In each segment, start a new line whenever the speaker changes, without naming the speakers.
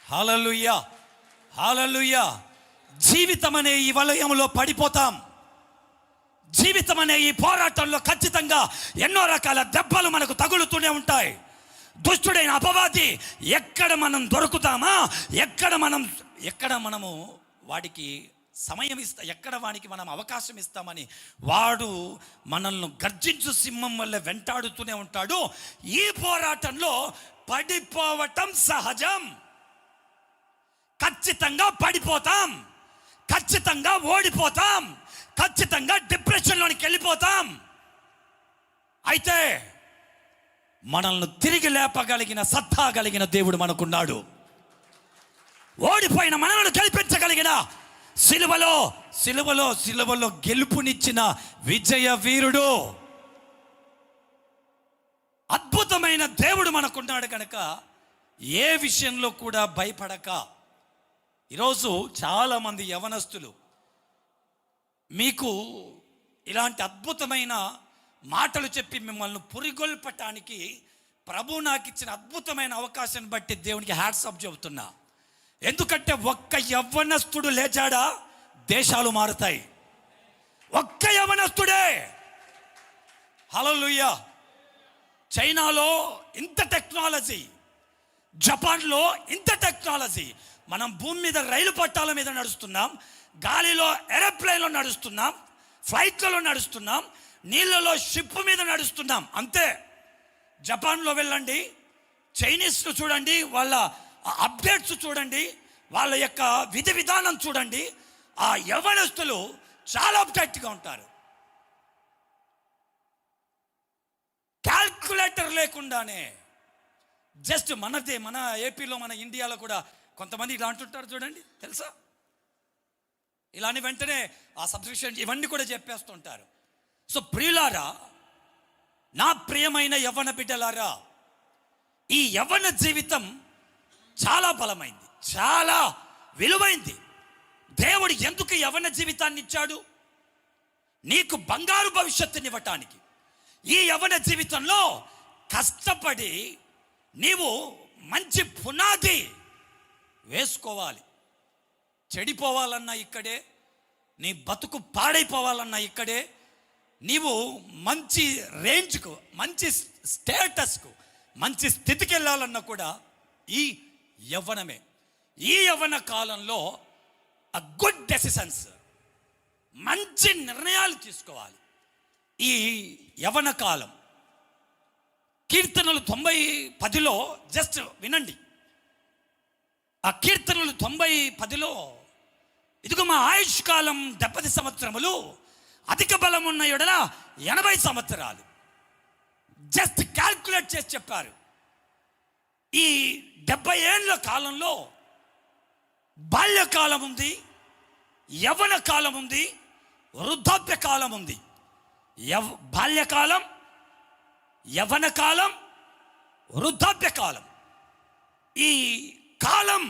హల్లెలూయా, హల్లెలూయా. జీవితం అనే ఈ వలయంలో పడిపోతాం. జీవితం అనే ఈ పోరాటంలో ఖచ్చితంగా ఎన్నో రకాల దెబ్బలు మనకు తగులుతూనే ఉంటాయి. దుష్టుడైన అపవాది ఎక్కడ మనం దొరుకుతామా, ఎక్కడ మనము వాడికి సమయం ఎక్కడ వానికి మనం అవకాశం ఇస్తామని వాడు మనల్ని గర్జించు సింహం వల్ల వెంటాడుతూనే ఉంటాడు. ఈ పోరాటంలో పడిపోవటం సహజం. ఖచ్చితంగా పడిపోతాం, ఖచ్చితంగా ఓడిపోతాం, ఖచ్చితంగా డిప్రెషన్లోనికి వెళ్ళిపోతాం. అయితే మనల్ని తిరిగి లేపగలిగిన సత్తా కలిగిన దేవుడు మనకున్నాడు. ఓడిపోయిన మనల్ని గెలిపించగలిగిన సిలువలో గెలుపునిచ్చిన విజయ వీరుడు, అద్భుతమైన దేవుడు మనకున్నాడు. కనుక ఏ విషయంలో కూడా భయపడక, ఈరోజు చాలామంది యవనస్తులు మీకు ఇలాంటి అద్భుతమైన మాటలు చెప్పి మిమ్మల్ని పురిగొల్పటానికి ప్రభు నాకు ఇచ్చిన అద్భుతమైన అవకాశాన్ని బట్టి దేవునికి హ్యాట్స్ ఆఫ్ చెబుతున్నా. ఎందుకంటే ఒక్క యవ్వనస్తుడు లేచాడా దేశాలు మారుతాయి. ఒక్క యవ్వనస్తుడే. హల్లెలూయా. చైనాలో ఇంత టెక్నాలజీ, జపాన్లో ఇంత టెక్నాలజీ. మనం భూమి మీద రైలు పట్టాల మీద నడుస్తున్నాం, గాలిలో ఏరోప్లేన్లో నడుస్తున్నాం, ఫ్లైట్లలో నడుస్తున్నాం, నీళ్ళలో షిప్ మీద నడుస్తున్నాం. అంతే. జపాన్లో వెళ్ళండి, చైనీస్ను చూడండి, వాళ్ళ అప్డేట్స్ చూడండి, వాళ్ళ యొక్క విధి విధానం చూడండి. ఆ యవనస్తులు చాలా అప్డేట్గా ఉంటారు. క్యాల్కులేటర్ లేకుండానే జస్ట్ మన ఏపీలో మన ఇండియాలో కూడా కొంతమంది ఇలా అంటుంటారు చూడండి, తెలుసా? ఇలాని వెంటనే ఆ సబ్స్క్రిప్షన్ ఇవన్నీ కూడా చెప్పేస్తుంటారు. సో ప్రియులారా, నా ప్రియమైన యవ్వన బిడ్డలారా, ఈ యవ్వన జీవితం చాలా బలమైంది, చాలా విలువైంది. దేవుడు ఎందుకు యవ్వన జీవితాన్ని ఇచ్చాడు? నీకు బంగారు భవిష్యత్తుని ఇవ్వటానికి. ఈ యవ్వన జీవితంలో కష్టపడి నీవు మంచి పునాది వేసుకోవాలి. చెడిపోవాలన్నా ఇక్కడే, నీ బతుకు పాడైపోవాలన్నా ఇక్కడే, నీవు మంచి రేంజ్కు, మంచి స్టేటస్కు, మంచి స్థితికి వెళ్ళాలన్నా కూడా ఈ యవ్వనమే. ఈ యవ్వన కాలంలో గుడ్ డెసిషన్స్, మంచి నిర్ణయాలు తీసుకోవాలి. ఈ యవ్వన కాలం కీర్తనలు 90:10 జస్ట్ వినండి. ఆ కీర్తనలు 90:10 ఇదిగో మా ఆయుష్ కాలం 70 సంవత్సరములు, అధిక బలం ఉన్న ఎడల 80 సంవత్సరాలు. జస్ట్ క్యాల్కులేట్ చేసి చెప్పారు. ఈ 70 ఏళ్ళ కాలంలో బాల్యకాలం ఉంది, యవ్వన కాలం ఉంది, వృద్ధాప్య కాలం ఉంది. బాల్యకాలం, యవ్వన కాలం, వృద్ధాప్య కాలం. ఈ కాలం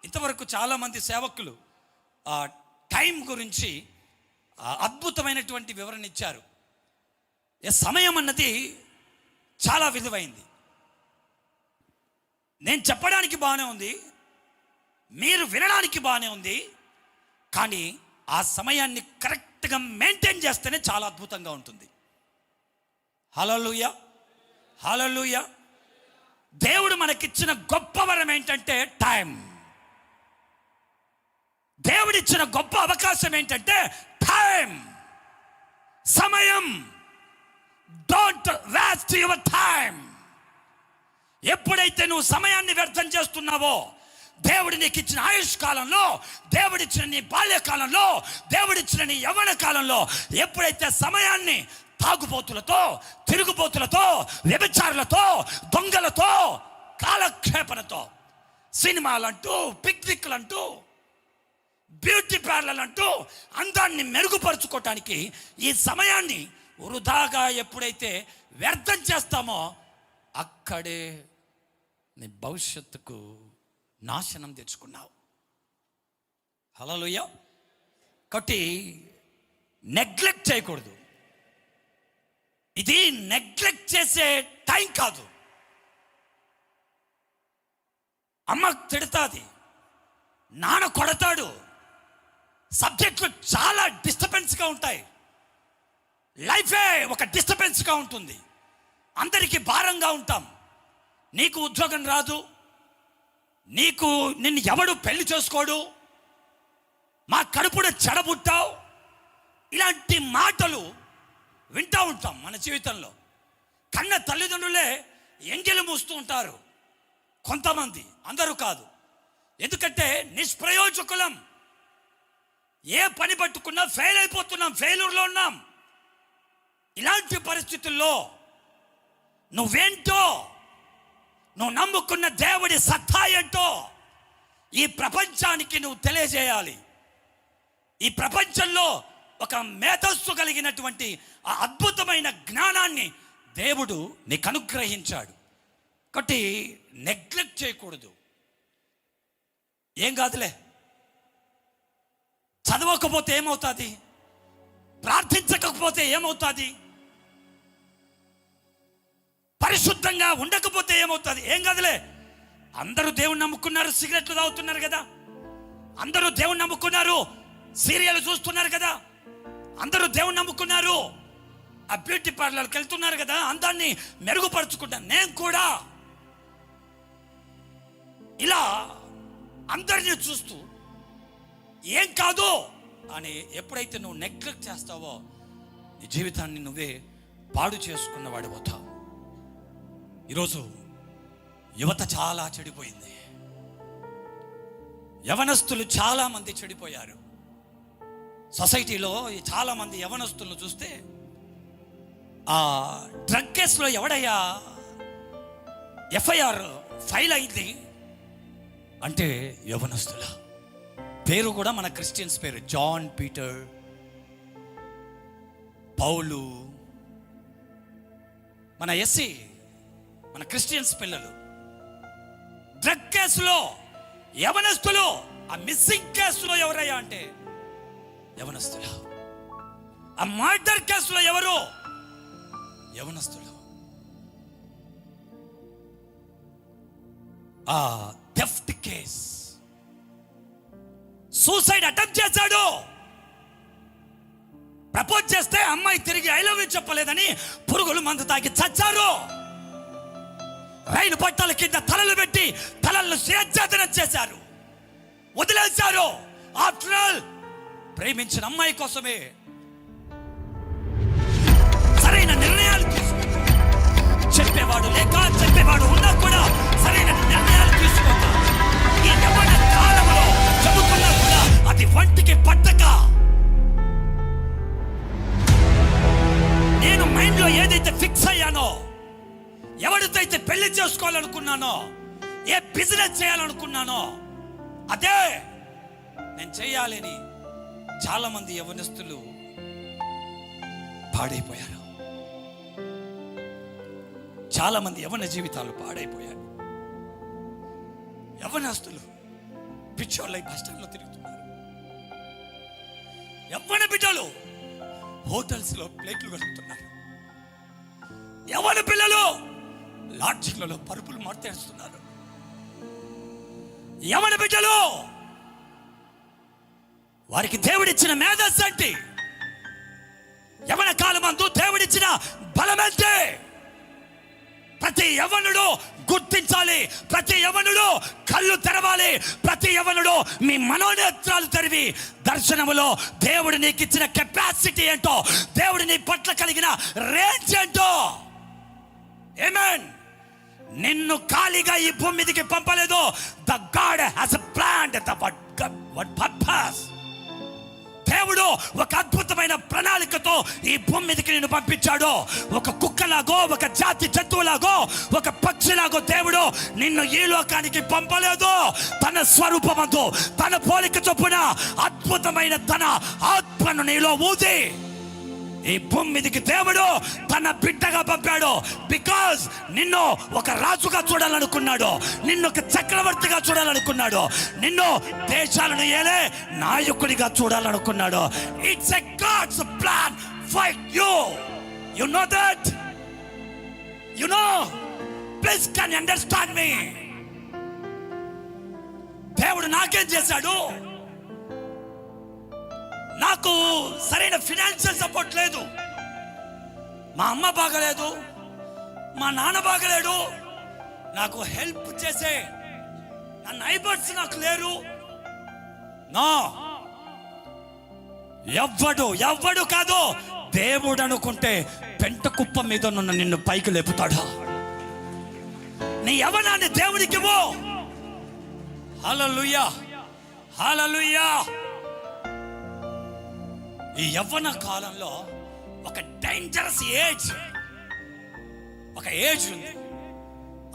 ఇంతవరకు చాలామంది సేవకులు టైం గురించి అద్భుతమైనటువంటి వివరణ ఇచ్చారు. సమయం అన్నది చాలా విలువైంది. నేను చెప్పడానికి బాగానే ఉంది, మీరు వినడానికి బాగానే ఉంది, కానీ ఆ సమయాన్ని కరెక్ట్గా మెయింటైన్ చేస్తేనే చాలా అద్భుతంగా ఉంటుంది. హల్లెలూయా, హల్లెలూయా. దేవుడు మనకిచ్చిన గొప్ప వరం ఏంటంటే టైం. దేవుడిచ్చిన గొప్ప అవకాశం ఏంటంటే టైం, సమయం. Don't waste your time. ఎప్పుడైతే నువ్వు సమయాన్ని వ్యర్థం చేస్తున్నావో, దేవుడి నీకు ఇచ్చిన ఆయుష్ కాలంలో, దేవుడిచ్చిన నీ బాల్యకాలంలో, దేవుడిచ్చిన నీ యవ్వన కాలంలో ఎప్పుడైతే సమయాన్ని తాగుబోతులతో, తిరుగుబోతులతో, వ్యభిచారులతో, దొంగలతో, కాలక్షేపణతో, సినిమాలంటూ, పిక్నిక్లంటూ, బ్యూటీ పార్లర్లంటూ అందాన్ని మెరుగుపరుచుకోవటానికి ఈ సమయాన్ని వృధాగా ఎప్పుడైతే వ్యర్థం చేస్తామో అక్కడే నీ భవిష్యత్తుకు నాశనం తెచ్చుకున్నావు. హల్లెలూయా. కాబట్టి నెగ్లెక్ట్ చేయకూడదు. ఇది నెగ్లెక్ట్ చేసే టైం కాదు. అమ్మ తిడతాది, నాన్న కొడతాడు, సబ్జెక్టులు చాలా డిస్టర్బెన్స్గా ఉంటాయి. లైఫే ఒక డిస్టర్బెన్స్గా ఉంటుంది. అందరికీ భారంగా ఉంటాం. నీకు ఉద్యోగం రాదు, నిన్ను ఎవడు పెళ్లి చేసుకోడు, మా కడుపున చెడబుట్టావు, ఇలాంటి మాటలు వింటూ ఉంటాం మన జీవితంలో. కన్న తల్లిదండ్రులే ఎంగిలి మూస్తూ ఉంటారు కొంతమంది, అందరూ కాదు. ఎందుకంటే నిష్ప్రయోజకులం. ఏ పని పట్టుకున్నా ఫెయిల్ అయిపోతున్నాం, ఫెయిల్యూర్లో ఉన్నాం. ఇలాంటి పరిస్థితుల్లో నువ్వేంటో, నువ్వు నమ్ముకున్న దేవుడి సత్తా ఏంటో ఈ ప్రపంచానికి నువ్వు తెలియజేయాలి. ఈ ప్రపంచంలో ఒక మేధస్సు కలిగినటువంటి ఆ అద్భుతమైన జ్ఞానాన్ని దేవుడు నీకు అనుగ్రహించాడు. కాబట్టి నెగ్లెక్ట్ చేయకూడదు. ఏం కాదులే, చదవకపోతే ఏమవుతుంది, ప్రార్థించకపోతే ఏమవుతుంది, పరిశుద్ధంగా ఉండకపోతే ఏమవుతుంది, ఏం కాదులే. అందరూ దేవుని నమ్ముకున్నారు, సిగరెట్లు తాగుతున్నారు కదా, అందరూ దేవుని నమ్ముకున్నారు, సీరియల్ చూస్తున్నారు కదా, అందరూ దేవుని నమ్ముకున్నారు, ఆ బ్యూటీ పార్లర్కి వెళ్తున్నారు కదా, అందాన్ని మెరుగుపరుచుకుంటాను. నేను కూడా ఇలా అందరినీ చూస్తూ ఏం కాదు అని ఎప్పుడైతే నువ్వు నెగ్లెక్ట్ చేస్తావో నీ జీవితాన్ని నువ్వే పాడు చేసుకున్నవాడు అవుతావు. ఈరోజు యువత చాలా చెడిపోయింది. యవనస్తులు చాలా మంది చెడిపోయారు. సొసైటీలో చాలా మంది యవనస్తులను చూస్తే ఆ డ్రగ్ కేసులో ఎవడయ్యా ఎఫ్ఐఆర్ ఫైల్ అయింది అంటే యవనస్తుల పేరు కూడా మన క్రిస్టియన్స్ పేరు, జాన్, పీటర్, పౌలు, మన ఎస్సీ, మన క్రిస్టియన్స్ పిల్లలు. డ్రగ్ కేసులో యవనస్తులు. ఆ మిస్సింగ్ కేసులో ఎవరయ్యా అంటే యవనస్తులు. ఆ మర్డర్ కేసులో ఎవరు? యవనస్తులు. ఆ థెఫ్ట్ కేస్, సూసైడ్ అటెంప్ట్ చేశాడు. ప్రపోజ్ చేస్తే అమ్మాయి తిరిగి ఐ లవ్ యూ చెప్పలేదని పురుగులు మందు తాగి చచ్చారు. రైలు పట్టాల కింద తలలు పెట్టి తలలను శిరఛేదనం చేశారు, వదిలేశారు. ఆఫ్టర్ ఆల్ ప్రేమించిన అమ్మాయి కోసమే సరైన నిర్ణయాలు తీసుకుంటా, చెప్పేవాడు లేక చెప్పేవాడు ఉన్నా కూడా సరైన నిర్ణయాలు తీసుకుంటా ఈ యవ్వన కాలంలో చదువుకున్నా కూడా అది వంటికి పట్టక, నేను మైండ్లో ఏదైతే ఫిక్స్ అయ్యానో, ఎవరితో అయితే పెళ్లి చేసుకోవాలనుకున్నానో, ఏ బిజినెస్ చేయాలనుకున్నానో అదే నేను చేయాలని చాలా మంది యవనస్తులు పాడైపోయారు. చాలా మంది యవన జీవితాలు పాడైపోయారు. యవనస్తులు పిచ్చోళ్ళై బస్ స్టాండ్లో తిరుగుతున్నారు. యవ్వన బిడ్డలు హోటల్స్లో ప్లేట్లు కడుగుతున్నారు. యవ్వన పిల్లలు లాడ్జింగ్లలో పరుపులు మార్చేస్తున్నారు. యవ్వన బిడ్డలు వారికి దేవుడిచ్చిన మేధస్సు ఏంటి, యవ్వన కాలమందు దేవుడిచ్చిన బలమేంటి, ప్రతి యవ్వనుడు గుర్తించాలి. ప్రతి యవ్వనుడు కళ్ళు తెరవాలి. ప్రతి యవ్వనుడు మీ మనోనేత్రాలు తెరివి దర్శనములో దేవుడు నీకు ఇచ్చిన కెపాసిటీ ఏంటో, దేవుడు నీ పట్ల కలిగిన రేంజ్ ఏంటో. ఆమేన్. నిన్ను ఖాళీగా ఈ భూమి మీదకి పంపలేదు. The God has a plan, the what purpose. దేవుడు ఒక అద్భుతమైన ప్రణాళికతో ఈ భూమి మీదకి నిన్ను పంపించాడు. ఒక కుక్కలాగో, ఒక జాతి జంతువులాగో, ఒక పక్షిలాగో దేవుడు నిన్ను ఈ లోకానికి పంపలేదు. తన స్వరూపమందు, తన పోలిక చొప్పున అద్భుతమైన తన ఆత్మను నీలో ఊది ఈ భూమి మీదకి దేవుడు తన బిడ్డగా పంపాడు. బికాజ్ నిన్ను ఒక రాజుగా చూడాలనుకున్నాడు, నిన్ను ఒక చక్రవర్తిగా చూడాలనుకున్నాడు, నిన్ను దేశాలను ఏలే నాయకుడిగా చూడాలనుకున్నాడు. It's a God's plan for you. You know that? You know? Please can you understand me? నాకేం చేశాడు? నాకు సరైన ఫినాన్షియల్ సపోర్ట్ లేదు, మా అమ్మ బాగలేదు, మా నాన్న బాగలేడు, నాకు హెల్ప్ చేసే నా నైబర్స్ నాకు లేరు. నా ఎవ్వడు కాదు, దేవుడు అనుకుంటే పెంట కుప్ప మీద ఉన్న నిన్ను పైకి లేపుతాడా? నీ యవ్వనాన్ని దేవునికి ఇవ్వు. హల్లెలూయా, హల్లెలూయా. ఈ యవ్వన కాలంలో ఒక డేంజరస్ ఏజ్, ఒక ఏజ్ ఉంది.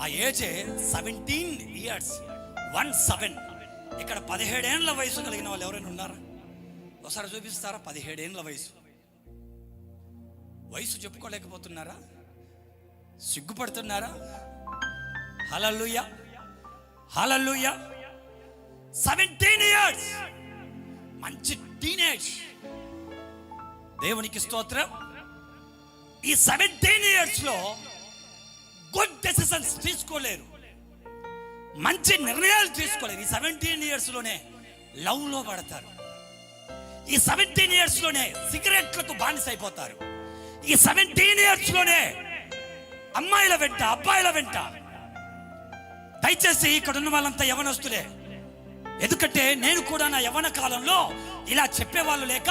ఆ ఏజే 17 years, 17. ఇక్కడ 17 ఏళ్ల వయసు కలిగిన వాళ్ళు ఎవరైనా ఉన్నారా? ఒకసారి చూపిస్తారా? 17 ఏళ్ల వయసు చెప్పుకోలేకపోతున్నారా? సిగ్గుపడుతున్నారా? హల్లెలూయా, హల్లెలూయా. 17 years, మంచి టీనేజ్. దేవునికి స్తోత్రం. ఈ 17 years లో గుడ్ డెసిషన్స్ తీసుకోలేరు, మంచి నిర్ణయాలు తీసుకోలేరు. ఈ 17 years లోనే లవ్ లో పడతారు. ఈ 17 years లోనే సిగరెట్లకు బానిస అయిపోతారు. ఈ 17 years లోనే అమ్మాయిల వెంట, అబ్బాయిల వెంట. దయచేసి ఇక్కడ ఉన్న వాళ్ళంతా యవనస్తులే. ఎందుకంటే నేను కూడా నా యవ్వన కాలంలో ఇలా చెప్పేవాళ్ళు లేక,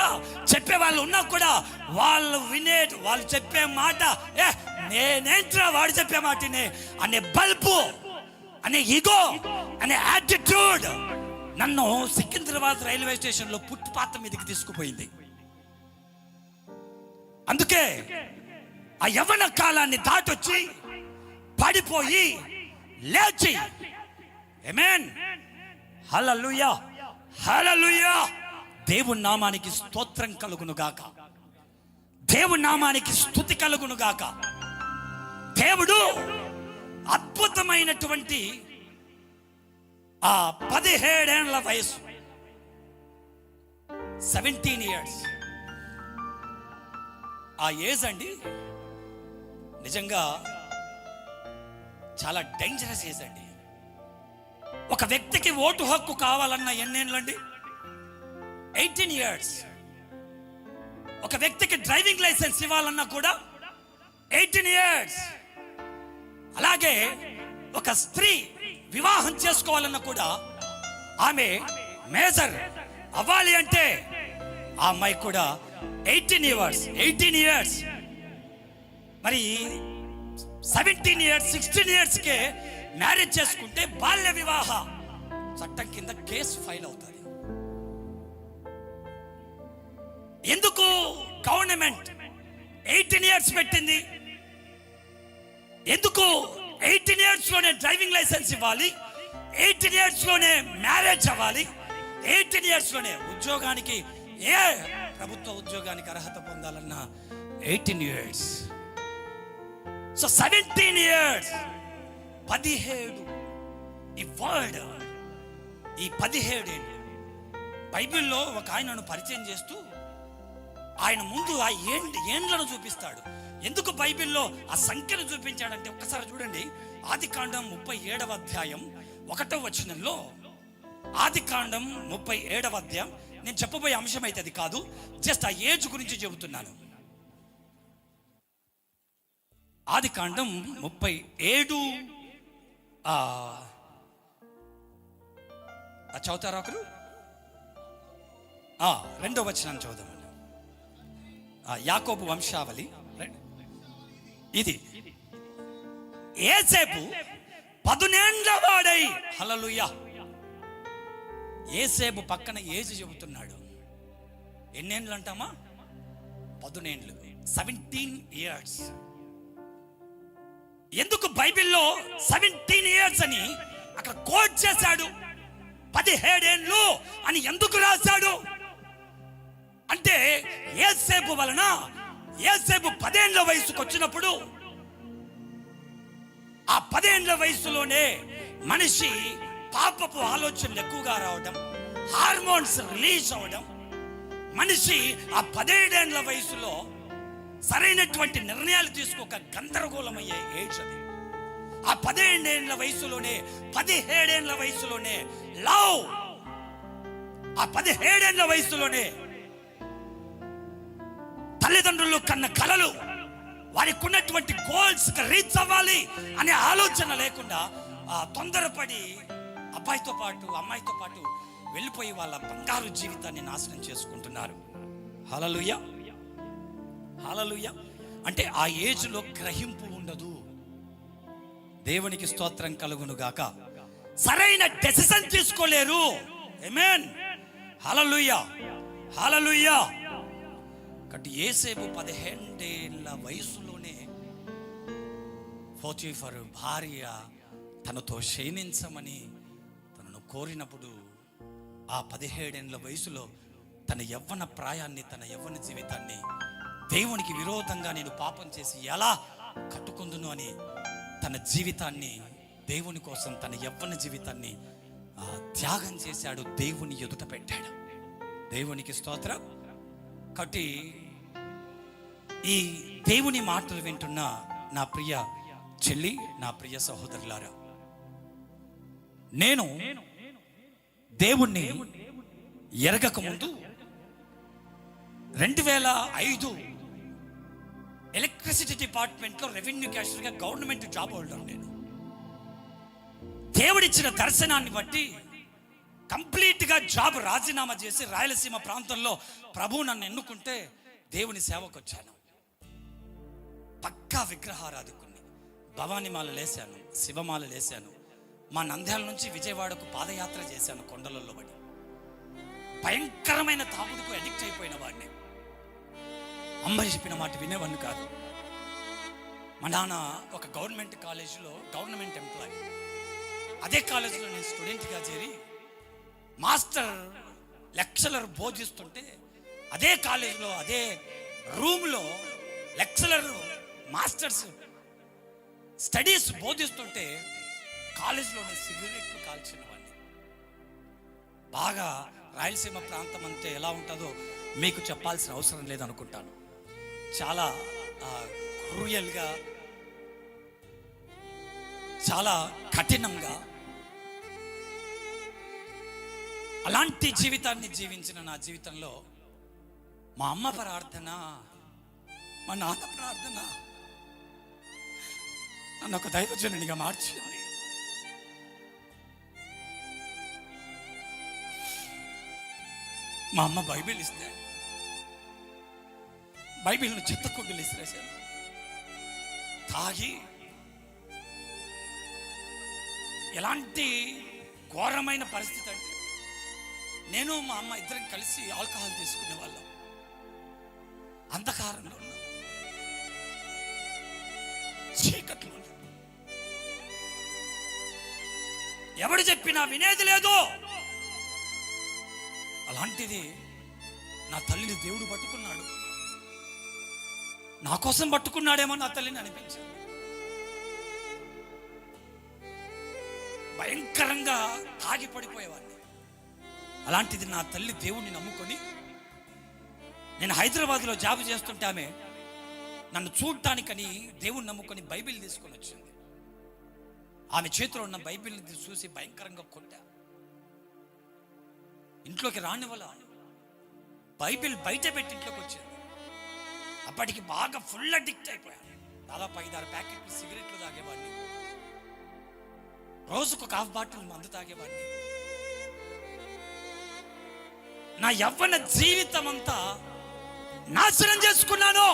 చెప్పేవాళ్ళు ఉన్నా కూడా వాళ్ళు చెప్పే మాట నేనేంట్రా వాడు చెప్పే మాటనే అనే బల్బు, అనే ఈగో, అనే యాటిట్యూడ్ నన్ను సికింద్రాబాద్ రైల్వే స్టేషన్ లో ఫుట్పాత్ మీదకి తీసుకుపోయింది. అందుకే ఆ యవ్వన కాలాన్ని దాటొచ్చి పడిపోయి లేచి, ఆమేన్, హల్లెలూయా, హల్లెలూయా. దేవుని నామానికి స్తోత్రం కలుగును గాక, దేవుని నామానికి స్తుతి కలుగును గాక. దేవుడు అద్భుతమైనటువంటి ఆ 17 ఏళ్ల వయసు, 17 years, ఆ ఏజ్ అండి నిజంగా చాలా డేంజరస్ ఏజ్ అండి. ఒక వ్యక్తికి ఓటు హక్కు కావాలన్న ఎన్నేళ్ళండి? 18 years. ఒక వ్యక్తికి డ్రైవింగ్ లైసెన్స్ ఇవ్వాలన్నా కూడా 18 years. అలాగే ఒక స్త్రీ వివాహం చేసుకోవాలన్నా కూడా ఆమె మేజర్ అవ్వాలి అంటే ఆ అమ్మాయి కూడా 18 years, 18 years. మరి 17 years, 16 years కే మ్యారేజ్ చేసుకుంటే బాల్య వివాహ చట్టం కింద కేసు ఫైల్ అవుతుంది. ఎందుకు గవర్నమెంట్ 18 years పెట్టింది? ఎందుకు 18 years లోనే డ్రైవింగ్ లైసెన్స్ ఇవ్వాలి, 18 years లోనే మ్యారేజ్ అవ్వాలి, 18 years లోనే ఉద్యోగానికి, ఏ ప్రభుత్వ ఉద్యోగానికి అర్హత పొందాలన్నా 18 years. So 17 years, 17. ఈ వర్డ్, ఈ 17 బైబిల్లో ఒక ఆయనను పరిచయం చేస్తూ ఆయన ముందు ఆ ఏండ్లను చూపిస్తాడు. ఎందుకు బైబిల్లో ఆ సంఖ్యను చూపించాడంటే ఒక్కసారి చూడండి. ఆదికాండం 37వ అధ్యాయం 1వ వచనంలో, ఆదికాండం 37వ అధ్యాయం. నేను చెప్పబోయే అంశం అయితే అది కాదు, జస్ట్ ఆ ఏజ్ గురించి చెబుతున్నాను. ఆదికాండం 37 చదువుతారా ఒకరు? 2వ వచనం చదువుదాం. యాకోబు వంశావళి. ఇది యోసేపు 10 ఏళ్ల వాడై, హల్లెలూయా. యోసేపు పక్కన ఏజ్ చెబుతున్నాడు. ఎన్నేళ్ళు అంటామా? 10 ఏళ్ళు, 17 years. ఎందుకు బైబిల్లో 17 years అని అక్కడ కోట్ చేశాడు? 17 ఏళ్ళు అని ఎందుకు రాశాడు అంటే, యోసేపు వలన యోసేపు 10 ఏళ్ల వయసుకు వచ్చినప్పుడు, ఆ 10 ఏళ్ల వయసులోనే మనిషి పాపపు ఆలోచనలు ఎక్కువగా రావడం, హార్మోన్స్ రిలీజ్ అవడం, మనిషి ఆ 17 ఏళ్ల వయసులో సరైనటువంటి నిర్ణయాలు తీసుకోక గందరగోళమయ్యే ఏజ్ అది. ఆ 17 ఏళ్ల వయసులోనే, 17 ఏళ్ల వయసులోనే లవ్ ఆ 17 ఏళ్ల వయసులోనే తల్లిదండ్రులు కన్న కలలు, వారికి ఉన్నటువంటి గోల్స్ రీచ్ అవ్వాలి అనే ఆలోచన లేకుండా తొందరపడి అబ్బాయితో పాటు అమ్మాయితో పాటు వెళ్ళిపోయి వాళ్ళ బంగారు జీవితాన్ని నాశనం చేసుకుంటున్నారు. హల్లెలూయా, హల్లెలూయా. అంటే ఆ ఏజ్లో గ్రహింపు ఉండదు. దేవునికి స్తోత్రం కలుగును గాక. సరైన డెసిషన్ తీసుకోలేరు. ఆమేన్, హల్లెలూయా, హల్లెలూయా. కాబట్టి యోసేపు 17 ఏళ్ల వయసులోనే పోతీఫరు భార్య తనతో శయనించమని తనను కోరినప్పుడు ఆ 17 ఏళ్ల వయసులో తన యవ్వన ప్రాయాన్ని, తన యవ్వన జీవితాన్ని దేవునికి విరోధంగా నేను పాపం చేసి ఎలా కట్టుకుందును అని తన జీవితాన్ని దేవుని కోసం, తన యవ్వన జీవితాన్ని త్యాగం చేశాడు, దేవుని ఎదుట పెట్టాడు. దేవునికి స్తోత్రం. కాబట్టి ఈ దేవుని మాటలు వింటున్న నా ప్రియ చెల్లి, నా ప్రియ సహోదరులారా, నేను దేవుణ్ణి ఎరగక ముందు 2005 ఎలక్ట్రిసిటీ డిపార్ట్మెంట్లో రెవెన్యూ క్యాషియర్గా గవర్నమెంట్ జాబ్ హోల్డర్. నేను దేవుడిచ్చిన దర్శనాన్ని బట్టి కంప్లీట్గా జాబ్ రాజీనామా చేసి రాయలసీమ ప్రాంతంలో ప్రభువు నన్ను ఎన్నుకుంటే దేవుని సేవకు వచ్చాను. పక్కా విగ్రహారాధికుణ్ణి. భవానీమాల లేశాను, శివమాల లేశాను. మా నంద్యాల నుంచి విజయవాడకు పాదయాత్ర చేశాను కొండలలో పడి. భయంకరమైన తాగుడుకు అడిక్ట్ అయిపోయిన వాడిని. అమ్మాయి చెప్పిన మాట వినేవాడిని కాదు. మా నాన్న ఒక గవర్నమెంట్ కాలేజీలో గవర్నమెంట్ ఎంప్లాయీ. అదే కాలేజీలో నేను స్టూడెంట్గా చేరి మాస్టర్ లెక్చరర్ బోధిస్తుంటే, అదే కాలేజీలో అదే రూమ్లో లెక్చరర్ మాస్టర్స్ స్టడీస్ బోధిస్తుంటే కాలేజీలోనే సిగరెట్లు కాల్చిన వాడిని. బాగా రాయలసీమ ప్రాంతం అంటే ఎలా ఉంటుందో మీకు చెప్పాల్సిన అవసరం లేదనుకుంటాను. చాలా క్రూయల్గా, చాలా కఠినంగా అలాంటి జీవితాన్ని జీవించిన నా జీవితంలో మా అమ్మ ప్రార్థన, మా నాన్న ప్రార్థన నన్ను ఒక దైవజనునిగా మార్చింది. మా అమ్మ బైబిల్ ఇస్తే బైబిల్ను చెత్త కుండలు ఇసిరేశాను. తాగి ఎలాంటి ఘోరమైన పరిస్థితి అంటే, నేను మా అమ్మ ఇద్దరం కలిసి ఆల్కహాల్ తీసుకునే వాళ్ళం. అంధకారంలో ఉన్నాం, చీకట్లో ఉన్నాం. ఎవడు చెప్పినా వినేది లేదు. అలాంటిది నా తల్లిని దేవుడు పట్టుకున్నాడు. నా కోసం పట్టుకున్నాడేమో నా తల్లిని అనిపించింది. భయంకరంగా తాగి పడిపోయేవాడిని. అలాంటిది నా తల్లి దేవుణ్ణి నమ్ముకొని, నేను హైదరాబాద్లో జాబ్ చేస్తుంటే ఆమె నన్ను చూడటానికని దేవుణ్ణి నమ్ముకొని బైబిల్ తీసుకొని వచ్చింది. ఆమె చేతిలో ఉన్న బైబిల్ని చూసి భయంకరంగా కొట్టా. ఇంట్లోకి రాని వల్ల బైబిల్ బయట పెట్టి ఇంట్లోకి వచ్చింది. అప్పటికి బాగా ఫుల్ అడిక్ట్ అయిపోయాను. దాదాపు 5-6 ప్యాకెట్లు సిగరెట్లు తాగేవాడిని. రోజుకు 1/2 బాటిల్ మందు తాగేవాడిని. నా యవ్వన జీవితం అంతా నాశనం చేసుకున్నాను.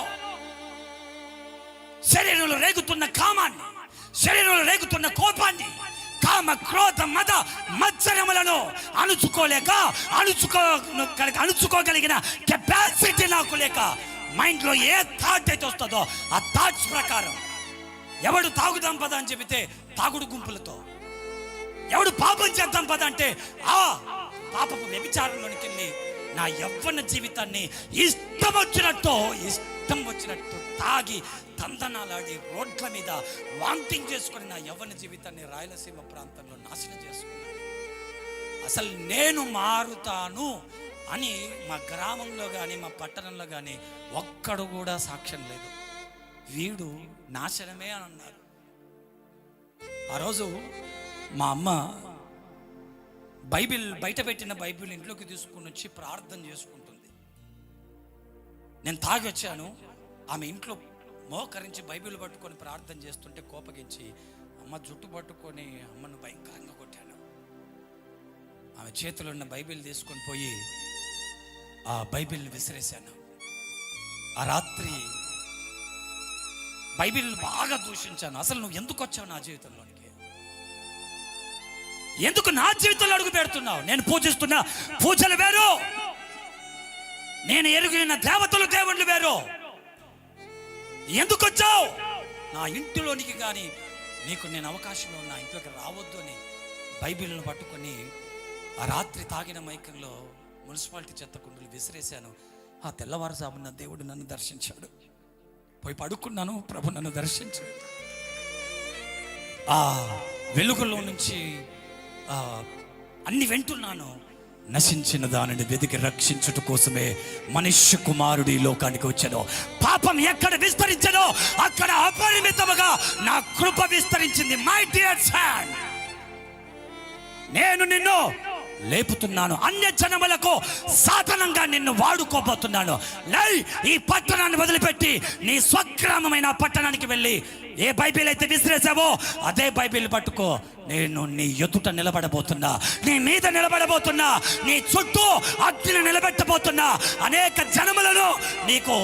శరీరంలో రేగుతున్న కామాన్ని, శరీరంలో రేగుతున్న కోపాన్ని, కామ క్రోధ మద మత్సరములను అణుచుకోగలిగిన కెపాసిటీ నాకు లేక, మైండ్లో ఏ థాట్ అయితే వస్తుందో ఆ థాట్స్ ప్రకారం, ఎవడు తాగుదాం పద అని చెబితే తాగుడు గుంపులతో, ఎవడు పాపం చేద్దాం పద అంటే ఆ పాపపు వ్యభిచారంలోనికి వెళ్ళి నా యవ్వన జీవితాన్ని ఇష్టం వచ్చినట్టు తాగి తందనాలాడి రోడ్ల మీద వాంటింగ్ చేసుకొని నా యవ్వన జీవితాన్ని రాయలసీమ ప్రాంతంలో నాశనం చేసుకున్నాను. అసలు నేను మారుతాను అని మా గ్రామంలో కానీ మా పట్టణంలో కానీ ఒక్కడు కూడా సాక్ష్యం లేదు. వీడు నాశనమే అని అన్నారు. ఆ రోజు మా అమ్మ బైబిల్ బయట పెట్టిన బైబిల్ ఇంట్లోకి తీసుకుని వచ్చి ప్రార్థన చేసుకుంటుంది. నేను తాగి వచ్చాను, ఆమె ఇంట్లో మోకరించి బైబిల్ పట్టుకొని ప్రార్థన చేస్తుంటే కోపగించి అమ్మ జుట్టు పట్టుకొని అమ్మను భయంకరంగా కొట్టాను. ఆమె చేతిలో ఉన్న బైబిల్ తీసుకొని పోయి ఆ బైబిల్ని విసిరేశాను. ఆ రాత్రి బైబిల్ బాగా దూషించాను. అసలు నువ్వు ఎందుకు వచ్చావు నా జీవితంలోనికి? ఎందుకు నా జీవితంలో అడుగు పెడుతున్నావు? నేను పూజిస్తున్న పూజలు వేరు, నేను ఎరిగిన దేవతలు దేవుళ్ళు వేరు. ఎందుకు వచ్చావు నా ఇంటిలోనికి? కానీ నీకు నేను అవకాశం నా ఇంట్లోకి రావద్దు అని బైబిల్ను పట్టుకొని ఆ రాత్రి తాగిన మైకంలో మున్సిపాలిటీ చెత్త కుండలు విసిరేశాను. ఆ తెల్లవారుజామున దేవుడు నన్ను దర్శించాడు. పోయి పడుకున్నాను, ప్రభు నన్ను దర్శించాడు. ఆ వెలుగులో నుంచి అన్ని వింటున్నాను. నశించిన దానిని వెతికి రక్షించుట కోసమే మనుష్య కుమారుడు ఈ లోకానికి వచ్చాడు. పాపం ఎక్కడ విస్తరించదో అక్కడ అపరిమితముగా నా కృప విస్తరించింది. మై డియర్ సన్, నేను నిన్ను లేపుతున్నాను. అన్య జనములకు సాధనంగా నిన్ను వాడుకోబోతున్నాను. ఈ పట్టణాన్ని వదిలిపెట్టి నీ స్వగ్రామమైన పట్టణానికి వెళ్ళి ఏ బైబిల్ అయితే విసిరేసావో అదే బైబిల్ పట్టుకో. నేను నీ ఎదుట నిలబడబోతున్నా, నీ మీద నిలబడబోతున్నా, నీ చుట్టూ అగ్నిని నిలబెట్టబోతున్నా, అనేక జనములను నీకు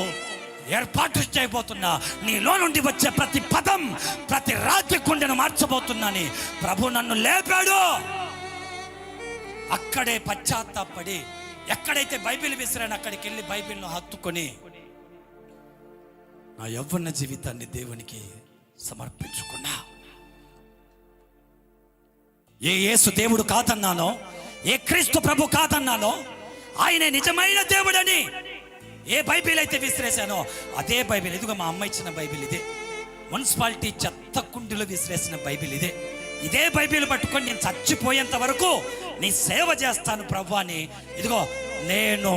ఏర్పాటు చేయబోతున్నా, నీలో నుండి వచ్చే ప్రతి పదం ప్రతి రాజ్య కుండను మార్చబోతున్నాని ప్రభు నన్ను లేపాడు. అక్కడే పశ్చాత్తాపడి ఎక్కడైతే బైబిల్ విసిరాను అక్కడికి వెళ్ళి బైబిల్ను హత్తుకొని నా యవ్వన జీవితాన్ని దేవునికి సమర్పించుకున్నా. ఏ యేసు దేవుడు కాదన్నానో, ఏ క్రీస్తు ప్రభు కాదన్నానో, ఆయనే నిజమైన దేవుడని ఏ బైబిల్ అయితే విసిరేశానో అదే బైబిల్. ఇదిగో మా అమ్మ ఇచ్చిన బైబిల్ ఇదే. మున్సిపాలిటీ చెత్త కుండీలో విసిరేసిన బైబిల్ ఇదే. ఇదే బైబిల్ పట్టుకొని నేను చచ్చిపోయేంత వరకు నీ సేవ చేస్తాను ప్రభు అని. ఇదిగో నేను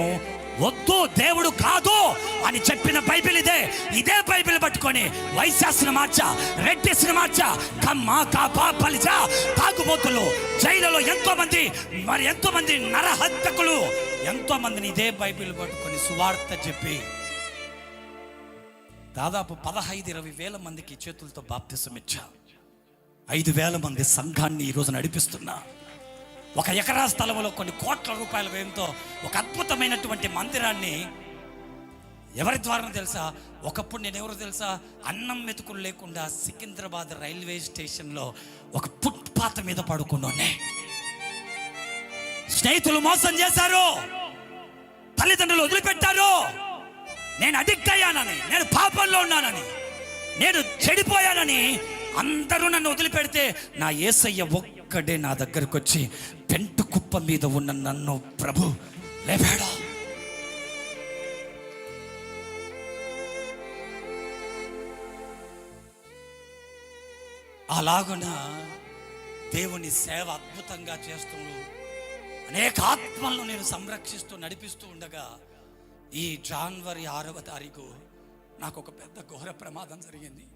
వద్దు దేవుడు కాదు అని చెప్పిన బైబిల్ ఇదే. ఇదే బైబిల్ పట్టుకొని వైశాస్ని మార్చా, రెడ్డిస్ని మార్చా, కమ్మ కాపా పలిచా, తాగుబోతులు జైలులో ఎంతో మంది నరహత్యకులు ఎంతో మందిని ఇదే బైబిల్ పట్టుకొని సువార్త చెప్పి దాదాపు 15-20 వేల మందికి చేతులతో బాప్తిసం ఇచ్చా. 5,000 మంది సంఘాన్ని ఈరోజు నడిపిస్తున్నా. 1 ఎకరా స్థలంలో కొన్ని కోట్ల రూపాయల వ్యయంతో ఒక అద్భుతమైనటువంటి మందిరాన్ని ఎవరి ద్వారా తెలుసా? ఒకప్పుడు నేను ఎవరు తెలుసా? అన్నం మెతుకులు లేకుండా సికింద్రాబాద్ రైల్వే స్టేషన్లో ఒక ఫుట్పాత్ మీద పడుకున్నానే. స్నేహితులు మోసం చేశారు, తల్లిదండ్రులు వదిలిపెట్టారు, నేను అడిక్ట్ అయ్యానని, నేను పాపంలో ఉన్నానని, నేను చెడిపోయానని అందరూ నన్ను వదిలిపెడితే నా యేసయ్య ఒక్కడే నా దగ్గరకు వచ్చి పెంటు కుప్ప మీద ఉన్న నన్ను ప్రభు లేపాడు. అలాగున దేవుని సేవ అద్భుతంగా చేస్తూ అనేక ఆత్మలను నేను సంరక్షిస్తూ నడిపిస్తూ ఉండగా ఈ జనవరి 6వ తారీఖు నాకు ఒక పెద్ద ఘోర ప్రమాదం జరిగింది.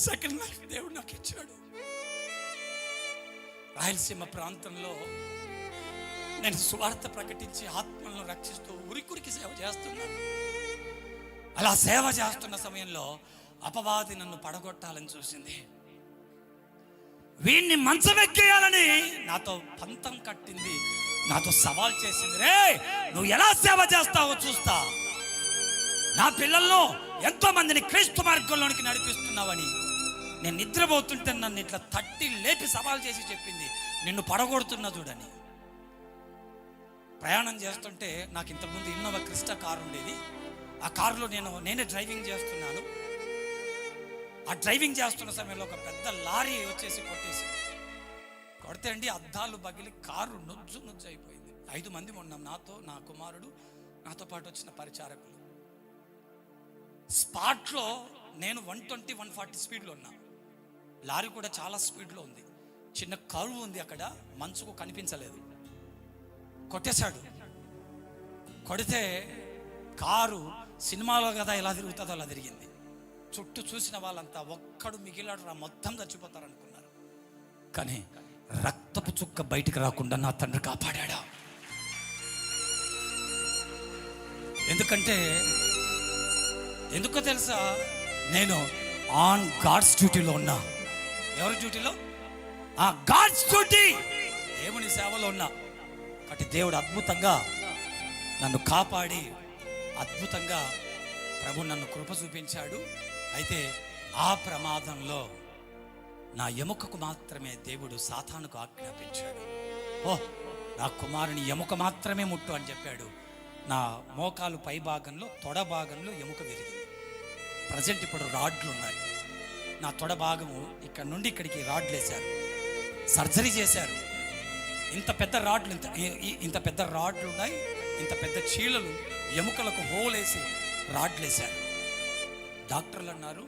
సెకండ్ లైఫ్ దేవుడు నాకు ఇచ్చాడు. రాయలసీమ ప్రాంతంలో నేను సువార్త ప్రకటించి ఆత్మలను రక్షిస్తూ ఉరికి సేవ చేస్తున్నాను. అలా సేవ చేస్తున్న సమయంలో అపవాది నన్ను పడగొట్టాలని చూసింది. వీణ్ణి మంచమెక్కేయాలని నాతో పంతం కట్టింది, నాతో సవాల్ చేసింది. రే, నువ్వు ఎలా సేవ చేస్తావో చూస్తా, నా పిల్లల్లో ఎంతో మందిని క్రీస్తు మార్గంలోనికి నడిపిస్తున్నావని. నేను నిద్రపోతుంటే నన్ను ఇట్లా తట్టి లేపి సవాల్ చేసి చెప్పింది, నిన్ను పడగొడుతున్నా చూడని. ప్రయాణం చేస్తుంటే నాకు ఇంతకుముందు ఇన్నోవా క్రిస్టా కారు ఉండేది. ఆ కారులో నేనే డ్రైవింగ్ చేస్తున్నాను. ఆ డ్రైవింగ్ చేస్తున్న సమయంలో ఒక పెద్ద లారీ వచ్చేసి కొడితే అండి అద్దాలు పగిలి కారు నుజ్జు అయిపోయింది. 5 మంది ఉన్నాం, నాతో నా కుమారుడు, నాతో పాటు వచ్చిన పరిచారకులు. స్పాట్లో నేను 120-140 స్పీడ్లో ఉన్నా. లారీ కూడా చాలా స్పీడ్లో ఉంది. చిన్న కరువు ఉంది అక్కడ, మంచుకు కనిపించలేదు. కొట్టేశాడు. కొడితే కారు సినిమాలో కదా ఎలా తిరుగుతుందో అలా తిరిగింది. చుట్టూ చూసిన వాళ్ళంతా ఒక్కడు మిగిలాడు రా, మొత్తం చచ్చిపోతారు అనుకున్నారు. కానీ రక్తపు చుక్క బయటికి రాకుండా నా తండ్రి కాపాడాడు. ఎందుకో తెలుసా, నేను ఆన్ గాడ్స్ డ్యూటీలో ఉన్నా. ఎవరి డ్యూటీలో? ఆ గాడ్స్ డ్యూటీ, దేవుని సేవలో ఉన్నా. కాబట్టి దేవుడు అద్భుతంగా నన్ను కాపాడి, అద్భుతంగా ప్రభు నన్ను కృప చూపించాడు. అయితే ఆ ప్రమాదంలో నా ఎముకకు మాత్రమే దేవుడు సాతానుకు ఆజ్ఞాపించాడు. నా కుమారుని ఎముక మాత్రమే ముట్టు అని చెప్పాడు. నా మోకాలు పై భాగంలో, తొడ భాగంలో ఎముక విరిగింది. ప్రజెంట్ ఇప్పుడు రాడ్లు ఉన్నాయి. నా తొడ భాగము ఇక్కడ నుండి ఇక్కడికి రాడ్లు వేశారు, సర్జరీ చేశారు. ఇంత పెద్ద రాడ్లు ఉన్నాయి, ఇంత పెద్ద చీలలు, ఎముకలకు హోలేసి రాడ్లు వేశారు. డాక్టర్లు అన్నారు,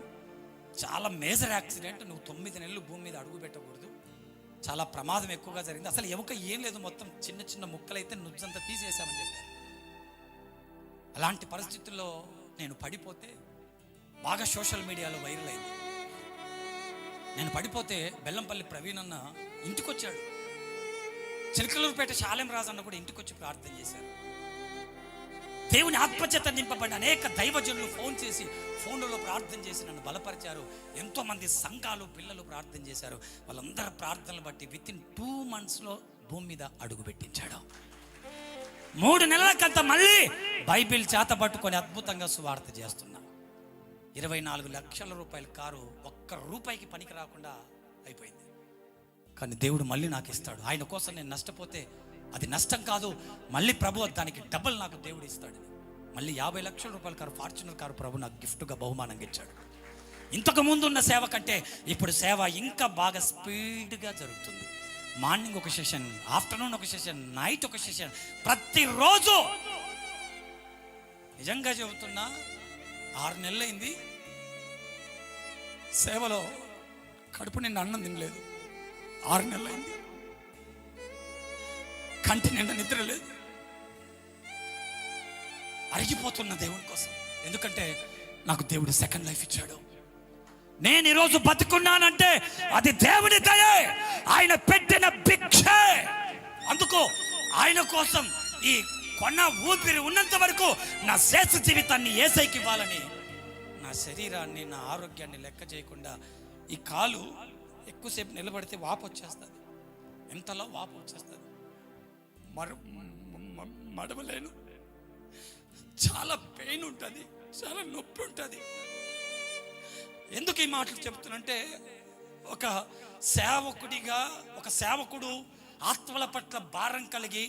చాలా మేజర్ యాక్సిడెంట్, నువ్వు 9 నెలలు భూమి మీద అడుగు పెట్టకూడదు, చాలా ప్రమాదం ఎక్కువగా జరిగింది, అసలు ఎముక ఏం లేదు, మొత్తం చిన్న చిన్న ముక్కలైతే నుజ్జంతా తీసేసామని చెప్పారు. అలాంటి పరిస్థితుల్లో నేను పడిపోతే బాగా సోషల్ మీడియాలో వైరల్ అయింది. నేను పడిపోతే బెల్లంపల్లి ప్రవీణ్ అన్న ఇంటికి వచ్చాడు, చిలకలూరుపేట శాలెం రాజు అన్న కూడా ఇంటికి వచ్చి ప్రార్థన చేశారు. దేవుని ఆత్మచేత నింపబడిన అనేక దైవజనులు ఫోన్ చేసి, ఫోన్లలో ప్రార్థన చేసి నన్ను బలపరిచారు. ఎంతోమంది సంఘాలు, పిల్లలు ప్రార్థన చేశారు. వాళ్ళందరూ ప్రార్థనలు బట్టి వితిన్ 2 monthsలో భూమి మీద అడుగు పెట్టించాడు. 3 నెలలకంతా మళ్ళీ బైబిల్ చేత పట్టుకొని అద్భుతంగా సువార్త చేస్తున్నా. 24 లక్షల రూపాయల కారు ఒక్క రూపాయికి పనికి రాకుండా అయిపోయింది. కానీ దేవుడు మళ్ళీ నాకు ఇస్తాడు. ఆయన కోసం నేను నష్టపోతే అది నష్టం కాదు, మళ్ళీ ప్రభు దానికి డబుల్ నాకు దేవుడు ఇస్తాడు. మళ్ళీ 50 లక్షల రూపాయల కారు, ఫార్చునర్ కారు ప్రభు నాకు గిఫ్ట్గా బహుమానంగా ఇచ్చాడు. ఇంతకు ముందు ఉన్న సేవ కంటే ఇప్పుడు సేవ ఇంకా బాగా స్పీడ్గా జరుగుతుంది. మార్నింగ్ ఒక సెషన్, ఆఫ్టర్నూన్ ఒక సెషన్, నైట్ ఒక సెషన్, ప్రతిరోజు. నిజంగా చెబుతున్నా, 6 నెలలైంది సేవలో కడుపు నిండా అన్నం తినలేదు. 6 నెలలైంది, కంటి నిండా నిద్ర లేదు. అరిగిపోతున్న దేవుని కోసం. ఎందుకంటే నాకు దేవుడు సెకండ్ లైఫ్ ఇచ్చాడు. నేను ఈరోజు బతుకున్నానంటే అది దేవుని దయే, ఆయన పెట్టిన భిక్షే. అందుకు ఆయన కోసం ఈ కొన్న ఊపిరి ఉన్నంత వరకు నా శేష జీవితాన్ని యేసయ్యకి ఇవ్వాలని, నా శరీరాన్ని, నా ఆరోగ్యాన్ని లెక్క చేయకుండా, ఈ కాలు ఎక్కువసేపు నిలబడితే వాపు వచ్చేస్తుంది, ఎంతలో వాపు వచ్చేస్తుంది, మడవలేను, చాలా పెయిన్ ఉంటుంది, చాలా నొప్పి ఉంటుంది. ఎందుకు ఈ మాటలు చెప్తున్నంటే, ఒక సేవకుడిగా, ఒక సేవకుడు ఆత్మల పట్ల భారం కలిగి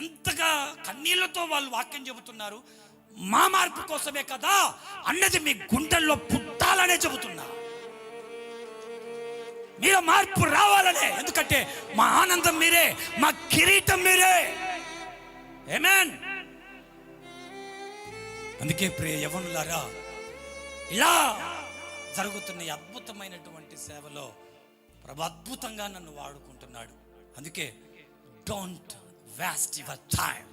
ఎంతగా కన్నీళ్లతో వాళ్ళు వాక్యం చెబుతున్నారు. మా మార్పు కోసమే కదా అన్నది మీ గుండెల్లో పుట్టాలనే చెబుతున్నా. మీరు మార్పు రావాలనే, ఎందుకంటే మా ఆనందం మీరే, మా కిరీటం మీరే. ఆమేన్. అందుకే ప్రియ యవ్వనులారా, ఇలా జరుగుతున్న ఈ అద్భుతమైనటువంటి సేవలో ప్రభు అద్భుతంగా నన్ను వాడుకుంటున్నాడు. అందుకే డోంట్ వేస్ట్ యువర్ టైం.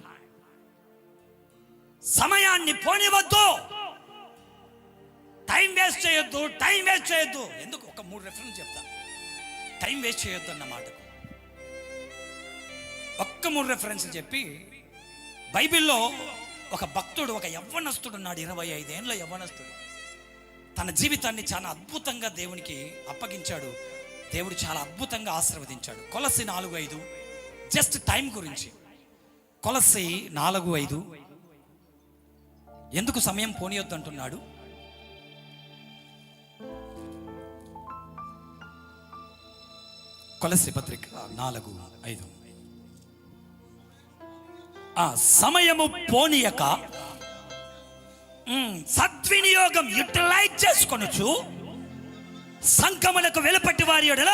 సమయాన్ని పోనివద్దు, టైం వేస్ట్ చేయొద్దు. ఎందుకు? ఒక 3 రెఫరెన్స్ చెప్తా. టైం వేస్ట్ చేయొద్దు అన్న మాటకు ఒక్క 3 రెఫరెన్స్ చెప్పి, బైబిల్లో ఒక భక్తుడు, ఒక యవ్వనస్తుడు ఉన్నాడు, 25 ఏళ్ళ యవ్వనస్తుడు. తన జీవితాన్ని చాలా అద్భుతంగా దేవునికి అప్పగించాడు. దేవుడు చాలా అద్భుతంగా ఆశీర్వదించాడు. కొలస్సీ 4:5, జస్ట్ టైం గురించి. కొలస్సీ 4:5, ఎందుకు సమయం పోనీయొద్దు అంటున్నాడు? కొలస్సీ పత్రిక 4:5, ఆ సమయము పోనీయక సద్వినియోగం యూటిలైజ్ చేసుకొనొచ్చు సంఘములకు వెలుపటి వారి యెడల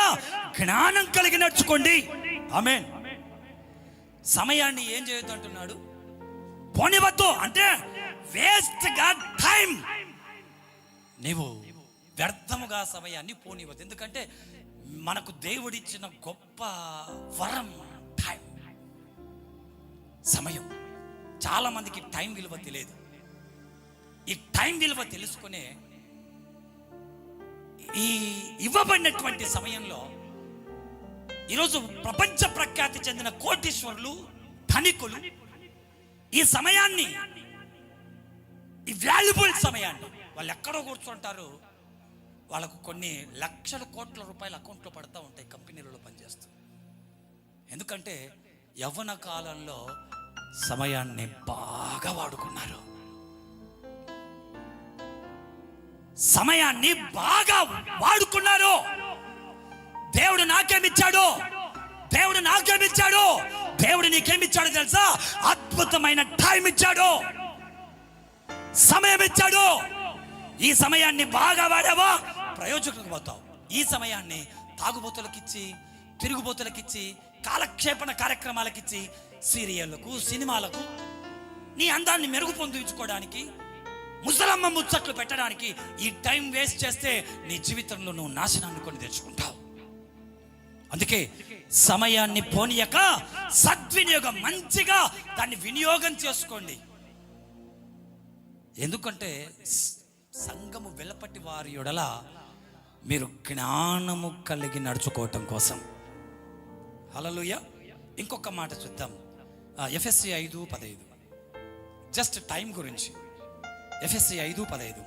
జ్ఞానం కలిగి నడుచుకోండి. ఆమేన్. సమయాన్ని ఏం చేయొద్దు అంటున్నాడు? పోనివద్దు అంటే వేస్ట్ గా టైం. నీవు వ్యర్థముగా సమయాన్ని పోనివద్దు. ఎందుకంటే మనకు దేవుడిచ్చిన గొప్ప వరం టైం, సమయం. చాలా మందికి టైం విలువ తెలియదు. ఈ టైం విలువ తెలుసుకునే ఈ ఇవ్వబడినటువంటి సమయంలో ఈరోజు ప్రపంచ ప్రఖ్యాతి చెందిన కోటీశ్వరులు, ధనికులు ఈ సమయాన్ని, ఈ వాల్యుబుల్ సమయాన్ని వాళ్ళు ఎక్కడో కూర్చుంటారు, వాళ్ళకు కొన్ని లక్షల కోట్ల రూపాయల అకౌంట్లో పడుతూ ఉంటాయి కంపెనీలలో పనిచేస్తూ. ఎందుకంటే యవ్వన కాలంలో సమయాన్ని బాగా వాడుకున్నారు, సమయాన్ని బాగా వాడుకున్నారు. దేవుడు నాకేమిచ్చాడు, దేవుడు నాకేమిచ్చాడు, దేవుడు నీకేమిచ్చాడు తెలుసా? అద్భుతమైన టైం ఇచ్చాడు, సమయం ఇచ్చాడు. ఈ సమయాన్ని బాగా వాడావా ప్రయోజకులకు పోతావు. ఈ సమయాన్ని తాగుబోతులకిచ్చి, తిరుగుబోతులకిచ్చి, కాలక్షేపణ కార్యక్రమాలకిచ్చి, సీరియళ్లకు, సినిమాలకు, నీ అందాన్ని మెరుగు పొందించుకోవడానికి, ముసలమ్మ ముచ్చట్లు పెట్టడానికి ఈ టైం వేస్ట్ చేస్తే నీ జీవితంలో నువ్వు నాశనాన్ని కొని తెచ్చుకుంటావు. అందుకే సమయాన్ని పోనీయక సద్వినియోగం, మంచిగా దాన్ని వినియోగం చేసుకోండి. ఎందుకంటే సంఘము వెలపటి వారి యొడల మీరు జ్ఞానము కలిగి నడుచుకోవటం కోసం. హల్లెలూయా. ఇంకొక మాట చూద్దాం, ఎఫెసీ 5:15. జస్ట్ టైం గురించి. ఎఫెసీ 5:15.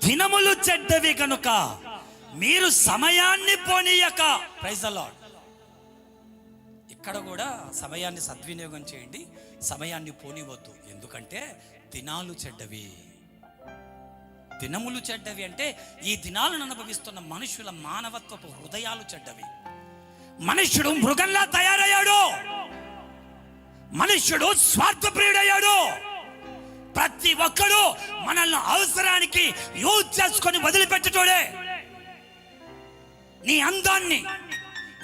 దినములు చెడ్డవి కనుక మీరు సమయాన్ని పోనీయక. Praise the lord. ఇక్కడ కూడా సమయాన్ని సద్వినియోగం చేయండి, సమయాన్ని పోనివద్దు. ఎందుకంటే దినాలు చెడ్డవి. దినములు చెడ్డవి అంటే ఈ దినాలను అనుభవిస్తున్న మనుషుల మానవత్వపు హృదయాలు చెడ్డవి. మనుష్యుడు మృగంలా తయారయ్యాడు, మనుష్యుడు స్వార్థప్రియుడయ్యాడు. ప్రతి ఒక్కడు మనల్ని అవసరానికి యూజ్ చేసుకొని వదిలిపెట్టటోడే. నీ అందాన్ని,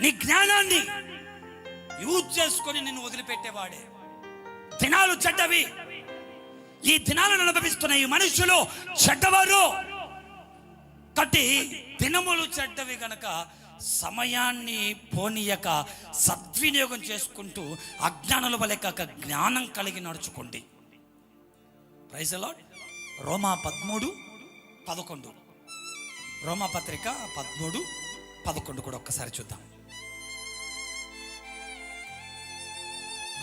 నీ జ్ఞానాన్ని యూజ్ చేసుకొని నిన్ను వదిలిపెట్టేవాడే. దినాలు చెడ్డవి. ఈ దినాలను అనుభవిస్తున్న ఈ మనుషులు చెడ్డవారు. కాబట్టి దినములు చెడ్డవి గనక సమయాన్ని పోనీయక సద్వినియోగం చేసుకుంటూ అజ్ఞానుల వలె కాక జ్ఞానం కలిగి నడుచుకోండి. Praise the Lord. రోమా 13:11. రోమా పత్రిక 13:11 కూడా ఒక్కసారి చూద్దాం.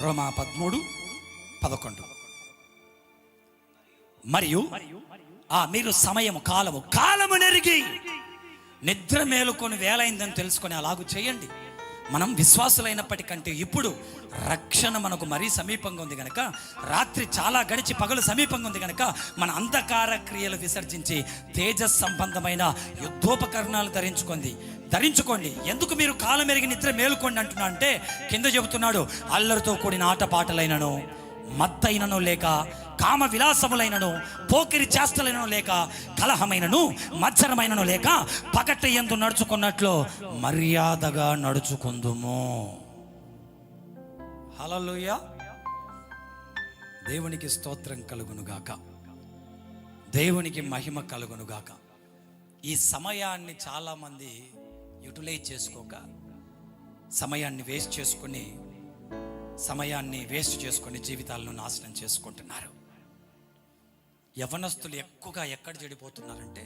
రోమా 13:11. మరియు మీరు సమయము, కాలము నెరిగి నిద్ర మేలుకొని వేలైందని తెలుసుకొని అలాగూ చేయండి. మనం విశ్వాసులైనప్పటికంటే ఇప్పుడు రక్షణ మనకు మరీ సమీపంగా ఉంది కనుక, రాత్రి చాలా గడిచి పగలు సమీపంగా ఉంది కనుక మన అంధకార క్రియలు విసర్జించి తేజస్ సంబంధమైన యుద్ధోపకరణాలు ధరించుకోండి. ఎందుకు మీరు కాలం మెరిగి నిద్ర మేలుకోండి అంటున్నా అంటే, కింద చెబుతున్నాడు, అల్లరితో కూడిన ఆటపాటలైనను, మత్తైనను లేక, కామ విలాసములైనను, పోకిరి చేష్టలైనను లేక, కలహమైనను మత్సరమైనను లేక, పగట యందు నడుచుకున్నట్లు మర్యాదగా నడుచుకుందుము. హల్లెలూయా. దేవునికి స్తోత్రం కలుగునుగాక, దేవునికి మహిమ కలుగునుగాక. ఈ సమయాన్ని చాలామంది యూటిలైజ్ చేసుకోక సమయాన్ని వేస్ట్ చేసుకొని జీవితాలను నాశనం చేసుకుంటున్నారు. యవ్వనస్తులు ఎక్కువగా ఎక్కడ చెడిపోతున్నారంటే,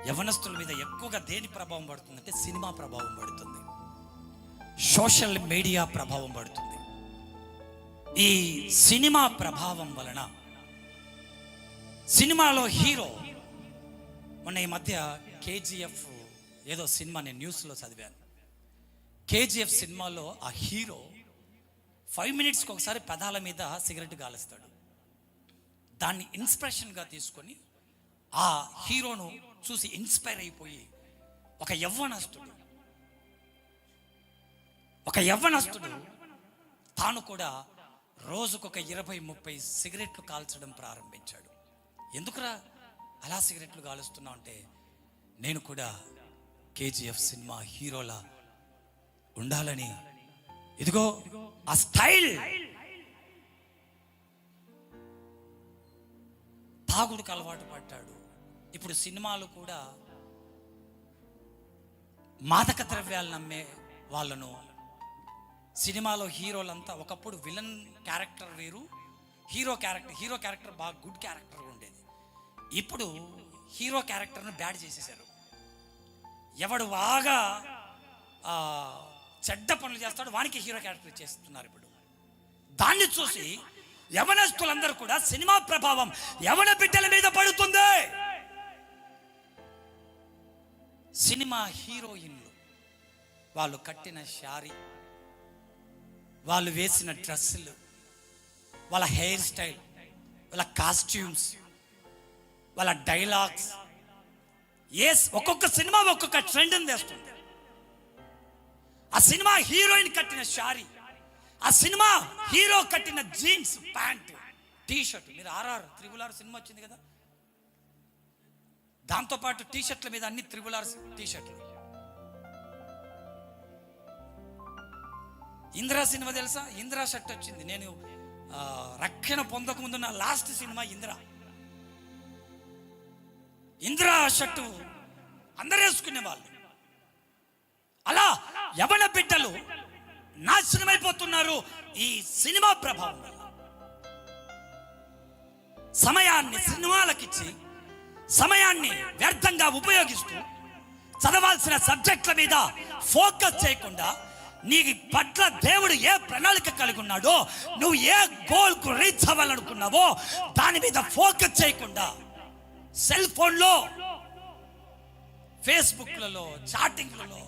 యవ్వనస్తుల మీద ఎక్కువగా దేని ప్రభావం పడుతుందంటే సినిమా ప్రభావం పడుతుంది, సోషల్ మీడియా ప్రభావం పడుతుంది. ఈ సినిమా ప్రభావం వలన సినిమాలో హీరో, మొన్న ఈ మధ్య KGF ఏదో సినిమా నేను న్యూస్లో చదివాను. KGF సినిమాలో ఆ హీరో 5 మినిట్స్కి ఒకసారి పెదాల మీద సిగరెట్ కాలుస్తాడు. దాన్ని ఇన్స్పిరేషన్గా తీసుకొని ఆ హీరోను చూసి ఇన్స్పైర్ అయిపోయి ఒక యవ్వనస్తుడు తాను కూడా రోజుకొక 20-30 సిగరెట్లు కాల్చడం ప్రారంభించాడు. ఎందుకురా అలా సిగరెట్లు కాలుస్తున్నావు అంటే, నేను కూడా KGF సినిమా హీరోలా ఉండాలని, ఇదిగో ఆ స్టైల్. తాగుడుకు అలవాటు పడ్డాడు. ఇప్పుడు సినిమాలు కూడా మాదక ద్రవ్యాలను నమ్మే వాళ్ళను, సినిమాలో హీరోలంతా ఒకప్పుడు విలన్ క్యారెక్టర్ వేరు, హీరో క్యారెక్టర్ బాగా గుడ్ క్యారెక్టర్ ఉండేది. ఇప్పుడు హీరో క్యారెక్టర్ను బ్యాడ్ చేసేసారు. ఎవడు బాగా చెడ్డ పనులు చేస్తాడు వానికి హీరో క్యారెక్టర్ చేస్తున్నారు. ఇప్పుడు దాన్ని చూసి యవనస్తులందరూ కూడా సినిమా ప్రభావం యవన బిడ్డల మీద పడుతుంది. సినిమా హీరోయిన్లు వాళ్ళు కట్టిన శారీ, వాళ్ళు వేసిన డ్రెస్సులు, వాళ్ళ హెయిర్ స్టైల్, వాళ్ళ కాస్ట్యూమ్స్, వాళ్ళ డైలాగ్స్, ఒక్కొక్క సినిమా ఒక్కొక్క ట్రెండ్ని తెస్తుంది. ఆ సినిమా హీరోయిన్ కట్టిన శారీ, ఆ సినిమా హీరో కట్టిన జీన్స్ ప్యాంట్, టీషర్ట్. మీరు RR RRR సినిమా వచ్చింది కదా, దాంతోపాటు టీషర్ట్ల మీద అన్ని RRR టీషర్ట్లు. ఇందిరా సినిమా తెలుసా? ఇందిరా షర్ట్ వచ్చింది. నేను రక్షణ పొందక ముందు నా లాస్ట్ సినిమా ఇందిరా షర్టు అందరూ వేసుకునే వాళ్ళు. అలా యవన బిడ్డలు నాశనమైపోతున్నారు ఈ సినిమా ప్రభావం వల్ల. సమయాన్ని సినిమాలకిచ్చి సమయాన్ని వ్యర్థంగా ఉపయోగిస్తూ చదవాల్సిన సబ్జెక్టుల మీద ఫోకస్ చేయకుండా నీ పట్ల దేవుడు ఏ ప్రణాళిక కలిగి ఉన్నాడో, నువ్వు ఏ గోల్కు రీచ్ అవ్వాలనుకున్నావో దాని మీద ఫోకస్ చేయకుండా సెల్ ఫోన్లో, ఫేస్బుక్లలో, చాటింగ్లలో,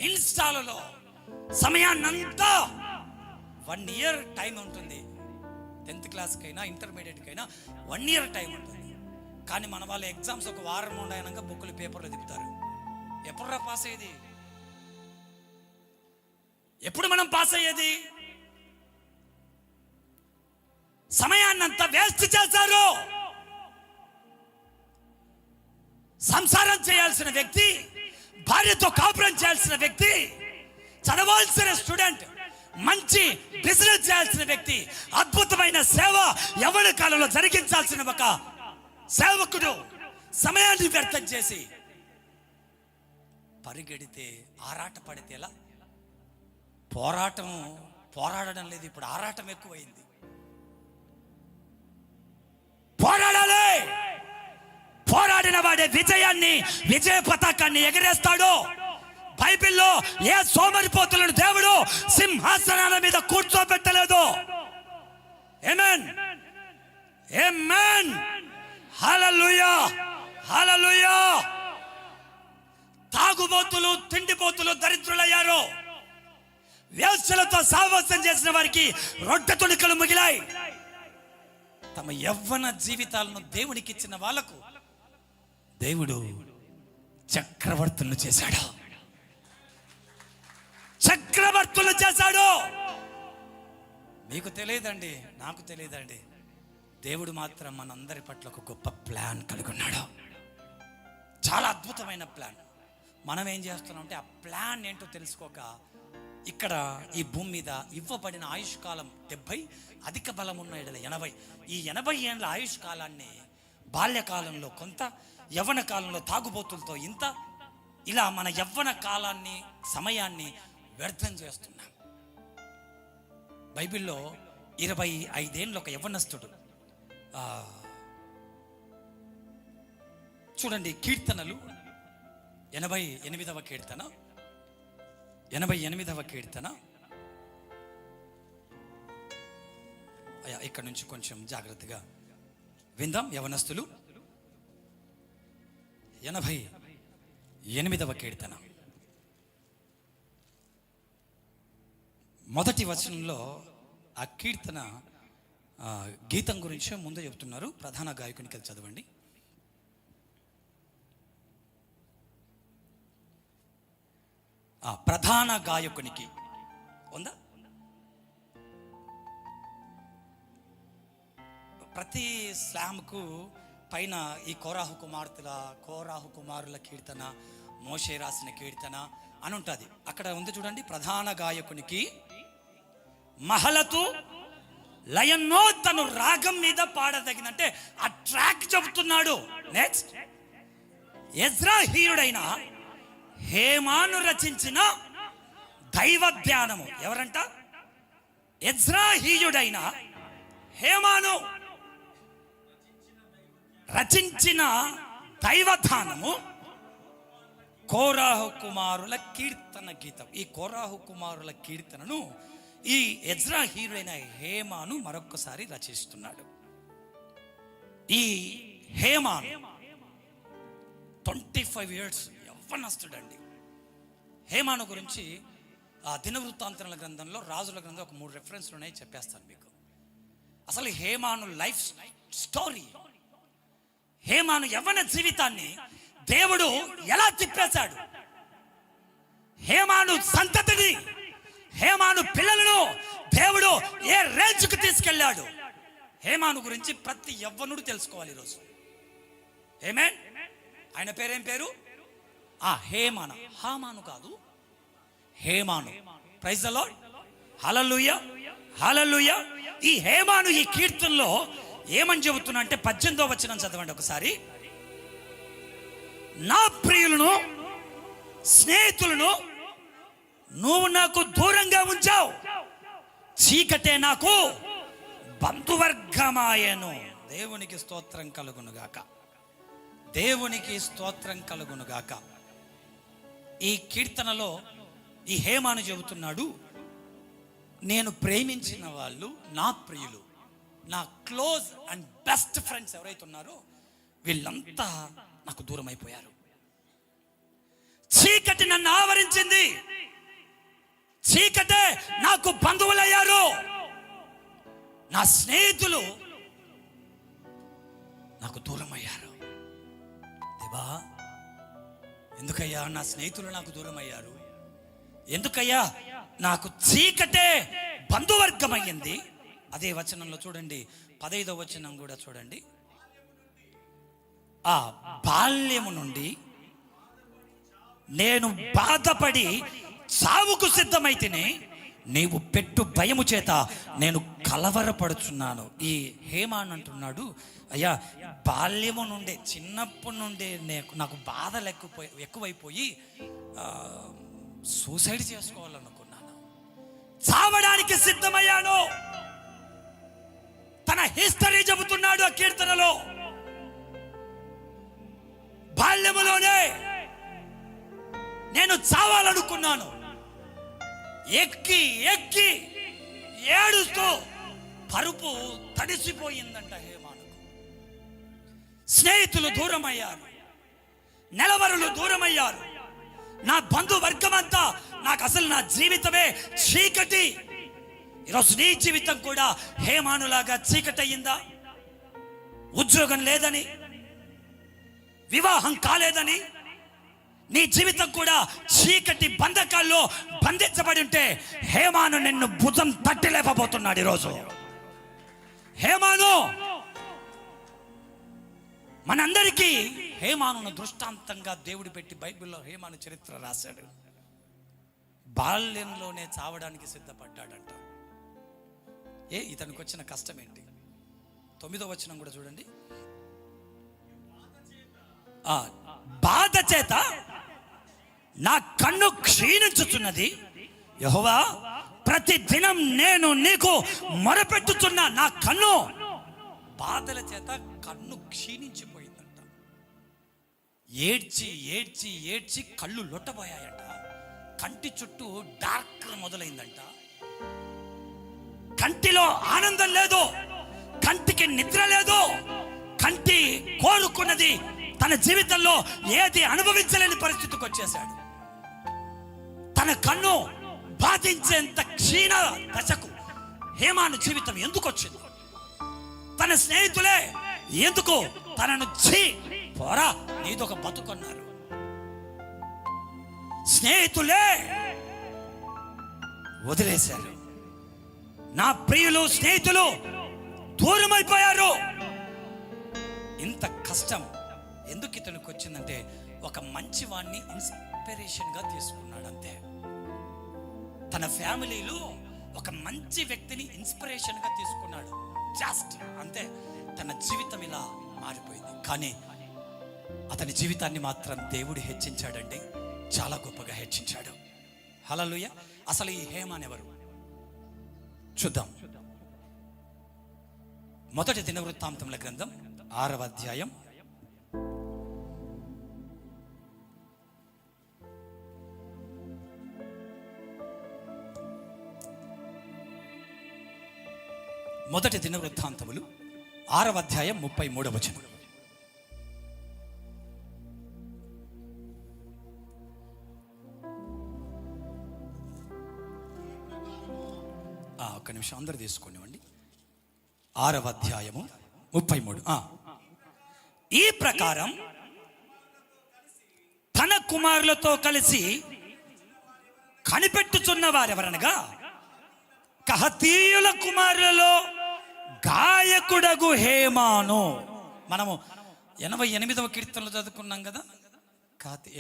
ఇన్స్టాలలో సమయాన్నంతా 1 ఇయర్ టైం ఉంటుంది. 10th క్లాస్కైనా ఇంటర్మీడియట్కైనా 1 ఇయర్ టైం ఉంటుంది. కానీ మన వాళ్ళ ఎగ్జామ్స్ ఒక వారం ఉండయనగా బుక్కులు పేపర్లు తిప్పుతారు. ఎప్పుడురా పాస్ అయ్యేది? ఎప్పుడు మనం పాస్ అయ్యేది? సమయాన్నంతా వేస్ట్ చేశారు. సంసారం చేయాల్సిన వ్యక్తి, భార్యతో కాపురం చేయాల్సిన వ్యక్తి, చదవాల్సిన స్టూడెంట్, మంచి బిజినెస్ చేయాల్సిన వ్యక్తి, అద్భుతమైన సేవ యవ్వన కాలంలో జరిగించాల్సిన ఒక సేవకుడు సమయాన్ని వ్యర్థం చేసి పరిగెడితే, ఆరాట పడితే ఎలా? పోరాడడం లేదు, ఇప్పుడు ఆరాటం ఎక్కువైంది. పోరాడాలి. పోరాడిన వాడే విజయ పతాకాన్ని ఎగరేస్తాడు. బైబిల్లో ఏ సోమరిపోతులను దేవుడు సింహాసనాల మీద కూర్చోబెట్టలేదు. ఆమేన్, ఆమేన్, హల్లెలూయా, హల్లెలూయా. తాగుబోతులు, తిండిపోతులు దరిద్రులయ్యారు. వేశ్యలతో సావాసం చేసిన వారికి రొట్టె తుణికలు మిగిలాయి. తమ యవ్వన జీవితాలను దేవునికి ఇచ్చిన వాళ్లకు దేవుడు చక్రవర్తులను చేశాడు. చక్రవర్తులు చేశాడు. మీకు తెలియదండి, నాకు తెలియదండి, దేవుడు మాత్రం మనందరి పట్ల ఒక గొప్ప ప్లాన్ కలిగి ఉన్నాడు. చాలా అద్భుతమైన ప్లాన్. మనం ఏం చేస్తున్నాం అంటే ఆ ప్లాన్ ఏంటో తెలుసుకోక ఇక్కడ ఈ భూమి మీద ఇవ్వబడిన ఆయుష్ కాలం 70, అధిక బలం ఉన్న 80. ఈ 80 ఏళ్ళ ఆయుష్ కాలాన్ని బాల్యకాలంలో కొంత, యవ్వన కాలంలో తాగుబోతులతో ఇంత, ఇలా మన యవ్వన కాలాన్ని, సమయాన్ని వ్యర్థం చేస్తున్నాం. బైబిల్లో 25 ఏళ్ళ ఒక యవ్వనస్తుడు, చూడండి, కీర్తనలు 88వ కీర్తన, 88వ కీర్తన. ఇక్కడ నుంచి కొంచెం జాగ్రత్తగా విందాం యవనస్తులు. 88వ కీర్తన మొదటి వచనంలో ఆ కీర్తన గీతం గురించి ముందు చెబుతున్నారు. ప్రధాన గాయకునికి వెళ్ళి చదవండి. ప్రధాన గాయకునికి ఉందా? ప్రతి స్లామ్కు పైన ఈ కోరాహు కుమారుల కీర్తన, మోషే రాసిన కీర్తన అని ఉంటుంది. అక్కడ ఉంది చూడండి, ప్రధాన గాయకునికి మహలతు లయన్నో తను రాగం మీద పాడదగినంటే ఆ ట్రాక్ చెబుతున్నాడు. నెక్స్ట్, ఎజ్రాహీయుడైన హేమాను రచించిన దైవ ధ్యానము. ఎవరంట? ఎజ్రాహీయుడైన హేమాను. రచించిన దైవధానము కోరాహు కుమారుల కీర్తన గీతం. ఈ కోరాహు కుమారుల కీర్తనను ఈ ఎజ్రా హీరోయిన్ హేమాను మరొక్కసారి రచిస్తున్నాడు. ఈ హేమాను 25 years యవ్వనస్తుడండి. హేమాను గురించి ఆ దినవృత్తాంతముల గ్రంథంలో, రాజుల గ్రంథంలో ఒక 3 రెఫరెన్స్లు ఉన్నాయి, చెప్పేస్తాను మీకు. అసలు హేమాను లైఫ్ స్టోరీ, హేమాను యవ్వన జీవితాన్ని దేవుడు ఎలా తిప్పేశాడు, హేమాను సంతతిని, హేమాను పిల్లలను దేవుడు ఏ రేంజ్కి తీసుకెళ్ళాడు, హేమాను గురించి ప్రతి యవ్వనుడు తెలుసుకోవాలి ఈరోజు. ఆమేన్. ఆయన పేరేం పేరు? హేమాను. హామాను కాదు, Hemanu. Praise the Lord. Hallelujah, hallelujah. ఈ హేమాను ఈ కీర్తనలో ఏమని చెబుతున్నా అంటే 18వ వచనం చదవండి ఒకసారి. నా ప్రియులను, స్నేహితులను నువ్వు నాకు దూరంగా ఉంచావు, చీకటే నాకు బంధువర్గమాయను. దేవునికి స్తోత్రం కలుగునుగాక, దేవునికి స్తోత్రం కలుగునుగాక. ఈ కీర్తనలో ఈ హేమాను చెబుతున్నాడు, నేను ప్రేమించిన వాళ్ళు, నా ప్రియులు, నా క్లోజ్ అండ్ బెస్ట్ ఫ్రెండ్స్ ఎవరైతే ఉన్నారో వీళ్ళంతా నాకు దూరం అయిపోయారు. చీకటి నన్ను ఆవరించింది, చీకటే నాకు బంధువులయ్యారు, నా స్నేహితులు నాకు దూరం అయ్యారు. దేవా, ఎందుకయ్యా నా స్నేహితులు నాకు దూరం అయ్యారు? ఎందుకయ్యా నాకు చీకటే బంధువర్గం అయ్యింది? అదే వచనంలో చూడండి, 15వ వచనం కూడా చూడండి. ఆ బాల్యము నుండి నేను బాధపడి చావుకు సిద్ధమైతేనే నీవు పెట్టు భయము చేత నేను కలవరపడుచున్నాను. ఈ హేమాన్ అంటున్నాడు, అయ్యా బాల్యము నుండే, చిన్నప్పటి నుండే నాకు బాధలు ఎక్కువైపోయి సూసైడ్ చేసుకోవాలనుకున్నాను, చావడానికి సిద్ధమయ్యాను. తన హిస్టరీ చెబుతున్నాడు ఆ కీర్తనలో. బాల్యములోనే నేను చావాలనుకున్నాను, ఎక్కి ఎక్కి ఏడుస్తూ పరుపు తడిసిపోయిందంట హేమానుకు. స్నేహితులు దూరమయ్యారు, నెలవరులు దూరమయ్యారు, నా బంధువర్గం అంతా, నాకు అసలు నా జీవితమే చీకటి. ఈరోజు నీ జీవితం కూడా హేమానులాగా చీకటి అయ్యిందా? ఉద్యోగం లేదని, వివాహం కాలేదని, నీ జీవితం కూడా చీకటి బంధకాల్లో బంధించబడి ఉంటే హేమాను నిన్ను భుజం తట్టి లేపబోతున్నాడు ఈరోజు. హేమాను మనందరికీ హేమానును దృష్టాంతంగా దేవుడు పెట్టి బైబిల్లో హేమాను చరిత్ర రాశాడు. బాల్యంలోనే చావడానికి సిద్ధపడ్డాడంట. ఇతనికి వచ్చిన కష్టం ఏంటి? 9వ వచనం కూడా చూడండి. బాధ చేత నా కన్ను క్షీణించుచున్నది, యెహోవా ప్రతి దినం నేను నీకు మొరపెట్టుచున్నా. నా కన్ను బాధల చేత కన్ను క్షీణించిపోయిందంట. ఏడ్చి ఏడ్చి ఏడ్చి కళ్ళు లొట్టబోయాయంట. కంటి చుట్టూ డార్క్ మొదలైందంట. కంటిలో ఆనందం లేదు, కంటికి నిద్ర లేదు. కంటి కోరుకున్నది తన జీవితంలో ఏది అనుభవించలేని పరిస్థితికి వచ్చేశాడు. తన కన్ను బాధించేంత క్షీణ దశకు హేమాను జీవితం ఎందుకు వచ్చింది? తన స్నేహితులే ఎందుకు తనను పోరా నీదొక బతుకున్నారు. స్నేహితులే వదిలేశారు. నా ప్రియులు, స్నేహితులు దూరమైపోయారు. ఇంత కష్టం ఎందుకు ఇతనికి వచ్చిందంటే ఒక మంచి వాడిని ఇన్స్పిరేషన్గా తీసుకున్నాడు అంతే. తన ఫ్యామిలీలో ఒక మంచి వ్యక్తిని ఇన్స్పిరేషన్గా తీసుకున్నాడు, జస్ట్ అంతే. తన జీవితం ఇలా మారిపోయింది. కానీ అతని జీవితాన్ని మాత్రం దేవుడు హెచ్చించాడండి, చాలా గొప్పగా హెచ్చించాడు. హల్లెలూయా. అసలు ఈ హేమాన్ ఎవరు చూద్దాం. మొదటి దినవృత్తాంతముల గ్రంథం 6వ అధ్యాయం 1 దినవృత్తాంతములు 6వ అధ్యాయం 33వ వచనం. ఒక్క నిమిషం అందరూ తీసుకోనివ్వండి. 6వ అధ్యాయము 33. ఈ ప్రకారం తన కుమారులతో కలిసి కనిపెట్టుచున్న వారెవరనగా కహతీయుల కుమారులలో గాయకుడగు హేమాను. మనము 88వ కీర్తనలో చదువుకున్నాం కదా,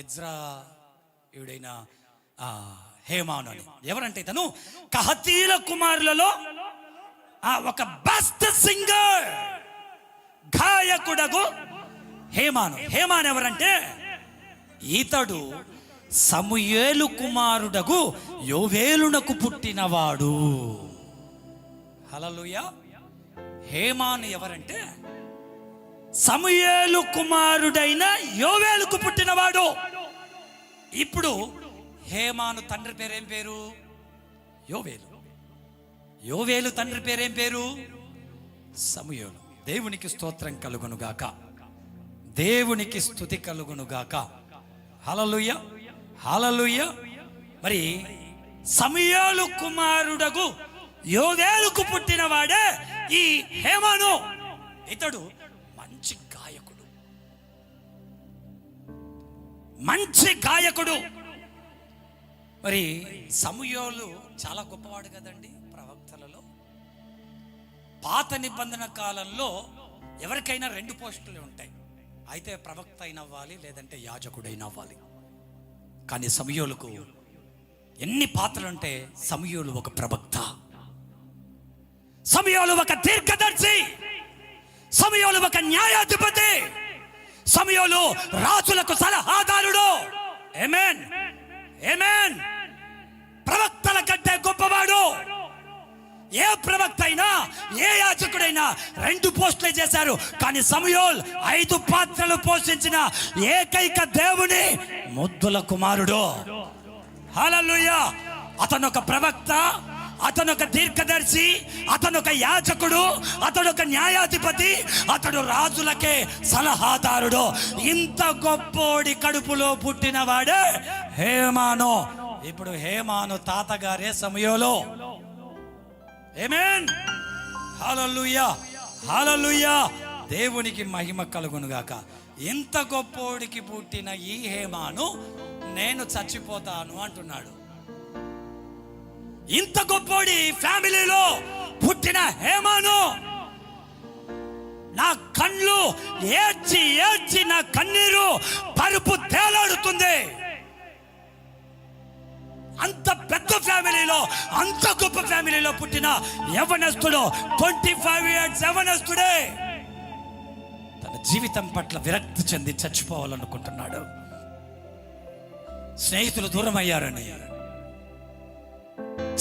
ఎజ్రాయుడైన హేమాను అని. ఎవరంటే తను కహతీయుల కుమారులలో ఒక బెస్ట్ సింగర్, గాయకుడగు హేమాను. హేమాను ఎవరంటే ఇతడు సమూయేలు కుమారుడగు యోవేలునకు పుట్టినవాడు. హల్లెలూయా. హేమాను ఎవరంటే సమూయేలు కుమారుడైన యోవేలుకు పుట్టినవాడు. ఇప్పుడు హేమాను తండ్రి పేరేం పేరు? యోవేలు. యోవేలు తండ్రి పేరేం పేరు? సమూయేలు. దేవునికి స్తోత్రం కలుగునుగాక, దేవునికి స్తుతి కలుగునుగాక. హల్లెలూయా, హల్లెలూయా. మరి సమూయేలు కుమారుడగు యోవేలుకు పుట్టినవాడే ఈ హేమాను. ఇతడు మంచి గాయకుడు, మంచి గాయకుడు. మరి సమూయేలు చాలా గొప్పవాడు కదండి ప్రవక్తలలో. పాత నిబంధన కాలంలో ఎవరికైనా 2 పోస్టులు ఉంటాయి, అయితే ప్రవక్త అయిన అవ్వాలి, లేదంటే యాజకుడైన అవ్వాలి. కానీ సమూయేలుకు ఎన్ని పాత్రలు ఉంటే సమూయేలు ఒక ప్రవక్త, సమూయేలు ఒక దీర్ఘదర్శి, సమూయేలు ఒక న్యాయాధిపతి, సమూయేలు రాజులకు సలహాదారుడు. ఆమేన్, ఆమేన్. ప్రవక్తల కంటే గొప్పవాడు. ఏ ప్రవక్త అయినా, ఏ యాజకుడైనా 2 పోస్టులే చేశారు, కానీ సమూయేలు 5 పాత్రలు పోషించిన ఏకైక దేవుని ముద్దుల కుమారుడు. హల్లెలూయా. అతను ఒక ప్రవక్త, అతను ఒక దీర్ఘదర్శి, అతను ఒక యాజకుడు, అతడు ఒక న్యాయాధిపతి, అతడు రాజులకే సలహాదారుడు. ఇంత గొప్పోడి కడుపులో పుట్టినవాడే హేమాను. ఇప్పుడు హేమాను తాతగారే సమూయేలు. ఆమేన్, హల్లెలూయా, హల్లెలూయా. దేవునికి మహిమ కలుగునుగాక. ఇంత గొప్పోడికి పుట్టిన ఈ హేమాను నేను చచ్చిపోతాను అంటున్నాడు. ఇంత గొప్పోడి ఫ్యామిలీలో పుట్టిన హేమాను, నా కళ్ళు ఏడ్చి ఏడ్చి నా కన్నీరు పరుపు తేలాడుతుంది. అంత పెద్ద ఫ్యామిలీలో, అంత గొప్ప ఫ్యామిలీలో పుట్టిన యవనస్తుడు, 25 years యవనస్తుడే తన జీవితం పట్ల విరక్తి చెంది చచ్చిపోవాలనుకుంటున్నాడు. స్నేహితులు దూరం అయ్యారని,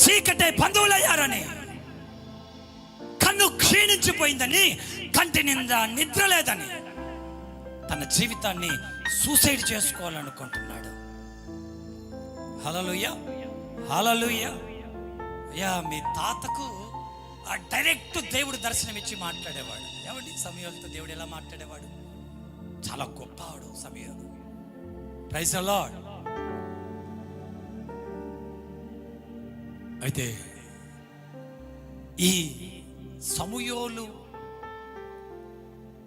చీకటే బంధువులయ్యారని, కన్ను క్షీణించిపోయిందని, కంటి నిండా నిద్ర లేదని తన జీవితాన్ని సూసైడ్ చేసుకోవాలనుకుంటున్నాడు. హల్లెలూయా, హల్లెలూయా. అయ్యా, మీ తాతకు డైరెక్ట్ దేవుడు దర్శనమిచ్చి మాట్లాడేవాడు. ఏమండి, సమూయేలుతో దేవుడు ఎలా మాట్లాడేవాడు? చాలా గొప్పవాడు సమూయేలు. Praise the lord. అయితే ఈ సమూయేలు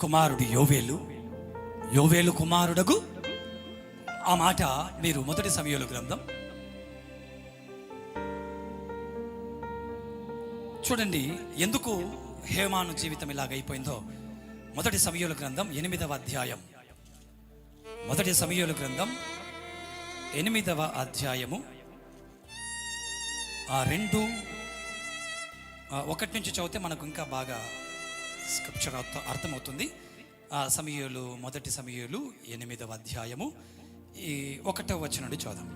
కుమారుడు యోవేలు, యోవేలు కుమారుడగు, ఆ మాట మీరు 1 సమూయేలు గ్రంథం చూడండి. ఎందుకు హేమాను జీవితం ఇలాగైపోయిందో 1 సమూయేలు గ్రంథం 8వ అధ్యాయం, 1 సమూయేలు గ్రంథం 8వ అధ్యాయము 1 నుంచి చదివితే మనకు ఇంకా బాగా స్క్రిప్చర్ అర్థమవుతుంది. సమూయేలు 1 సమూయేలు 8వ అధ్యాయము 1వ వచనం నుండి చదువు.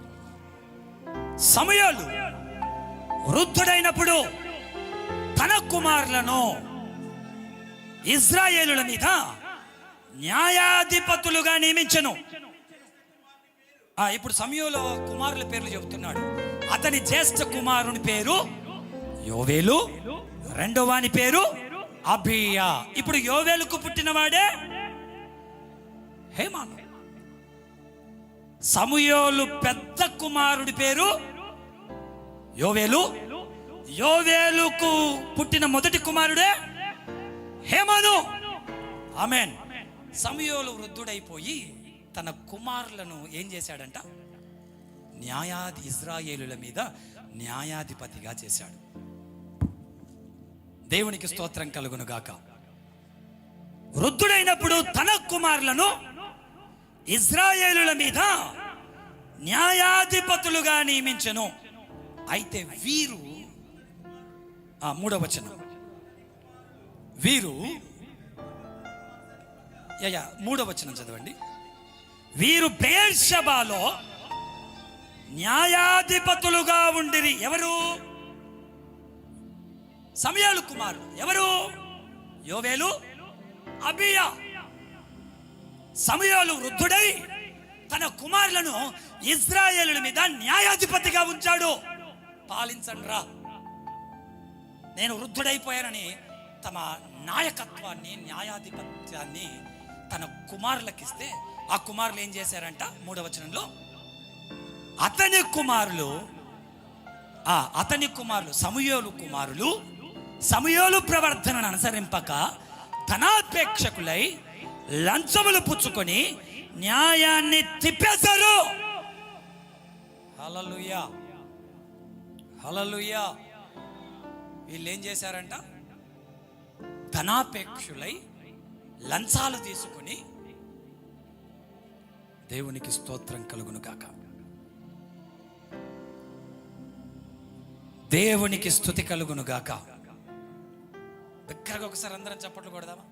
సమూయేలు వృద్ధుడైనప్పుడు తన కుమారులను ఇశ్రాయేలుల మీద న్యాయాధిపతులుగా నియమించెను. ఇప్పుడు సమయంలో కుమారుల పేర్లు చెబుతున్నాడు. అతని జ్యేష్ఠ కుమారుని పేరు యోవేలు, రెండవ వాని పేరు అబీయా. ఇప్పుడు యోవేలుకు పుట్టినవాడే హేమాను. సమూయేలు పెద్ద కుమారుడి పేరు యోవేలు, యోవేలుకు పుట్టిన మొదటి కుమారుడే హేమాను. ఆమేన్. సమూయేలు వృద్ధుడైపోయి తన కుమారులను ఏం చేశాడంట? ఇజ్రాయేలుల మీద న్యాయాధిపతిగా చేశాడు. దేవునికి స్తోత్రం కలుగును గాక. వృద్ధుడైనప్పుడు తన కుమారులను ఇజ్రాయేలుల మీద న్యాయాధిపతులుగా నియమించెను. అయితే వీరు 3వ వచనం, వీరు 3వ వచనం చదవండి. వీరు బెయేర్షెబాలో న్యాయాధిపతులుగా ఉండిరి. ఎవరు? సమూయేలు కుమారులు. ఎవరు? యోవేలు, అబీయా. సమూయేలు వృద్ధుడై తన కుమారులను ఇజ్రాయేలుల మీద న్యాయాధిపతిగా ఉంచాడు. పాలించండి రా, నేను వృద్ధుడైపోయానని తమ నాయకత్వాన్ని, న్యాయాధిపత్యాన్ని తన కుమారులకిస్తే ఆ కుమారులు ఏం చేశారంట? 3వ వచనంలో అతని కుమారులు సమూయేలు ప్రవర్తనను అనుసరింపక ధనాపేక్షకులై లంచములు పుచ్చుకొని న్యాయాన్ని తిప్పేశారు. హల్లెలూయా, హల్లెలూయా. వీళ్ళు ఏం చేశారంట? ధనాపేక్షులై లంచాలు తీసుకుని, దేవునికి స్తోత్రం కలుగును గాక, దేవునికి స్తుతి కలుగును గాక. దగ్గరగా ఒకసారి అందరం చప్పట్లు కొడదామా?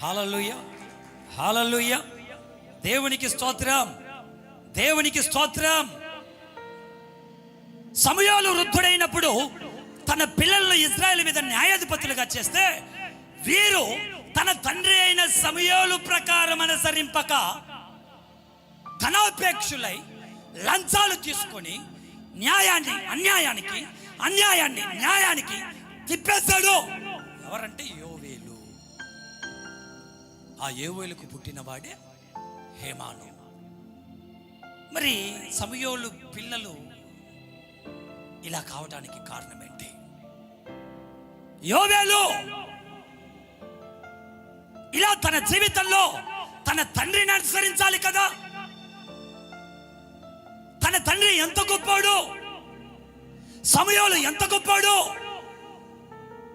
హల్లెలూయా, హల్లెలూయా. దేవునికి స్తోత్రం, దేవునికి స్తోత్రం. సమూయేలు వృద్ధుడైనప్పుడు తన పిల్లలను ఇజ్రాయేలు మీద న్యాయాధిపతులుగా చేస్తే, వీరు తన తండ్రి అయిన సమూయేలు ప్రకారం అనుసరింపక ధనాపేక్షులై లంచాలు తీసుకొని అన్యాయాన్ని న్యాయానికి తిప్పేశాడు. ఎవరంటే యోవేలు. ఆ యోవేలుకు పుట్టిన వాడే హేమాను. మరి సమూయేలు పిల్లలు ఇలా కావడానికి కారణం ఏంటి? యోవేలు ఇలా తన జీవితంలో తన తండ్రిని అనుసరించాలి కదా. తన తండ్రి ఎంత గొప్పాడు, సమూయేలు ఎంత గొప్పాడు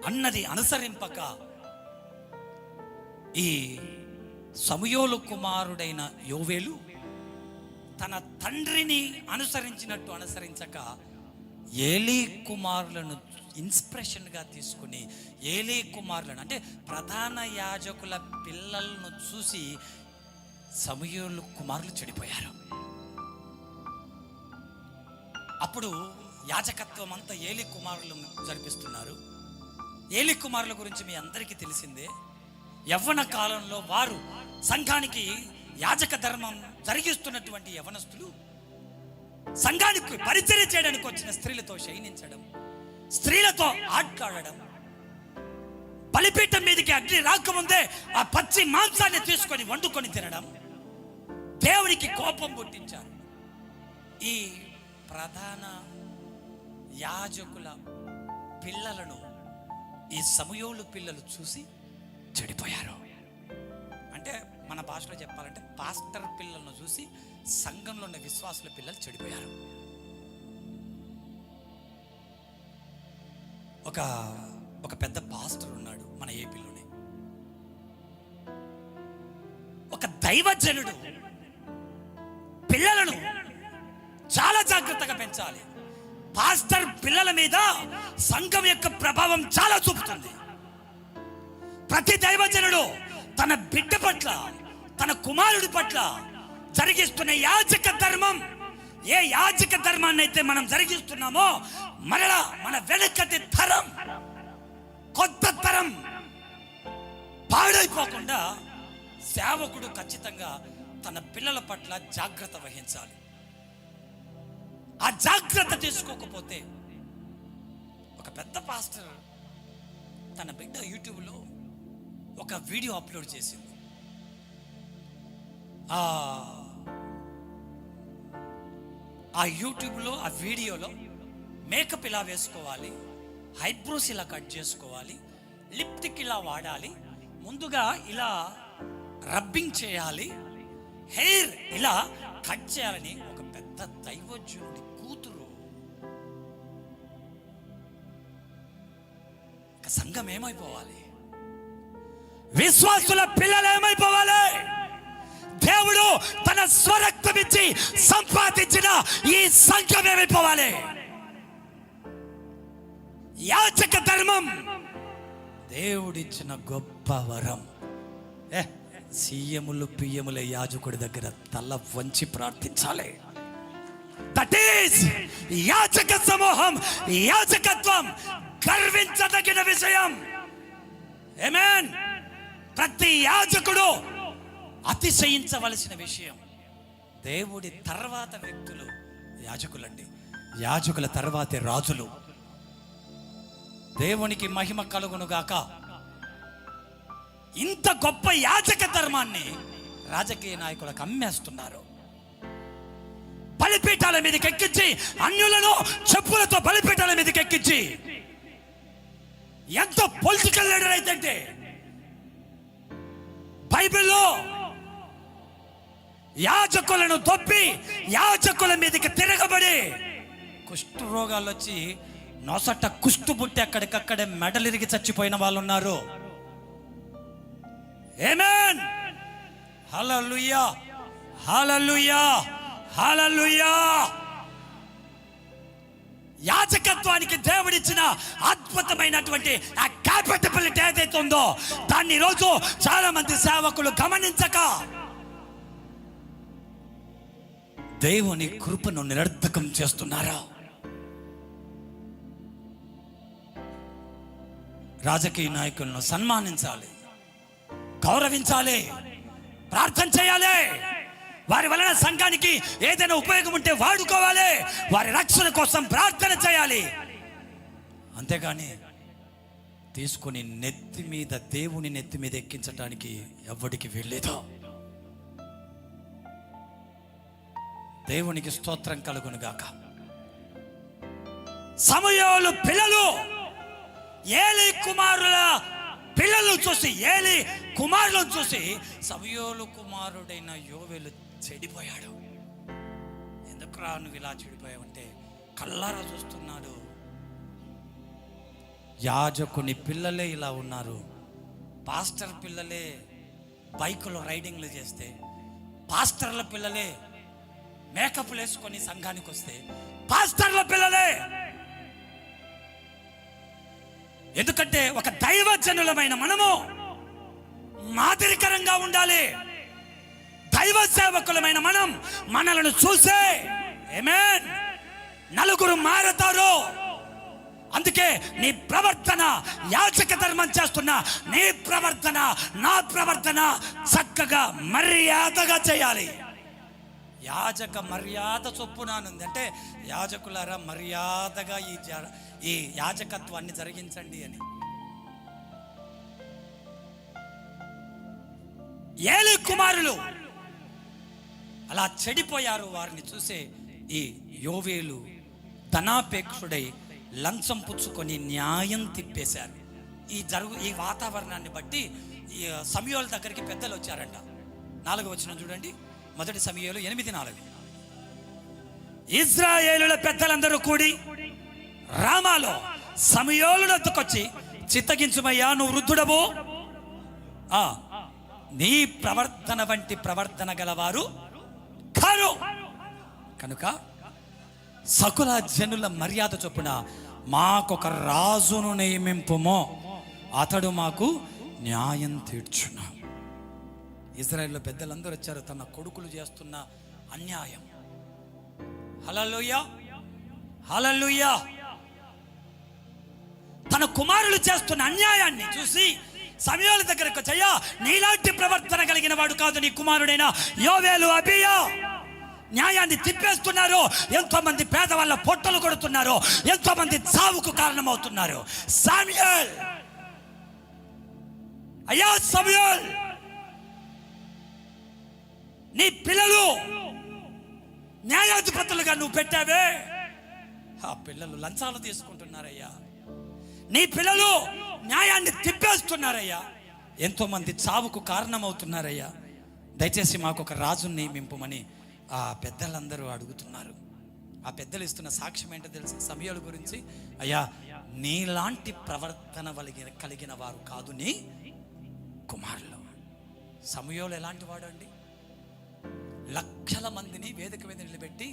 అన్నది అనుసరింపక ఈ సమూయేలు కుమారుడైన యోవేలు తన తండ్రిని అనుసరించక ఏలీ కుమారులను ఇన్స్పిరేషన్గా తీసుకుని, ఏలీ కుమారులను అంటే ప్రధాన యాజకుల పిల్లలను చూసి సమూయేలు కుమారులు చెడిపోయారు. అప్పుడు యాజకత్వం అంతా ఏలీ కుమారులు జరిపిస్తున్నారు. ఏలీ కుమారుల గురించి మీ అందరికీ తెలిసిందే. యవ్వన కాలంలో వారు సంఘానికి యాజక ధర్మం జరిగిస్తున్నటువంటి యవనస్తులు సంఘానికి పరిచర్య చేయడానికి వచ్చిన స్త్రీలతో శయనించడం, స్త్రీలతో ఆట్లాడడం, బలిపీఠం మీదకి అగ్ని రాకముందే ఆ పచ్చి మాంసాన్ని తీసుకొని వండుకొని తినడం, దేవునికి కోపం పుట్టించారు. ఈ ప్రధాన యాజకుల పిల్లలను ఈ సమూయేలు పిల్లలు చూసి చెడిపోయారు. అంటే మన భాషలో చెప్పాలంటే పాస్టర్ పిల్లలను చూసి సంఘంలో ఉన్న విశ్వాసుల పిల్లలు చెడిపోయారు. ఒక పెద్ద పాస్టర్ ఉన్నాడు మన ఏపీలోనే. ఒక దైవజనుడు పిల్లలను చాలా జాగ్రత్తగా పెంచాలి. పాస్టర్ పిల్లల మీద సంఘం యొక్క ప్రభావం చాలా చూపుతుంది. ప్రతి దైవజనుడు తన బిడ్డ పట్ల, తన కుమారుడి పట్ల జరిగిస్తున్న యాజక ధర్మం, ఏ యాజక ధర్మాన్ని అయితే మనం జరిగిస్తున్నామో మరలా మన వెనకటి తరం, కొత్త తరం పాడైపోకుండా సేవకుడు ఖచ్చితంగా తన పిల్లల పట్ల జాగ్రత్త వహించాలి. ఆ జాగ్రత్త తీసుకోకపోతే, ఒక పెద్ద పాస్టర్ తన బిడ్డ యూట్యూబ్లో ఒక వీడియో అప్లోడ్ చేసింది. ఆ యూట్యూబ్లో ఆ వీడియోలో మేకప్ ఇలా వేసుకోవాలి, ఐబ్రోస్ ఇలా కట్ చేసుకోవాలి, లిప్టిక్ ఇలా వాడాలి, ముందుగా ఇలా రబ్బింగ్ చేయాలి, హెయిర్ ఇలా కట్ చేయాలని ఒక పెద్ద దైవజనుడి కూతురు. సంఘం ఏమైపోవాలి? విశ్వాసుల పిల్లలు ఏమైపోవాలి? దేవుడు తన స్వరక్తం ఇచ్చి సంపాదించిన ఈ సంఘం ఏమైపోవాలి? యాజక ధర్మం దేవుడిచ్చిన గొప్ప వరం. సీఎములు పియ్యముల యాజకుడి దగ్గర తల వంచి ప్రార్థించాలి. దట్ ఈస్ యాజక సమూహం, యాజకత్వం గర్వించదగిన విషయం. ఆమేన్. ప్రతి యాజకుడు అతిశయించవలసిన విషయం. దేవుడి తర్వాత వ్యక్తులు యాజకులండి. యాజకుల తర్వాతే రాజులు. దేవునికి మహిమ కలుగును గాక. ఇంత గొప్ప యాజక ధర్మాన్ని రాజకీయ నాయకులకు అమ్మేస్తున్నారు. బలిపీఠాల మీదకి ఎక్కించి, అన్యులను చెప్పులతో బలిపీఠాల మీదకి ఎక్కించి, ఎంతో పొలిటికల్ లీడర్ అయితే బైబిల్లో యాజకులను తొప్పి యాజకుల మీదకి తిరగబడి కుష్టు రోగాలు వచ్చి నొసట కుష్టు పుట్టి అక్కడికక్కడే మెడలిరిగి చచ్చిపోయిన వాళ్ళు ఉన్నారు. ఆమేన్. హల్లెలూయా, హల్లెలూయా, హల్లెలూయా. యాజకత్వానికి దేవుడిచ్చిన అద్భుతమైనటువంటి ఆ క్యాపబిలిటీ ఏదైతే ఉందో దాన్ని ఈరోజు చాలా మంది సేవకులు గమనించక దేవుని కృపను నిరర్ధకం చేస్తున్నారా? రాజకీయ నాయకులను సన్మానించాలి, గౌరవించాలి, ప్రార్థన చేయాలి. వారి వలన సంఘానికి ఏదైనా ఉపయోగం ఉంటే వాడుకోవాలి. వారి రక్షణ కోసం ప్రార్థన చేయాలి. అంతేగాని తీసుకొని నెత్తి మీద, దేవుని నెత్తి మీద ఎక్కించడానికి ఎవరికి వెళ్ళేదో. దేవునికి స్తోత్రం కలుగును గాక. సమూయేలు పిల్లలు ఏలీ కుమారుల పిల్లలు చూసి, ఏలీ కుమారులను చూసి సమూయేలు కుమారుడైన యోవేలు చెడిపోయాడు. ఎందుకురా నువ్వు ఇలా చెడిపోయావంటే, కళ్ళారా చూస్తున్నాడు. యాజకుని పిల్లలే ఇలా ఉన్నారు. పాస్టర్ పిల్లలే బైకులో రైడింగ్లు చేస్తే, పాస్టర్ల పిల్లలే మేకప్లు వేసుకొని సంఘానికి వస్తే, పాస్టర్ల పిల్లలే. ఎందుకంటే ఒక దైవజనులమైన మనము మాదిరికరంగా ఉండాలి. దైవ సేవకులమైన మనం మనలను చూసే ఆమేన్ నలుగురు మారతారు. అందుకే నీ ప్రవర్తన, యాజక ధర్మం చేస్తున్నా నీ ప్రవర్తన, నా ప్రవర్తన చక్కగా మర్యాదగా చేయాలి. యాజక మర్యాద చొప్పునానుంది అంటే, యాజకులారా మర్యాదగా ఈ యాజకత్వాన్ని జరిగించండి అని. ఏలీ కుమారులు అలా చెడిపోయారు. వారిని చూసే ఈ యోవేలు ధనాపేక్షుడై లంచం పుచ్చుకొని న్యాయం తిప్పేశారు. ఈ వాతావరణాన్ని బట్టి ఈ సమూయేలు దగ్గరికి పెద్దలు వచ్చారంట. 4వ వచనం చూడండి. 1 సమూయేలు 8:4. ఇశ్రాయేలుల పెద్దలందరూ కూడి రామాలో సమూయేలు వద్దకొచ్చి, చిత్తగించుమయ్యా, నువ్వు వృద్ధుడవు, నీ ప్రవర్తన వంటి ప్రవర్తన గలవారు కారు కనుక సకుల జనుల మర్యాద చొప్పున మాకొక రాజును నియమింపుమో, అతడు మాకు న్యాయం తీర్చును. ఇశ్రాయేలు పెద్దలందరూ వచ్చారు. తన కొడుకులు చేస్తున్న అన్యాయం, హల్లెలూయా, హల్లెలూయా, తన కుమారులు చేస్తున్న అన్యాయాన్ని చూసి సమూయేలు దగ్గరకు వచ్చి, అయ్యా నీలాంటి ప్రవర్తన కలిగిన వాడు కాదు నీ కుమారుడైన యోవేలు అబీయా. న్యాయాన్ని తిప్పేస్తున్నారు, ఎంతో మంది పేదవాళ్ళ పొట్టలు కొడుతున్నారు, ఎంతో మంది చావుకు కారణమవుతున్నారు. సమూయేల్, అయ్యా సమూయేల్, నీ పిల్లలు న్యాయాధిపతులుగా నువ్వు పెట్టావే, ఆ పిల్లలు లంచాలు తీసుకుంటున్నారయ్యా. నీ పిల్లలు న్యాయాన్ని తిప్పేస్తున్నారయ్యా, ఎంతో మంది చావుకు కారణమవుతున్నారయ్యా. దయచేసి మాకు ఒక రాజుని నియమింపమని ఆ పెద్దలందరూ అడుగుతున్నారు. ఆ పెద్దలు ఇస్తున్న సాక్ష్యం ఏంటో తెలుసు సమూయేలు గురించి. అయ్యా నీలాంటి ప్రవర్తన కలిగిన వారు కాదు నీ కుమారులు. సమూయేలు ఎలాంటి వాడు అండి? లక్షల మందిని వేదిక మీద నిలబెట్టి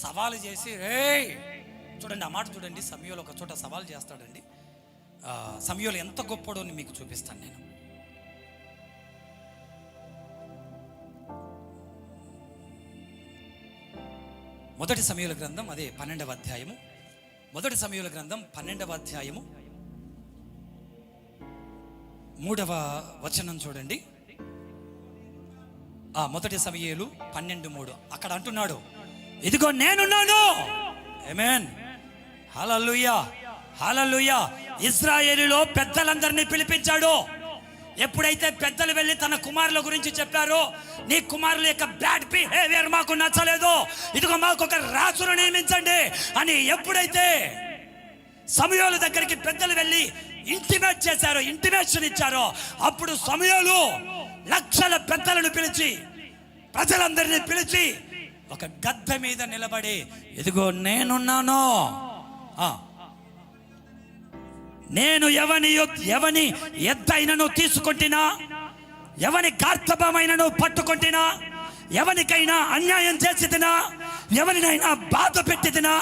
సవాలు చేసి, చూడండి ఆ మాట చూడండి, సమూయేలు ఒక చోట సవాలు చేస్తాడండి. సమూయేలు ఎంత గొప్పడో అని మీకు చూపిస్తాను నేను. మొదటి సమూయేలు గ్రంథం, అదే 12వ అధ్యాయము, మొదటి సమూయేలు గ్రంథం 12వ అధ్యాయము 3వ వచనం చూడండి. మొదటి సమూయేలు 12:3 అక్కడ అంటున్నాడు, ఇదిగో నేనున్నాను. ఆమేన్, హల్లెలూయా, హల్లెలూయా. ఇశ్రాయేలులో పెద్దలందరినీ పిలిపించాడు. ఎప్పుడైతే పెద్దలు వెళ్ళి తన కుమారుల గురించి చెప్పారో, నీ కుమారుల యొక్క బ్యాడ్ బిహేవియర్ మాకు నచ్చలేదు, ఇదిగో మాకు ఒక రాజును నియమించండి అని ఎప్పుడైతే సమూయేలు దగ్గరికి పెద్దలు వెళ్ళి ఇంటిమేట్ చేశారో, ఇంటిమేషన్ ఇచ్చారో, అప్పుడు సమూయేలు లక్షల పెద్దలను పిలిచి, ప్రజలందరినీ పిలిచి ఒక గద్దె మీద నిలబడి, ఇదిగో నేనున్నాను, నేను ఎవని ఎద్దైనను తీసుకొంటినా, ఎవని గార్ధబమైనను పట్టుకొంటినా, ఎవనికైనా అన్యాయం చేసి తినా, ఎవరినైనా బాధ పెట్టి తినా,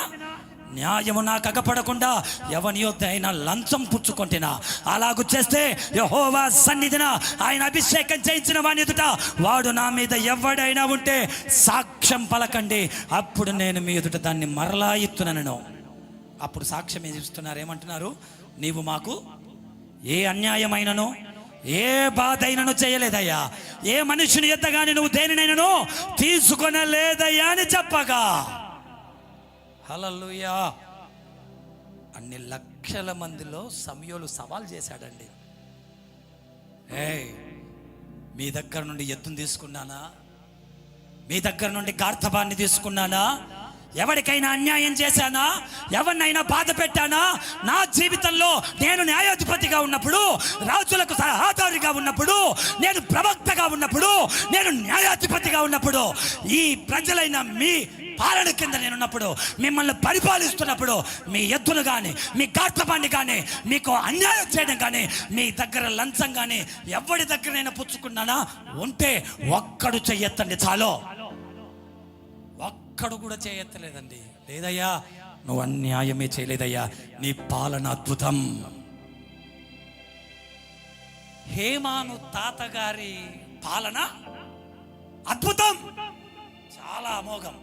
న్యాయము నాకు అగపడకుండా ఎవని యొద్ద అయినా లంచం పుచ్చుకొంటినా, అలాగూ చేస్తే యెహోవా సన్నిధిన ఆయన అభిషేకం చేయించిన వాని ఎదుట వాడు నా మీద ఎవడైనా ఉంటే సాక్ష్యం పలకండి, అప్పుడు నేను మీ ఎదుట దాన్ని మరలా ఇస్తున్నాను. అప్పుడు సాక్ష్యం ఇస్తున్నారు, ఏమంటున్నారు? నీవు మాకు ఏ అన్యాయమైనను ఏ బాధ అయినను చేయలేదయ్యా, ఏ మనుషుని ఎద్దగాని నువ్వు దేనినైనను తీసుకొనలేదయ్యా అని చెప్పగా, హల్లెలూయా. అన్ని లక్షల మందిలో సమూయేలు సవాల్ చేశాడండి. మీ దగ్గర నుండి ఎద్దును తీసుకున్నానా? మీ దగ్గర నుండి గార్ధబాన్ని తీసుకున్నానా? ఎవరికైనా అన్యాయం చేశానా? ఎవరినైనా బాధ పెట్టానా? నా జీవితంలో నేను న్యాయాధిపతిగా ఉన్నప్పుడు, రాజులకు సలహాదారుగా ఉన్నప్పుడు, నేను ప్రవక్తగా ఉన్నప్పుడు, నేను న్యాయాధిపతిగా ఉన్నప్పుడు, ఈ ప్రజలైన మీ పాలన కింద నేనున్నప్పుడు, మిమ్మల్ని పరిపాలిస్తున్నప్పుడు, మీ ఎద్దును కానీ మీ గార్ధబాన్ని కానీ మీకు అన్యాయం చేయడం కానీ, మీ దగ్గర లంచం కానీ ఎవరి దగ్గరైనా పుచ్చుకున్నానా? ఉంటే ఒక్కడు చెయ్యెత్తండి చాలు. ఒక్కడు కూడా చేయెత్తలేదండి. లేదయ్యా, నువ్వు అన్యాయమే చేయలేదయ్యా, నీ పాలన అద్భుతం. హేమాను తాతగారి పాలన అద్భుతం, చాలా అమోఘం.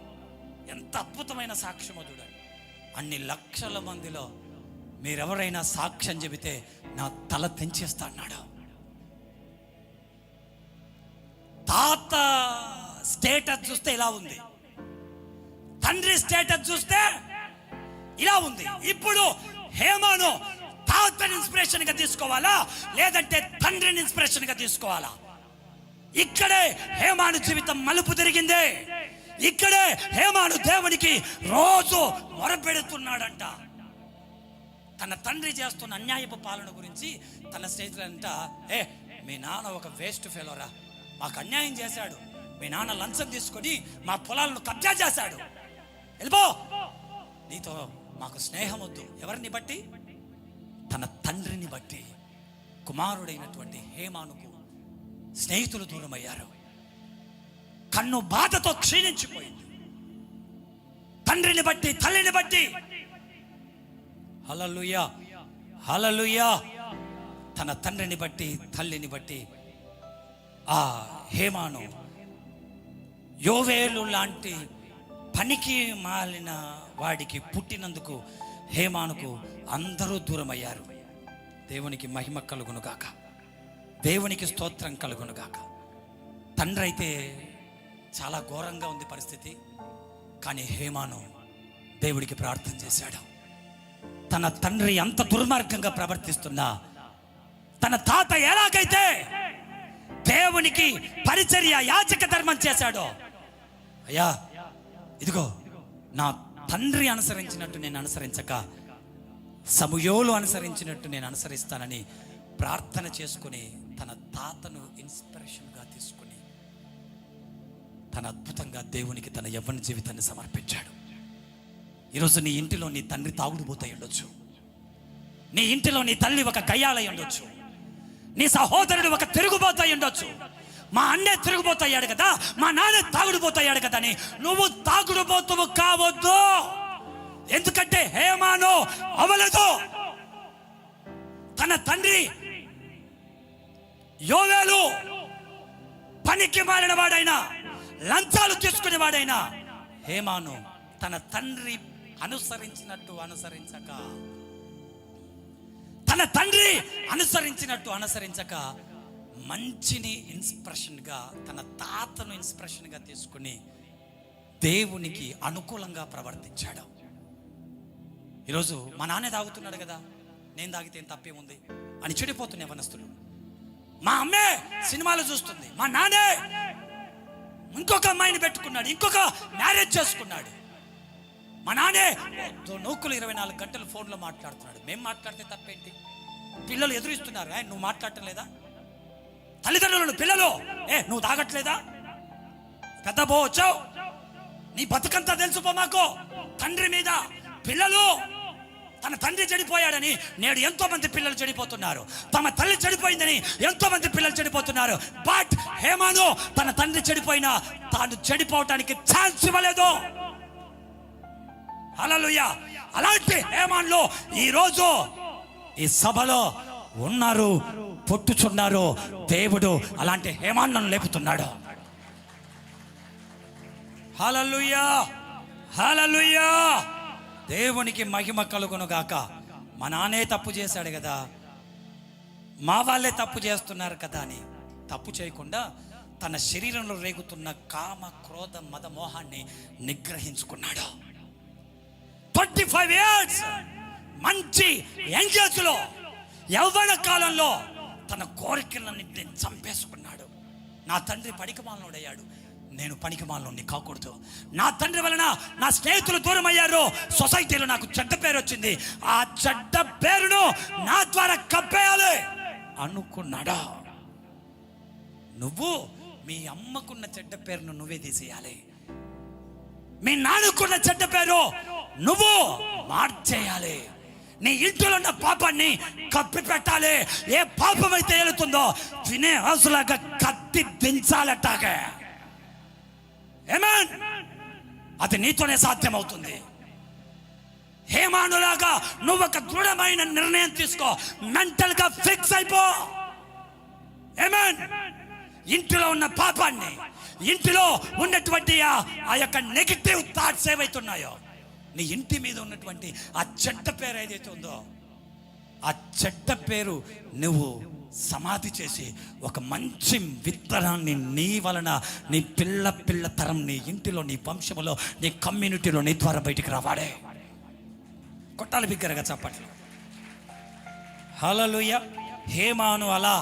ఎంత అద్భుతమైన సాక్ష్యమో చూడండి. అన్ని లక్షల మందిలో మీరెవరైనా సాక్ష్యం చెబితే నా తల తెంచేస్తా అన్నాడు. తాత స్టేటస్ చూస్తే ఇలా ఉంది, తండ్రి స్టేటస్ చూస్తే ఇలా ఉంది. ఇప్పుడు హేమాను తాతని ఇన్స్పిరేషన్ గా తీసుకోవాలా, లేదంటే తండ్రిని ఇన్స్పిరేషన్ గా తీసుకోవాలా? ఇక్కడే హేమాను జీవితం మలుపు తిరిగింది. ఇక్కడే హేమాను దేవునికి రోజు మొరపెడుతున్నాడంట. తన తండ్రి చేస్తున్న అన్యాయపు పాలన గురించి తన స్నేహితులంట, మీ నాన్న ఒక వేస్ట్ ఫెలోరా, మాకు అన్యాయం చేశాడు, మీ నాన్న లంచం తీసుకొని మా పొలాలను కబ్జా చేశాడు, వెళ్ళిపో, నీతో మాకు స్నేహం వద్దు. ఎవరిని బట్టి? తన తండ్రిని బట్టి కుమారుడైనటువంటి హేమానుకు స్నేహితులు దూరమయ్యారు. కన్ను బాధతో క్షీణించిపోయింది. తండ్రిని బట్టి, తల్లిని బట్టి. హల్లెలూయా, హల్లెలూయా. తన తండ్రిని బట్టి, తల్లిని బట్టి ఆ హేమాను యోవేలు లాంటి పనికి మాలిన వాడికి పుట్టినందుకు హేమానుకు అందరూ దూరమయ్యారు. దేవునికి మహిమ కలుగును గాక. దేవునికి స్తోత్రం కలుగునుగాక. తండ్రి అయితే చాలా ఘోరంగా ఉంది పరిస్థితి, కానీ హేమాను దేవుడికి ప్రార్థన చేశాడు. తన తండ్రి అంత దుర్మార్గంగా ప్రవర్తిస్తున్నా, తన తాత ఎలాగైతే దేవునికి పరిచర్య యాజక ధర్మం చేశాడో, అయ్యా ఇదిగో నా తండ్రి అనుసరించినట్టు నేను అనుసరించక సమూయేలు అనుసరించినట్టు నేను అనుసరిస్తానని ప్రార్థన చేసుకుని తన తాతను ఇన్స్పిరేషన్గా తీసుకుని తన అద్భుతంగా దేవునికి తన యవ్వన జీవితాన్ని సమర్పించాడు. ఈరోజు నీ ఇంటిలో నీ తండ్రి తాగుడుపోతాయి ఉండొచ్చు, నీ ఇంటిలో నీ తల్లి ఒక గయ్యాలై ఉండొచ్చు, నీ సహోదరుడు ఒక తిరుగుబోతాయి ఉండొచ్చు. మా అన్నే తిరుగుబోతాయాడు కదా, మా నాన్న తాగుడుపోతాయాడు కదా అని నువ్వు తాగుడుపోతువు కావద్దు. ఎందుకంటే హేమాను అవలేదు. తన తండ్రి యోవేలు పనికి మారిన వాడైనా, లంచాలు తీసుకునేవాడైనా, హేమాను తన తండ్రి అనుసరించినట్టు అనుసరించక, తన తండ్రి అనుసరించక మంచిని ఇన్స్పిరేషన్గా, తన తాతను ఇన్స్పిరేషన్గా తీసుకుని దేవునికి అనుకూలంగా ప్రవర్తించాడు. ఈరోజు మా నాన్నే తాగుతున్నాడు కదా, నేను తాగితే ఏం తప్పేముంది అని చెడిపోతున్న యవ్వనస్తులు. మా అమ్మే సినిమాలు చూస్తుంది, మా నాన్నే ఇంకొక అమ్మాయిని పెట్టుకున్నాడు, ఇంకొక మ్యారేజ్ చేసుకున్నాడు, మా నాన్నే నూకులు 24 గంటలు ఫోన్లో మాట్లాడుతున్నాడు. మేము మాట్లాడితే తప్పేంటి? పిల్లలు ఎదురిస్తున్నారు, నువ్వు మాట్లాడటం లేదా? తల్లిదండ్రులను పిల్లలు, నువ్వు తాగట్లేదా? పెద్ద బో వచ్చావు, నీ బతుకంతా తెలుసుకో మాకు. తండ్రి మీద పిల్లలు, తన తండ్రి చెడిపోయాడని నేడు ఎంతో మంది పిల్లలు చెడిపోతున్నారు. తమ తల్లి చెడిపోయిందని ఎంతో మంది పిల్లలు చెడిపోతున్నారు. బట్ హేమాను తన తండ్రి చెడిపోయినా తాను చెడిపోవటానికి ఛాన్స్ ఇవ్వలేదు. హల్లెలూయా. అలాంటి హేమాన్లో ఈరోజు ఈ సభలో ఉన్నారు, పుట్టుచున్నారు. దేవుడు అలాంటి హేమాన్లను లేపుతున్నాడు. హల్లెలూయా, హల్లెలూయా. దేవునికి మహిమ కలుగును గాక. మా నాన్నే తప్పు చేశాడు కదా, మా వాళ్ళే తప్పు చేస్తున్నారు కదా అని తప్పు చేయకుండా తన శరీరంలో రేగుతున్న కామ, క్రోధ, మద, మోహాన్ని నిగ్రహించుకున్నాడు. 25 years మంచి ఎంగేజ్లో, యవ్వన కాలంలో తన కోరికలన్నింటినీ చంపేసుకున్నాడు. నా తండ్రి పనికిమాలినోడయ్యాడు, నేను పనికిమాలినోడిని కాకూడదు. నా తండ్రి వలన నా స్నేహితులు దూరం అయ్యారు, సొసైటీలో నాకు చెడ్డ పేరు వచ్చింది, ఆ చెడ్డ పేరును నా ద్వారా కప్పేయాలి అనుకున్నాడా? నువ్వు మీ అమ్మకున్న చెడ్డ పేరును నువ్వే తీసేయాలి, మీ నాన్నకున్న చెడ్డ పేరు నువ్వు మార్చేయాలి. నీ ఇంట్లో ఉన్న పాపాన్ని కప్పి పెట్టాలి. ఏ పాపం అయితే ఏలుతుందో వినే హౌసులాగా కత్తి దించాలట్టాగే. ఆమేన్. అది నీతోనే సాధ్యమవుతుంది. హేమానులాగా నువ్వు ఒక దృఢమైన నిర్ణయం తీసుకో, మెంటల్ గా ఫిక్స్ అయిపో. ఆమేన్. ఇంటిలో ఉన్న పాపాన్ని, ఇంటిలో ఉన్నటువంటి ఆ యొక్క నెగటివ్ థాట్స్ ఏవైతున్నాయో, నీ ఇంటి మీద ఉన్నటువంటి ఆ చెడ్డ పేరు ఏదైతే ఉందో, ఆ చెడ్డ పేరు నువ్వు సమాధి చేసి ఒక మంచి విత్తనాన్ని నీ వలన నీ పిల్ల తరం, నీ ఇంటిలో, నీ వంశంలో, నీ కమ్యూనిటీలో నీ ద్వారా బయటికి రావాడే. కొట్టాలి బిగ్గరగా చప్పట్లు. హల్లెలూయా. హేమాను అలా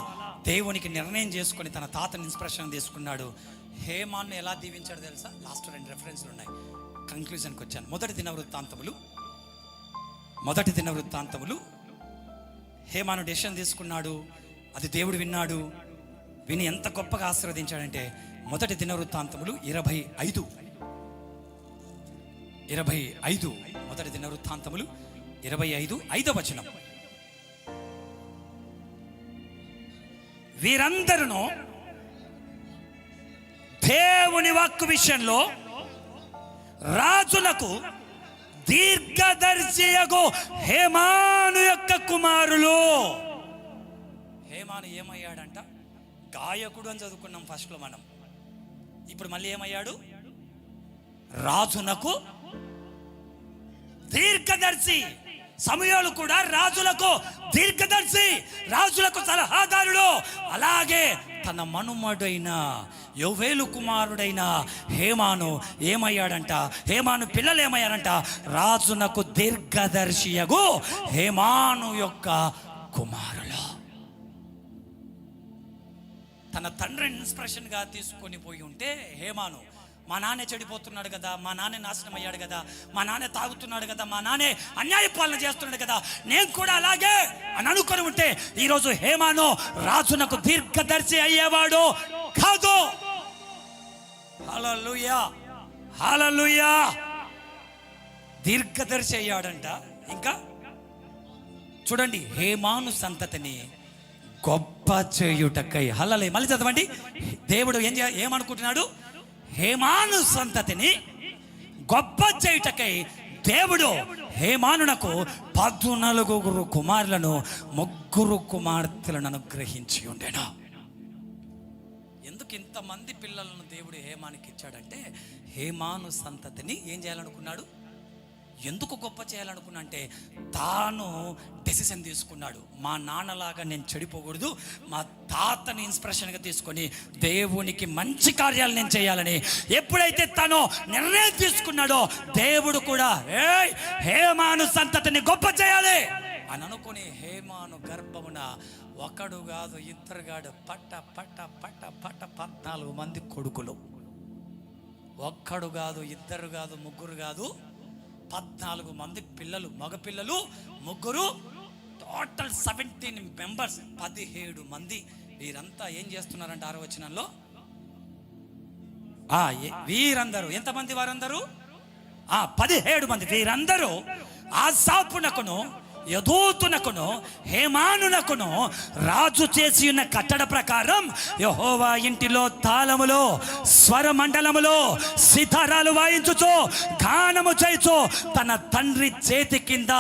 దేవునికి నిర్ణయం చేసుకొని తన తాతని ఇన్స్పిరేషన్ తీసుకున్నాడు. హేమాను ఎలా దీవించాడు తెలుసా? లాస్ట్ 2 రెఫరెన్స్లు ఉన్నాయి, కంక్లూజన్కి వచ్చాను. మొదటి దినవృత్తాంతములు హేమాను డెసిషన్ తీసుకున్నాడు, అది దేవుడు విన్నాడు. విని ఎంత గొప్పగా ఆశీర్వదించాడంటే, మొదటి దినవృత్తాంతములు 25 మొదటి దినవృత్తాంతములు 25 5వ వచనం. వీరందరూ దేవుని వాక్కు విషయంలో రాజులకు దీర్ఘదర్శియగు హేమాను యొక్క కుమారులు. హేమాను ఏమయ్యాడంట? గాయకుడు అని చదువుకున్నాం ఫస్ట్లో మనం. ఇప్పుడు మళ్ళీ ఏమయ్యాడు? రాజునకు దీర్ఘదర్శి. సమూయేలు కూడా రాజులకు దీర్ఘదర్శి, రాజులకు సలహాదారుడు. అలాగే తన మనుమడైన యోవేలు కుమారుడైన హేమాను ఏమయ్యాడంట? హేమాను పిల్లలు ఏమయ్యారంట? రాజునకు దీర్ఘదర్శియగు హేమాను యొక్క కుమారులు. తన తండ్రిని ఇన్స్పిరేషన్గా తీసుకొని పోయి ఉంటే హేమాను, మా నాన్న చెడిపోతున్నాడు కదా, మా నాన్న నాశనం అయ్యాడు కదా, మా నాన్న తాగుతున్నాడు కదా, మా నాన్న అన్యాయ పాలన చేస్తున్నాడు కదా, నేను కూడా అలాగే అని అనుకొని ఉంటే ఈరోజు హేమాను రాజునకు దీర్ఘదర్శి అయ్యేవాడు కాదు. హల్లెలూయా, హల్లెలూయా. దీర్ఘదర్శి అయ్యాడంట. ఇంకా చూడండి, హేమాను సంతతిని గొప్ప చేయుటకై. హల్లెలూయా. మళ్ళీ చదవండి. దేవుడు ఏమనుకుంటున్నాడు? హేమాను సంతతిని గొప్ప చేయుటకై దేవుడు హేమానునకు 14 కుమారులను 3 కుమార్తెలను అనుగ్రహించి ఉండేను. ఎందుకు ఇంతమంది పిల్లలను దేవుడు హేమానికి ఇచ్చాడంటే, హేమాను సంతతిని ఏం చేయాలనుకున్నాడు? ఎందుకు గొప్ప చేయాలనుకున్నా అంటే, తాను డెసిషన్ తీసుకున్నాడు. మా నాన్నలాగా నేను చెడిపోకూడదు, మా తాతని ఇన్స్పిరేషన్గా తీసుకొని దేవునికి మంచి కార్యాలు నేను చేయాలని ఎప్పుడైతే తను నిర్ణయం తీసుకున్నాడో, దేవుడు కూడా హేమాను సంతతిని గొప్ప చేయాలి అని అనుకుని హేమాను గర్భమున 1 కాదు 2 కాదు పట్ట 14 మంది కొడుకులు. 1 కాదు 2 కాదు 3 కాదు 14 మంది పిల్లలు, మగపిల్లలు 3, టోటల్ 17 మెంబర్స్, 17 మంది. వీరంతా ఏం చేస్తున్నారంటే 6వ వచనంలో, వీరందరూ ఎంతమంది? వారందరూ 17 మంది. వీరందరూ ఆసాపునకును యదూతునకును హేమానునకును రాజు చేసి ఉన్న కట్టడ ప్రకారం యెహోవా ఇంటిలో తాళములో స్వరమండలములో సితారాలు వాయించుచు గానము చేయుచు తన తండ్రి చేతి కింద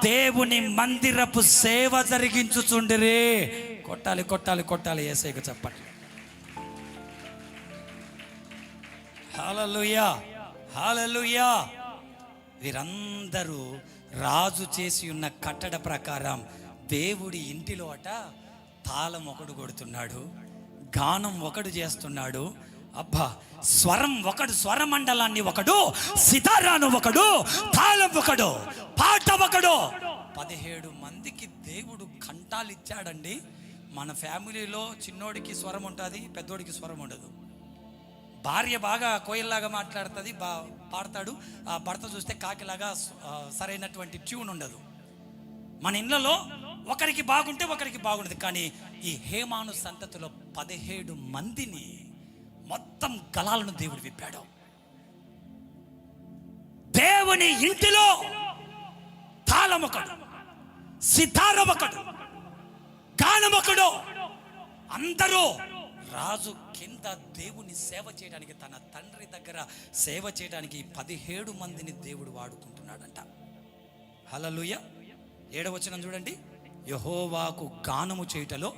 దేవుని మందిరపు సేవ జరిగించుచుండిరి. కొట్టాలి కొట్టాలి కొట్టాలి, యేసయ్యకు చెప్పండి. హల్లెలూయా, హల్లెలూయా. వీరందరూ రాజు చేసి ఉన్న కట్టడ ప్రకారం దేవుడి ఇంటిలో తాళం 1 కొడుతున్నాడు, గానం 1 చేస్తున్నాడు. అబ్బా, స్వరం 1, స్వరమండలాన్ని 1, సితారాను 1, తాళం 1, పాట 1. 17 మందికి దేవుడు కంఠాలు ఇచ్చాడండి. మన ఫ్యామిలీలో చిన్నోడికి స్వరం ఉంటుంది, పెద్దోడికి స్వరం ఉండదు. భార్య బాగా కోయిల్లాగా మాట్లాడుతుంది, పాడతాడు. ఆ భర్త చూస్తే కాకిలాగా సరైనటువంటి ట్యూన్ ఉండదు. మన ఇళ్ళలో ఒకరికి బాగుంటే ఒకరికి బాగుండదు. కానీ ఈ హేమాను సంతతిలో 17 మందిని మొత్తం గలాలను దేవుడు విప్పాడు. దేవుని ఇంటిలో తాళం 1, సితార 1, గానం 1. అందరూ రాజు కింద దేవుని సేవ చేయడానికి, తన తండ్రి దగ్గర సేవ చేయడానికి 17 మందిని దేవుడు వాడుకుంటున్నాడంట. హల్లెలూయా. 7వ వచనం చూడండి. యెహోవాకు గానము చేయుటలో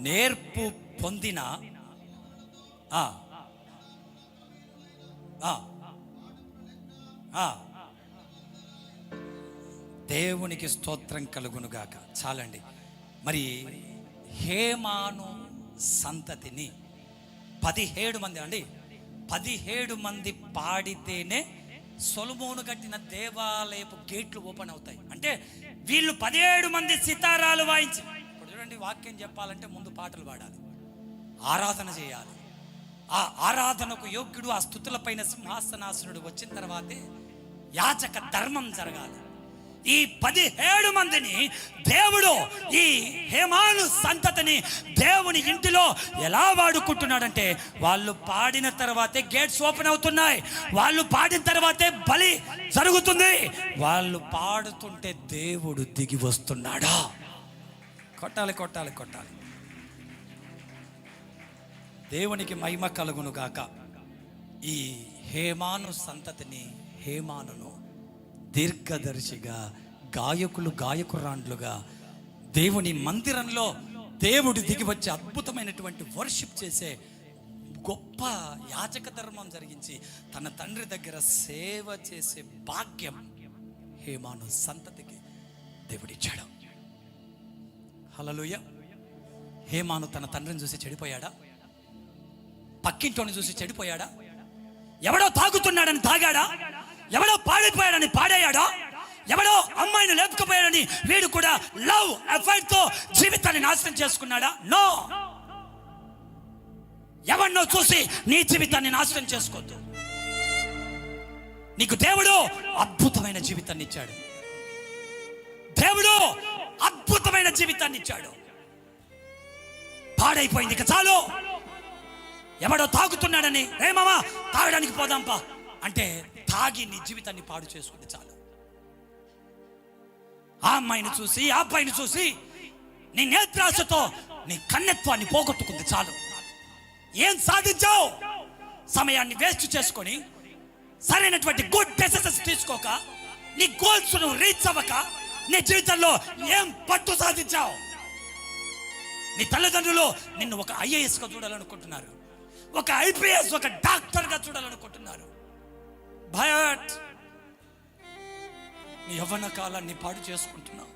నేర్పు పొందిన దేవునికి స్తోత్రం కలుగునుగాక. చాలండి. మరి హేమాను సంతతిని 17 మంది అండి. 17 మంది పాడితేనే సొలొమోను కట్టిన దేవాలయపు గేట్లు ఓపెన్ అవుతాయి. అంటే వీళ్ళు 17 మంది సితారాలు వాయించి, ఇప్పుడు చూడండి, వాక్యం చెప్పాలంటే ముందు పాటలు పాడాలి, ఆరాధన చేయాలి. ఆ ఆరాధనకు యోగ్యుడు, ఆ స్తుతులపైన సింహాసనాసనుడు వచ్చిన తర్వాతే యాజక ధర్మం జరగాలి. ఈ 17 మందిని దేవుడు, ఈ హేమాను సంతతిని దేవుని ఇంటిలో ఎలా వాడుకుంటున్నాడంటే, వాళ్ళు పాడిన తర్వాతే గేట్స్ ఓపెన్ అవుతున్నాయి, వాళ్ళు పాడిన తర్వాతే బలి జరుగుతుంది, వాళ్ళు పాడుతుంటే దేవుడు దిగి వస్తున్నాడా? కొట్టాలి కొట్టాలి కొట్టాలి. దేవునికి మహిమ కలుగును గాక. ఈ హేమాను సంతతిని, హేమానును దీర్ఘదర్శిగా, గాయకురాండ్లుగా దేవుని మందిరంలో దేవుడు దిగి వచ్చి అద్భుతమైనటువంటి వర్షిప్ చేసే గొప్ప యాజక ధర్మం జరిగించి తన తండ్రి దగ్గర సేవ చేసే భాగ్యం హేమాను సంతతికి దేవుడిచ్చాడు. హల్లెలూయా. హేమాను తన తండ్రిని చూసి చెడిపోయాడా? పక్కింటోని చూసి చెడిపోయాడా? ఎవడో తాగుతున్నాడని తాగాడా? ఎవడో పాడిపోయాడని పాడేయాడా? ఎవడో అమ్మాయిని లేపుకుపోయాడని వీడు కూడా లవ్ అఫైర్ తో జీవితాన్ని నాశనం చేసుకున్నాడా? నో. ఎవరినో చూసి నీ జీవితాన్ని నాశనం చేసుకోవద్దు. నీకు దేవుడు అద్భుతమైన జీవితాన్ని ఇచ్చాడు. దేవుడు అద్భుతమైన జీవితాన్ని ఇచ్చాడు. పాడైపోయింది ఇక చాలు. ఎవడో తాగుతున్నాడని రే మామా తాగడానికి పోదాంపా అంటే తాగి నీ జీవితాన్ని పాడు చేసుకుంది చాలు. ఆ అమ్మాయిని చూసి ఆ అబ్బాయిని చూసి నీ నేత్రాశతో నీ కన్నెత్వాన్ని పోగొట్టుకుంది చాలు. ఏం సాధించావు? సమయాన్ని వేస్ట్ చేసుకొని సరైనటువంటి గుడ్ డెసిషన్స్ తీసుకోక నీ గోల్స్ ను రీచ్ అవ్వక నీ జీవితంలో ఏం పట్టు సాధించావు? నీ తల్లిదండ్రులు నిన్ను ఒక IAS గా చూడాలనుకుంటున్నారు, ఒక IPS, ఒక డాక్టర్ గా చూడాలనుకుంటున్నారు. బట్ నీ యవ్వన కాలాన్ని పాడు చేసుకుంటున్నావు.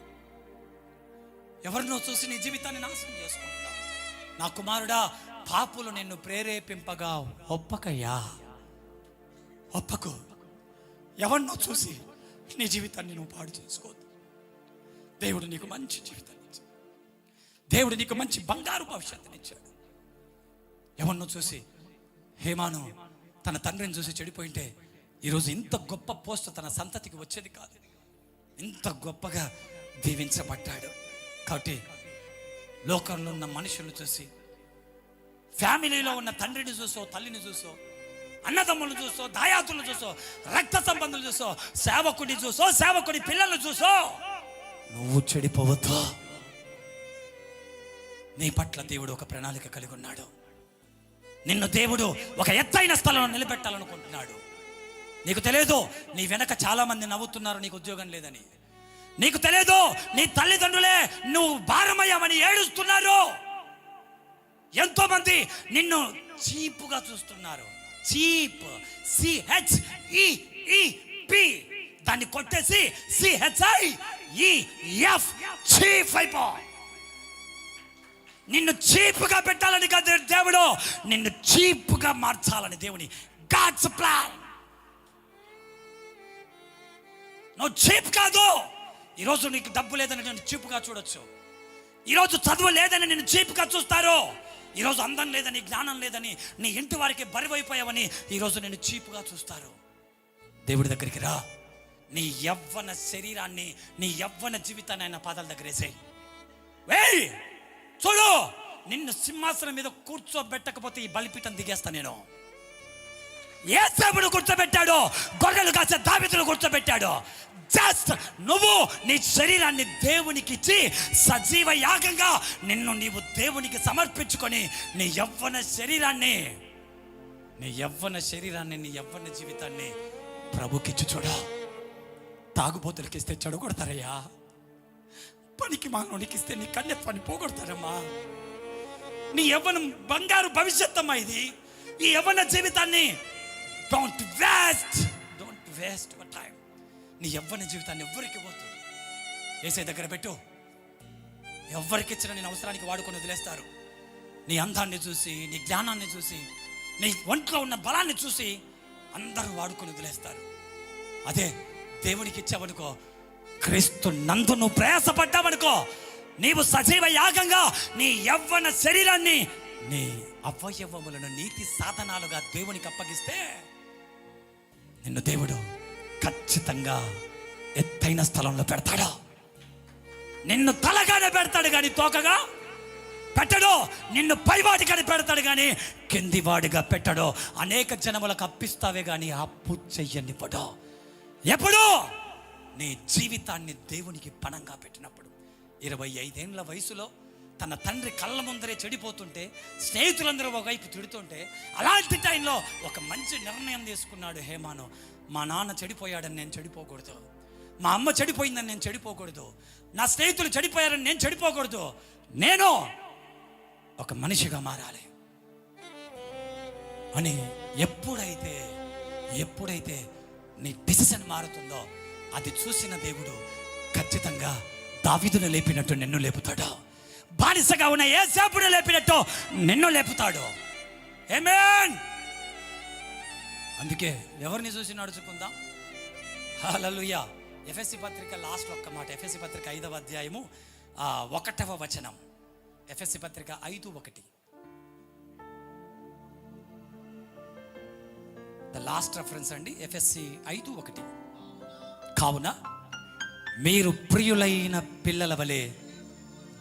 ఎవరినో చూసి నీ జీవితాన్ని నాశనం చేసుకుంటున్నావు. నా కుమారుడా, పాపులు నిన్ను ప్రేరేపింపగా ఒప్పకయ్యా, ఒప్పకు. ఎవరినో చూసి నీ జీవితాన్ని నువ్వు పాడు చేసుకోవద్దు. దేవుడు నీకు మంచి జీవితాన్ని ఇచ్చాడు. దేవుడు నీకు మంచి బంగారు భవిష్యత్తుని ఇచ్చాడు. ఎవరినో చూసి హేమాను తన తండ్రిని చూసి చెడిపోయింటే ఈరోజు ఇంత గొప్ప పోస్ట్ తన సంతతికి వచ్చేది కాదు. ఇంత గొప్పగా దీవించబడ్డాడు. కాబట్టి లోకంలో ఉన్న మనుషులను చూసి, ఫ్యామిలీలో ఉన్న తండ్రిని చూసో, తల్లిని చూసో, అన్నదమ్ములను చూసో, దాయాతులను చూసో, రక్త సంబంధులు చూసో, సేవకుడిని చూసో, సేవకుడి పిల్లలను చూసో నువ్వు చెడిపోవద్దు. నీ పట్ల దేవుడు ఒక ప్రణాళిక కలిగి ఉన్నాడు. నిన్ను దేవుడు ఒక ఎత్తైన స్థలంలో నిలబెట్టాలనుకుంటున్నాడు. నీకు తెలియదు నీ వెనక చాలా మంది నవ్వుతున్నారు నీకు ఉద్యోగం లేదని. నీకు తెలియదు నీ తల్లిదండ్రులే నువ్వు భారమయ్యామని ఏడుస్తున్నారు. ఎంతో మంది నిన్ను చీపుగా చూస్తున్నారు. చీప్, CHEEP, దాన్ని కొట్టేసి CHIEF, చీఫ్ అయిపో. నిన్ను చీప్గా పెట్టాలని కాదు దేవుడు, నిన్ను చీప్గా మార్చాలని దేవుని గాడ్స్ ప్లాన్. నువ్వు చీప్ కాదు. ఈరోజు నీకు డబ్బు లేదని నేను చీప్గా చూడొచ్చు. ఈరోజు చదువు లేదని నేను చీప్గా చూస్తారు. ఈరోజు అందం లేదని, జ్ఞానం లేదని, నీ ఇంటి వారికి బరువైపోయావని ఈరోజు నేను చీప్గా చూస్తారు. దేవుడి దగ్గరికి రా. నీ యవ్వన శరీరాన్ని, నీ యవ్వన జీవితాన్ని ఆయన పాదాల దగ్గర వేసేయి. చూడు, నిన్ను సింహాసనం మీద కూర్చోబెట్టకపోతే ఈ బలిపీఠం దిగేస్తా నేను. యేసేపును కూర్చోబెట్టాడు, గొర్రెలు కాసే దావీదును కూర్చోబెట్టాడు. జస్ట్ నువ్వు నీ శరీరాన్ని దేవునికి ఇచ్చి సజీవ యాగంగా నిన్ను నీవు దేవునికి సమర్పించుకొని నీ యవ్వన శరీరాన్ని, నీ యవ్వన జీవితాన్ని ప్రభుకిచ్చి చూడ. తాగుబోతులకి ఇస్తే చెడగొడతారయ్యా. పనికి మానవునికి ఇస్తే నీ కన్యత్వాన్ని పోగొడతారమ్మా. నీ యవ్వనం బంగారు భవిష్యత్తమ్మా ఇది. ఈ యవ్వన జీవితాన్ని డోంట్ వేస్ట్ యువర్ టైం. నీ యవ్వన జీవితాన్ని ఎవ్వరికి ఇవ్వద్దు. యేసయ్య దగ్గర పెట్టు. ఎవ్వరికి ఇచ్చిన నేను అవసరానికి వాడుకొని వదిలేస్తారు. నీ అందాన్ని చూసి, నీ జ్ఞానాన్ని చూసి, నీ ఒంట్లో ఉన్న బలాన్ని చూసి అందరూ వాడుకొని వదిలేస్తారు. అదే దేవునికి ఇచ్చావనుకో, క్రీస్తు నందు నువ్వు ప్రయాసపడ్డావనుకో, నీవు సజీవ యాగంగా నీ యవ్వన శరీరాన్ని, నీ అవయవములను నీతి సాధనాలుగా దేవునికి అప్పగిస్తే నిన్ను దేవుడు ఖచ్చితంగా ఎత్తైన స్థలంలో పెడతాడు. నిన్ను తలగానే పెడతాడు కానీ తోకగా పెట్టడు. నిన్ను పైవాడిగానే పెడతాడు కానీ కిందివాడిగా పెట్టడు. అనేక జనములకు అప్పిస్తావే కానీ అప్పు చెయ్యనివ్వడు. ఎప్పుడు నీ జీవితాన్ని దేవునికి పణంగా పెట్టినప్పుడు. 25 ఏళ్ల వయసులో తన తండ్రి కళ్ళ ముందరే చెడిపోతుంటే, స్నేహితులందరూ ఒకవైపు తిడుతుంటే, అలాంటి టైంలో ఒక మంచి నిర్ణయం తీసుకున్నాడు హేమాను. మా నాన్న చెడిపోయాడని నేను చెడిపోకూడదు, మా అమ్మ చెడిపోయిందని నేను చెడిపోకూడదు, నా స్నేహితులు చెడిపోయారని నేను చెడిపోకూడదు. నేను ఒక మనిషిగా మారాలి అని ఎప్పుడైతే నీ డిసిషన్ మారుతుందో అది చూసిన దేవుడు ఖచ్చితంగా దావీదును లేపినట్టు నిన్ను లేపుతాడు. బానిసగా ఉన్న యేసేపును లేపినట్టు నిన్ను లేపుతాడు. ఆమేన్. అందుకే ఎవరిని చూసి నడుచుకుందాం? హల్లెలూయా. ఎఫెసీ పత్రిక లాస్ట్ ఒక్క మాట, ఎఫెసీ పత్రిక 5వ అధ్యాయము 1వ వచనం. ఎఫెసీ పత్రిక 5:1. ద లాస్ట్ రెఫరెన్స్ అండి, ఎఫెసీ 5:1. కావున మీరు ప్రియులైన పిల్లల వలె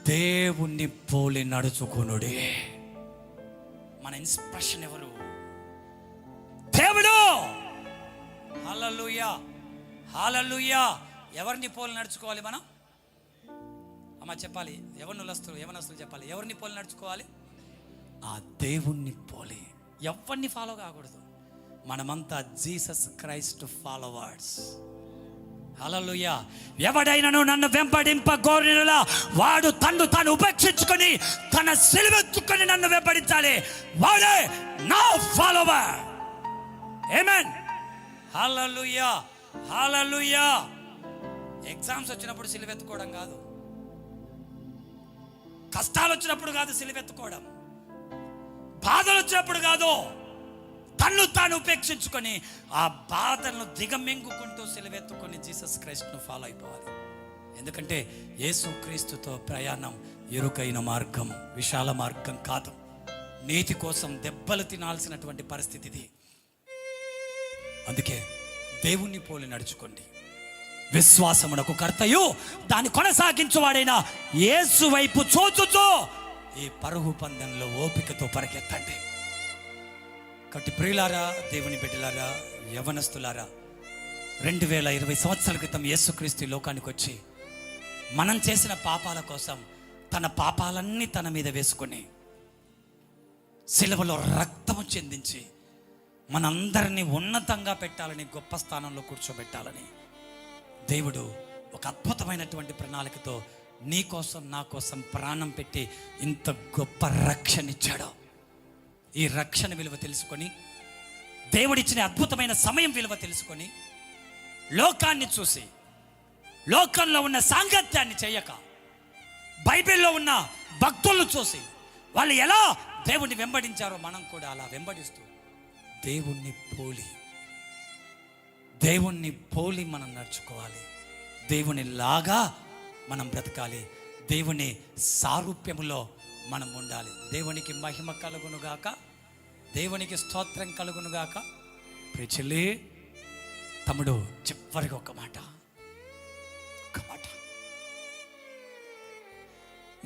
దేవుణ్ణి పోలి నడుచుకునుడే. మన ఇన్స్పిరేషన్ ఎవరు? దేవుడు. హల్లెలూయా, హల్లెలూయా. ఎవరిని పోలి నడుచుకోవాలి మనం? అమ్మ చెప్పాలి, యవనస్తులు చెప్పాలి, ఎవరిని పోలి నడుచుకోవాలి? ఆ దేవుణ్ణి పోలి. ఎవరిని ఫాలో కాకూడదు. మనమంతా జీసస్ క్రైస్ట్ ఫాలోవర్స్. హల్లెలూయా. ఎవడైనను నన్ను వెంబడింపగోరినలా వాడు తన్ను తాను ఉపేక్షించుకొని తన సిలువెత్తుకొని నన్ను వెంబడించాలి. వాడే నా ఫాలోవర్. ఆమేన్. హల్లెలూయా, హల్లెలూయా. ఎగ్జామ్స్ వచ్చినప్పుడు సిలువెత్తుకోవడం కాదు, కష్టాలు వచ్చినప్పుడు కాదు సిలువెత్తుకోవడం, బాధలు వచ్చినప్పుడు కాదు, తన్ను తాను ఉపేక్షించుకొని ఆ బాధలను దిగమింగుకుంటూ సిలువెత్తుకొని జీసస్ క్రైస్ట్ను ఫాలో అయిపోవాలి. ఎందుకంటే యేసుక్రీస్తుతో ప్రయాణం ఇరుకైన మార్గం, విశాల మార్గం కాదు. నీతి కోసం దెబ్బలు తినాల్సినటువంటి పరిస్థితి ఇది. అందుకే దేవుణ్ణి పోలి నడుచుకోండి. విశ్వాసమునకు కర్తయు దాన్ని కొనసాగించువాడైన యేసు వైపు చూచుతూ ఈ పరుగు పందెంలో ఓపికతో పరిగెత్తండి. కాబట్టి ప్రియులారా, దేవుని బిడ్డలారా, యవనస్తులారా, 2020 సంవత్సరాల క్రితం యేసుక్రీస్తు లోకానికి వచ్చి మనం చేసిన పాపాల కోసం తన పాపాలన్నీ తన మీద వేసుకొని సిలువలో రక్తము చెందించి మనందరినీ ఉన్నతంగా పెట్టాలని, గొప్ప స్థానంలో కూర్చోబెట్టాలని దేవుడు ఒక అద్భుతమైనటువంటి ప్రణాళికతో నీ కోసం నా కోసం ప్రాణం పెట్టి ఇంత గొప్ప రక్షణ ఇచ్చాడు. ఈ రక్షణ విలువ తెలుసుకొని, దేవుడిచ్చిన అద్భుతమైన సమయం విలువ తెలుసుకొని, లోకాన్ని చూసి లోకంలో ఉన్న సాంగత్యాన్ని చేయక, బైబిల్లో ఉన్న భక్తులను చూసి వాళ్ళు ఎలా దేవుణ్ణి వెంబడించారో మనం కూడా అలా వెంబడిస్తూ దేవుణ్ణి పోలి మనం నడుచుకోవాలి. దేవుని లాగా మనం బ్రతకాలి. దేవుని సారూప్యములో మనం ఉండాలి. దేవునికి మహిమ కలుగునుగాక, దేవునికి స్తోత్రం కలుగునుగాక. ప్రియులే, తమ్ముడు చివరికి ఒక మాట.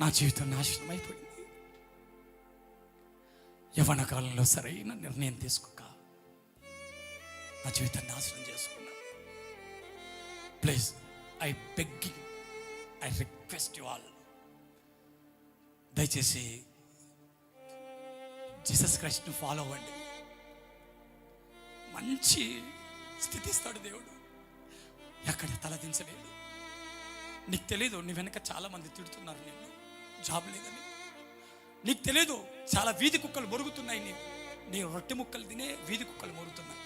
నా జీవితం నాశనం అయిపోయింది. యవ్వన కాలంలో సరైన నిర్ణయం తీసుకోక నా జీవితాన్ని నాశనం చేసుకున్నా. Please, I request you all, దయచేసి జీసస్ క్రైస్ట్ను ఫాలో అవ్వండి. మంచి స్థితి ఇస్తాడు దేవుడు. ఎక్కడ తలదించలేడు. నీకు తెలీదు, నీ వెనక చాలా మంది తిడుతున్నారు నిన్ను, జాబ్ లేదని. నీకు తెలీదు, చాలా వీధి కుక్కలు మొరుగుతున్నాయి. నీ రొట్టె ముక్కలు తినే వీధి కుక్కలు మొరుగుతున్నాయి.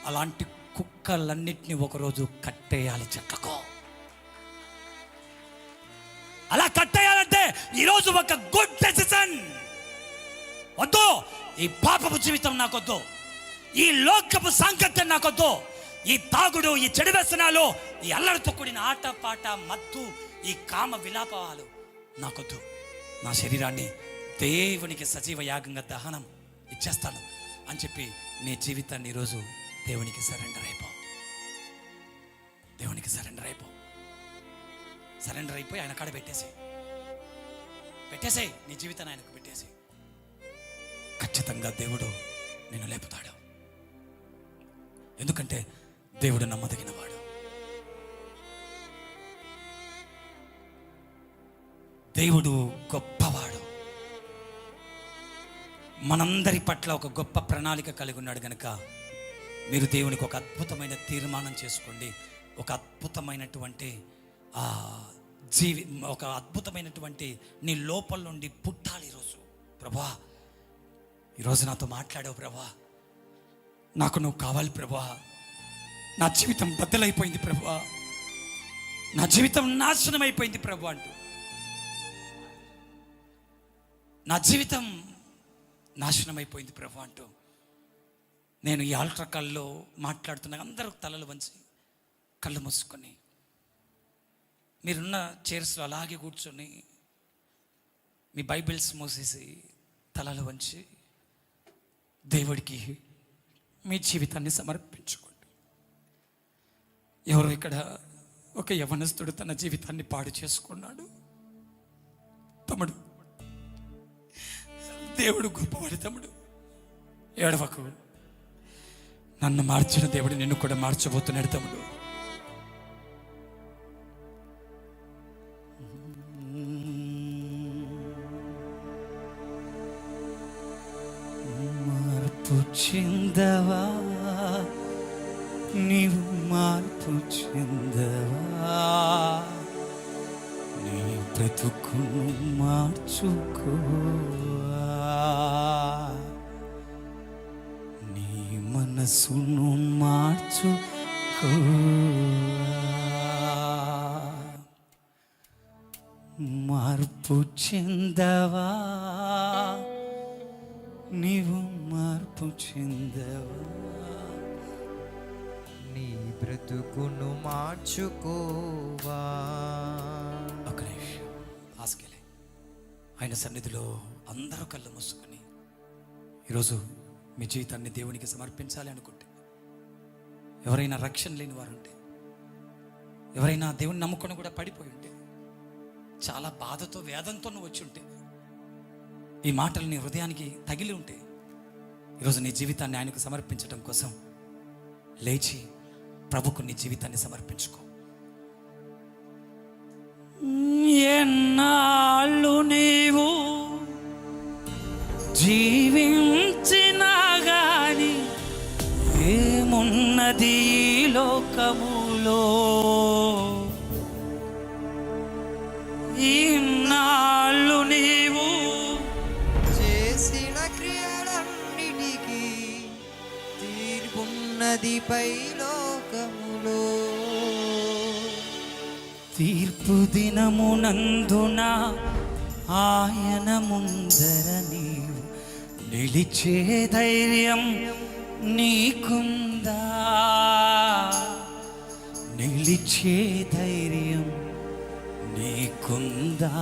అలాంటి కుక్కలన్నిటినీ ఒకరోజు కట్టేయాలి చెట్లకు. అలా కట్టేయాలంటే ఈరోజు ఒక గుడ్ డెసిషన్. వద్దు, ఈ పాపపు జీవితం నాకొద్దు, ఈ లోకపు సాంగత్యం నాకొద్దు, ఈ తాగుడు, ఈ చెడు వ్యసనాలు, ఈ అల్లరితో కూడిన ఆట పాట, మత్తు, ఈ కామ విలాపాలు నాకొద్దు. నా శరీరాన్ని దేవునికి సజీవ యాగంగా దహనం ఇచ్చేస్తాను అని చెప్పి నీ జీవితాన్ని ఈరోజు దేవునికి సరెండర్ అయిపో. దేవునికి సరెండర్ అయిపోయి ఆయన కాడ పెట్టేసే నీ జీవితాన్ని ఆయనకు పెట్టేసి. ఖచ్చితంగా దేవుడు నిన్ను లేపుతాడు. ఎందుకంటే దేవుడు నమ్మదగినవాడు. దేవుడు గొప్పవాడు. మనందరి పట్ల ఒక గొప్ప ప్రణాళిక కలిగి ఉన్నాడు. కనుక మీరు దేవునికి ఒక అద్భుతమైన తీర్మానం చేసుకోండి. ఒక అద్భుతమైనటువంటి ఒక అద్భుతమైనటువంటి నీ లోపల నుండి పుట్టాలి ఈరోజు. ప్రభా, ఈరోజు నాతో మాట్లాడావు ప్రభా, నాకు నువ్వు కావాలి ప్రభా, నా జీవితం బద్దలైపోయింది ప్రభా, నా జీవితం నాశనం అయిపోయింది ప్రభు అంటూ, నా జీవితం నాశనం అయిపోయింది ప్రభు అంటూ, నేను ఈ ఆల్టర్ కాల్లో మాట్లాడుతున్నా. అందరూ తలలు వంచి కళ్ళు మూసుకొని మీరున్న చైర్స్లో అలాగే కూర్చొని మీ బైబిల్స్ మూసేసి తలలు వంచి దేవుడికి మీ జీవితాన్ని సమర్పించుకోండి. ఎవరు ఇక్కడ ఒక యవనస్తుడు తన జీవితాన్ని పాడు చేసుకున్నాడు. తమ్ముడు, దేవుడు గొప్పవాడు. తమ్ముడు, ఏడవకు. నన్ను మార్చిన దేవుడు నిన్ను కూడా మార్చబోతున్నాడు. తమ్ముడు, మార్పు చెందవా, నీవు మార్పు చెందవా, నీ బ్రతుకును మార్చుకోవా, నీ మనసును మార్చుకోవా. మార్పు చెందవా, నీవు మార్పు చెందవా,
నీ బ్రతుకును మార్చుకోవా.
ఒక నిమిషం ఆస్కెలే ఆయన సన్నిధిలో అందరూ కళ్ళు మూసుకొని ఈరోజు మీ జీవితాన్ని దేవునికి సమర్పించాలి అనుకుంటే, ఎవరైనా రక్షణ లేని వారు ఉంటే, ఎవరైనా దేవుని నమ్ముకొని కూడా పడిపోయి ఉంటే, చాలా బాధతో వేదంతో నువ్వు వచ్చి ఉంటే, ఈ మాటలు నీ హృదయానికి తగిలి ఉంటే, ఈరోజు నీ జీవితాన్ని ఆయనకు సమర్పించడం కోసం లేచి ప్రభుకు నీ జీవితాన్ని సమర్పించుకో. ఎన్నాళ్ళు నీవు జీవించినా గాని ఏమున్నది ఈ లోకములో, ఇన్నాళ్ళు నీవు
చేసిన క్రియలన్నిటికీ తీర్పున్నది పైలోకములో.
తీర్పు దినమునందున ఆయన ముందర నీవు నిలిచే ధైర్యం నీకుందా, నిలిచే ధైర్యం నీకుందా.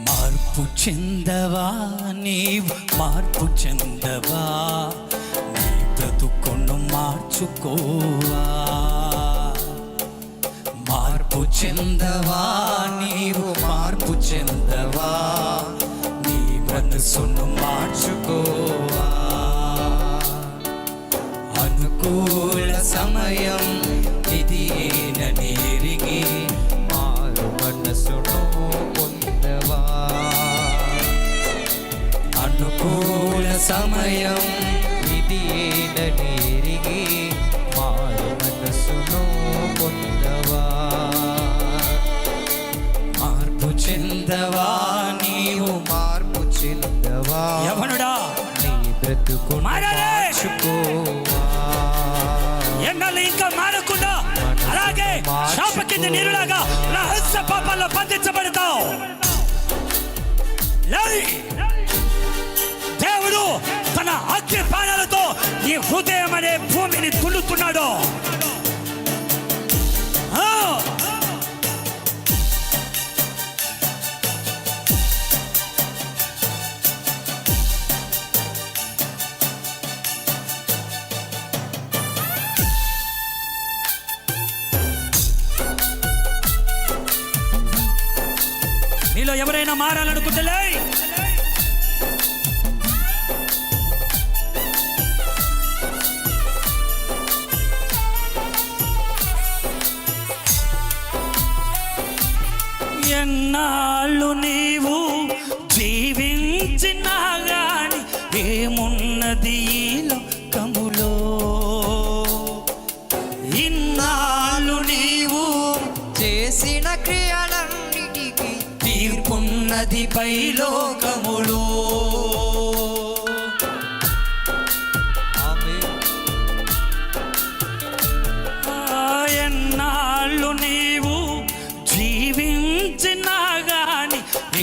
మార్పు చెందవా, నీవు మార్పు చెందవా, నీ బ్రతుకును మార్చుకోవా. మార్పు చెందవా, నీవు మార్పు చెందవా, నీ మనసును మార్చుకోవా. అనుకూల సమయం ఇది ఏనని ఎరిగి
మారు మనసును పొందవా.
అనుకూల సమయం
ఇది ఏనని ఎరిగి మారు మనసును పొందవా.
మార్పు చెందవా, నీవు
మార్పు చెందవా,
యవనుడా
నీ బ్రతుకును
మారాలి.
మార్చుకోవా.
ఎన్నాళ్ళు ఇంకా మారకుండా అలాగే శాప కింద నీరులాగా రహస్య పాపాల్లో బంధించబడతావు. దేవుడు తన అగ్ని బాణాలతో ఈ హృదయం అనే భూమిని తుల్లుతున్నాడు. మీలో ఎవరైనా మారాలనుకుంటలే, ఎన్నాళ్ళు నీవు జీవించినా గాని ఏమున్నది ఈ లోకములో, ఇన్నాళ్ళు నీవు
చేసిన క్రియలన్నిటికీ
తీర్పున్నది పైలోకములో.
ఆమేన్.
ఎన్నాళ్ళు నీవు జీవించినా గాని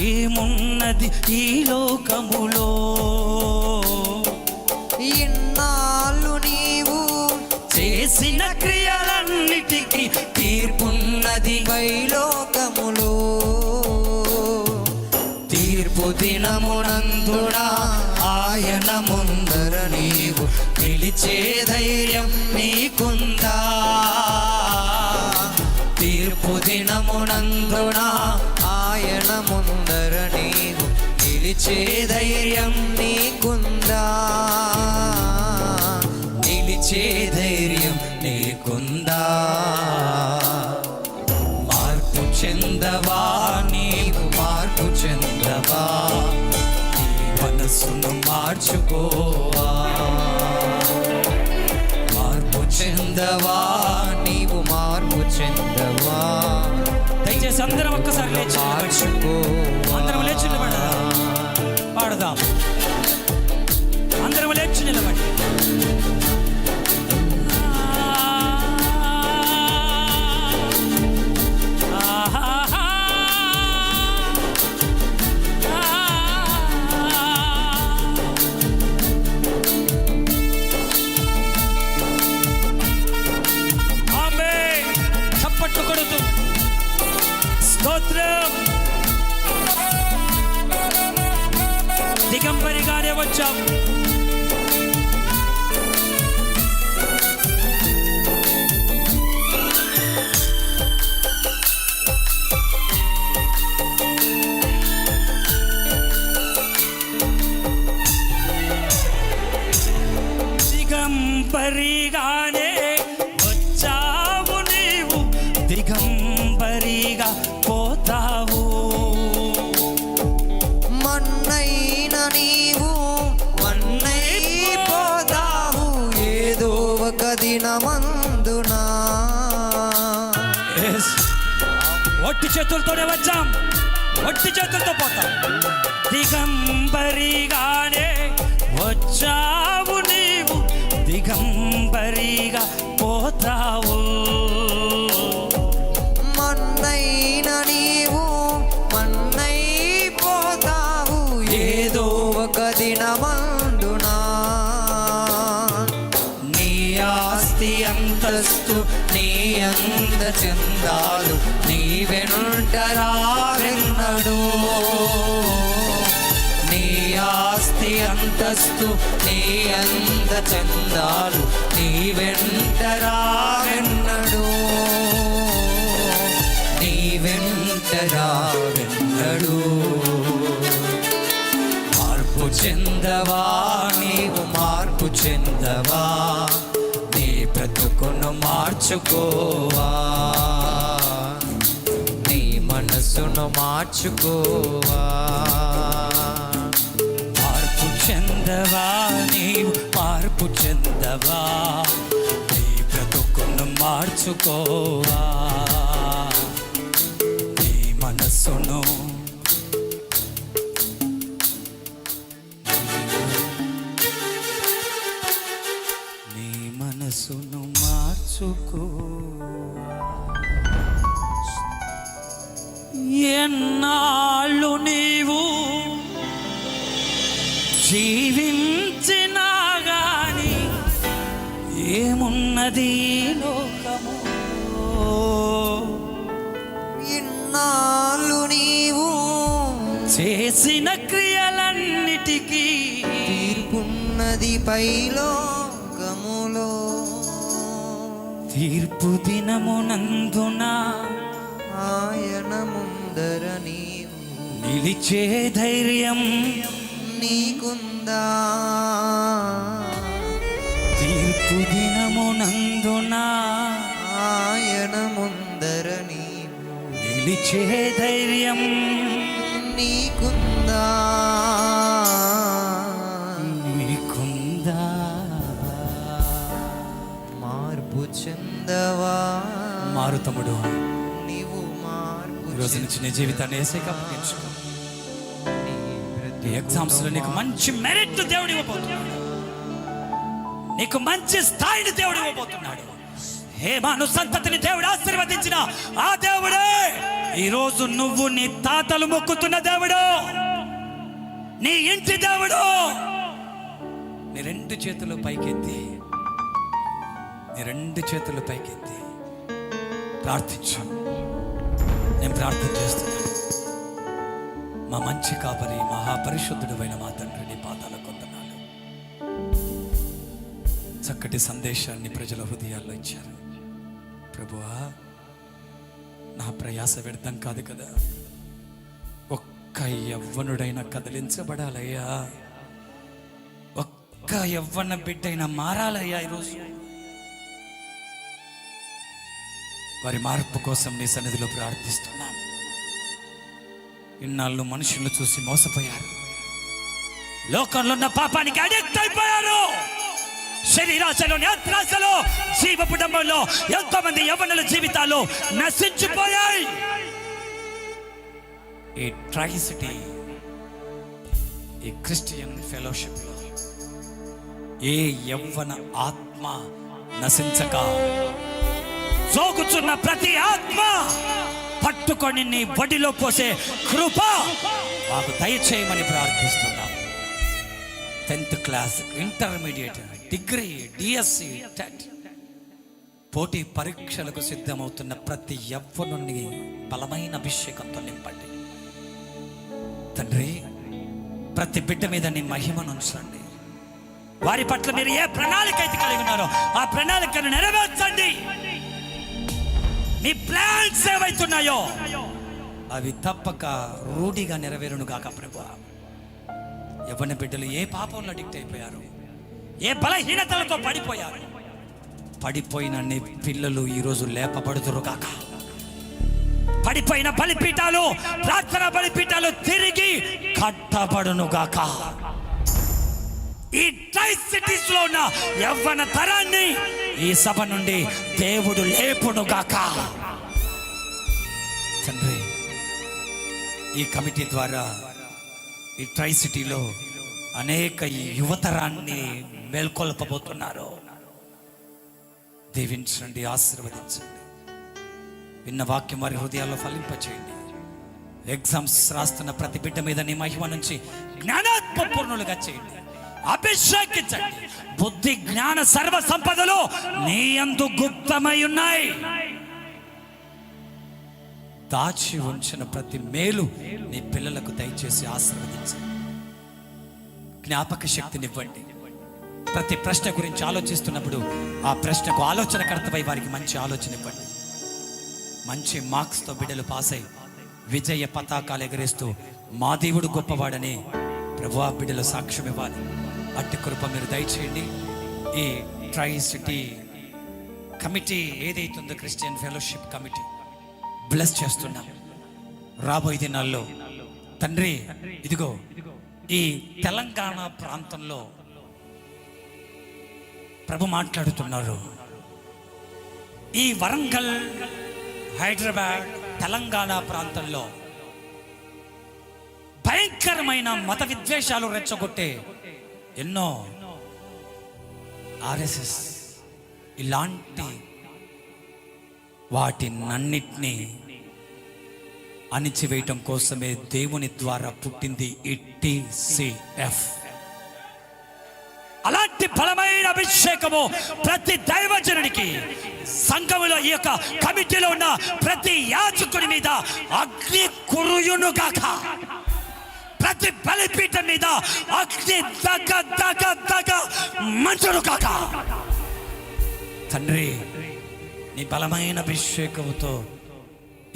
ఏమున్నది ఈ లోకములో,
ఇన్నాళ్ళు నీవు
చేసిన క్రియలన్నిటికీ తీర్పున్నది
పైలోకములో
తీర్పు దినమునందున ఆయన ముందర నీవు నిలిచే ధైర్యం నీకుందా, తీర్పు దినమునందున
ఆయన ముందర నీవు నిలిచే ధైర్యం నీకుందా,
నిలిచే ధైర్యం నీకుందా. మార్పు చెందవా నీవు, మార్పు చెందవా, నీ మనసును మార్చుకోవా. మార్పు చెందవా
నీవు మార్పు చెందవా,
దయచేసి అందరం ఒక్కసారి లేచి నిలబడి.
మార్చుకోవా.
అందరం లేచి నిలబడదాం, పాడదాం. అందరం లేచి నిలబడి. ఆమేన్. చప్పట్లు కొడుతూ స్తోత్రం. దిగంబరిగానే వచ్చాం, దిగంబరిగానే వచ్చావు నీవు, దిగంబరిగా పోతావు.
మన్నైన నీవు మన్నైపోతావు ఏదో ఒక దినమందునా.
Yes. ఒట్టి చేతులతోనే వచ్చాం, ఒట్టి చేతులతో పోతాం. దిగంబరిగానే వచ్చావు నీవు, దిగంబరిగా పోతావు.
మన్నైన నీవు మన్నైపోతావు ఏదో ఒక దినమందునా.
నీ ఆస్తి అంతస్తు నీ అంద చందాలు నీ వెంట రావెన్నడు, నీ ఆస్తి అంతస్తు నీ అంద చందాలు నీ వెంట రావెన్నడు, నీ వెంట రావెన్నడు. మార్పు చెందవా నీవు, మార్పు చెందవా, నీ బ్రతుకును మార్చుకోవా, నీ మనసును మార్చుకోవా. మార్పు చెందవా నీవు, మార్పు చెందవా, నీ బ్రతుకును మార్చుకోవా, నీ మనసును మనసును మార్చుకో. ఎన్నాళ్ళు నీవు జీవించినా గాని ఏమున్నది ఈ లోకము,
ఇన్నాళ్ళు నీవు
చేసిన క్రియలన్నిటికీ
తీర్పున్నది పైలోకములో.
తీర్పు దినమునందున
ఆయన ముందర నీవు
నిలిచే ధైర్యం
నీకుందా.
తీర్పు దినమునందున
ఆయన ముందర నీవు
నిలిచే ధైర్యం
నీకుందా
నీకుందా.
మార్పు చెందవా
మారు తమ్ముడు,
నీవు మార్పు
ఈరోజు నుంచి నీ జీవితాన్ని ఏసైకి అప్పగించుకో. నీ ఎగ్జామ్స్ లో నీకు మంచి మెరిట్ దేవుడు ఇవ్వబోతున్నాడు, నీకు మంచి స్థాయిని దేవుడు ఇవ్వబోతున్నాడు. హేమాను సంతతిని దేవుడు ఆశీర్వదించిన ఆ దేవుడే ఈరోజు నువ్వు నీ తాతలు మొక్కుతున్న దేవుడు, నీ ఇంటి దేవుడు. నీ రెండు చేతులు పైకెత్తి, నీ రెండు చేతులు పైకెత్తి ప్రార్థించు. నేను ప్రార్థన చేస్తున్నాను. మా మంచి కాపరి, మహాపరిశుద్ధుడు అయిన మా తండ్రి, నీ పాదాల కొందనాలు. చక్కటి సందేశాన్ని ప్రజల హృదయాల్లో ఇచ్చారు ప్రభువా. నా ప్రయాస వ్యర్థం కాదు కదా, ఒక్క యవ్వనుడైనా కదిలించబడాలయ్యా, ఒక్క యవ్వన బిడ్డైనా మారాలయ్యా. ఈరోజు వారి మార్పు కోసం నీ సన్నిధిలో ప్రార్థిస్తున్నాను. ఇన్నాళ్ళు మనుషులను చూసి మోసపోయారు, లోకంలో ఉన్న పాపానికి అడిక్ట్ అయిపోయారు. శరీరాశలో, నేత్రాశలో, జీవపుటంలో ఎంతో మంది యవ్వనుల జీవితాలు నశించిపోయాయి. ఈ ట్రై సిటీ, ఈ క్రిస్టియన్ ఫెలోషిప్ లో ఏ యవ్వన ఆత్మ నశించక సోకుచున్న ప్రతి ఆత్మ పట్టుకొని నీ బడిలో పోసే కృప మాకు దయచేయమని ప్రార్థిస్తున్నాం. 10th class, intermediate, degree, DSC, TET పోటీ పరీక్షలకు సిద్ధమవుతున్న ప్రతి యవ్వనుని బలమైన అభిషేకంతో నింపండి తండ్రి. ప్రతి బిడ్డ మీద నీ మహిమను ఉంచండి. వారి పట్ల మీరు ఏ ప్రణాళిక అయితే కలిగి ఉన్నారో ఆ ప్రణాళికను నెరవేర్చండి. మీ ప్లాన్స్ ఏవైతున్నాయో అవి తప్పక రూఢిగా నెరవేరును గాక ప్రభువా. యవ్వన బిడ్డలు ఏ పాపంలో అడిక్ట్ అయిపోయారు, ఏ బలహీనతలతో పడిపోయారు, పడిపోయిన నీ పిల్లలు ఈరోజు లేపబడుతురు గాక. పడిపోయిన బలిపీఠాలు, ప్రార్థన బలిపీఠాలు తిరిగి కట్టబడును గాక. ఈ ట్రై సిటీస్ లో ఉన్న యవ్వన తరాన్ని ఈ సభ నుండి దేవుడు లేపును గాక తండ్రి. ఈ కమిటీ ద్వారా ఈ ట్రై సిటీలో అనేక యువతరాన్ని మేల్కొల్పబోతున్నారు. దీవించండి, ఆశీర్వదించండి. విన్న వాక్యం వారి హృదయాల్లో ఫలింపచేయండి. ఎగ్జామ్స్ రాస్తున్న ప్రతి బిడ్డ మీద నీ మహిమ నుంచి జ్ఞానాత్మపూర్ణులుగా చేయండి, అభిషేకించండి. బుద్ధి, జ్ఞాన, సర్వ సంపదలు నీ యందు గుప్తమై ఉన్నాయి. దాచి ఉంచిన ప్రతి మేలు నీ పిల్లలకు దయచేసి ఆశీర్వదించండి. జ్ఞాపక శక్తినివ్వండి. ప్రతి ప్రశ్న గురించి ఆలోచిస్తున్నప్పుడు ఆ ప్రశ్నకు ఆలోచనకర్తపై వారికి మంచి ఆలోచన ఇవ్వండి. మంచి మార్క్స్తో బిడ్డలు పాస్ అయి విజయ పతాకాలు ఎగరేస్తూ మా దేవుడు గొప్పవాడని ప్రభువా బిడ్డలు సాక్ష్యం ఇవ్వాలి. అట్టి కృప మీరు దయచేయండి. ఈ ట్రై సిటీ కమిటీ ఏదైతుందో క్రిస్టియన్ ఫెలోషిప్ కమిటీ బ్లెస్ చేస్తున్నాం. రాబోయే దినాల్లో తండ్రి ఇదిగో ఈ తెలంగాణ ప్రాంతంలో ప్రభు మాట్లాడుతున్నారు. ఈ వరంగల్, హైదరాబాద్, తెలంగాణ ప్రాంతంలో భయంకరమైన మత విద్వేషాలు రెచ్చగొట్టే ఎన్నో ఆర్ఎస్ఎస్ ఇలాంటి వాటినన్నిటినీ అణిచివేయటం కోసమే దేవుని ద్వారా పుట్టింది ఈ TCF. అలాంటి బలమైన అభిషేకము ప్రతి దైవజనునికి, సంఘములో ఈ యొక్క కమిటీలో ఉన్న ప్రతి యాజకుని మీద అగ్ని కురుయును గాక. ప్రతి బలిపీఠం మీద అగ్ని దగ దగ దగ మంచును కాక. తండ్రి నీ బలమైన అభిషేకంతో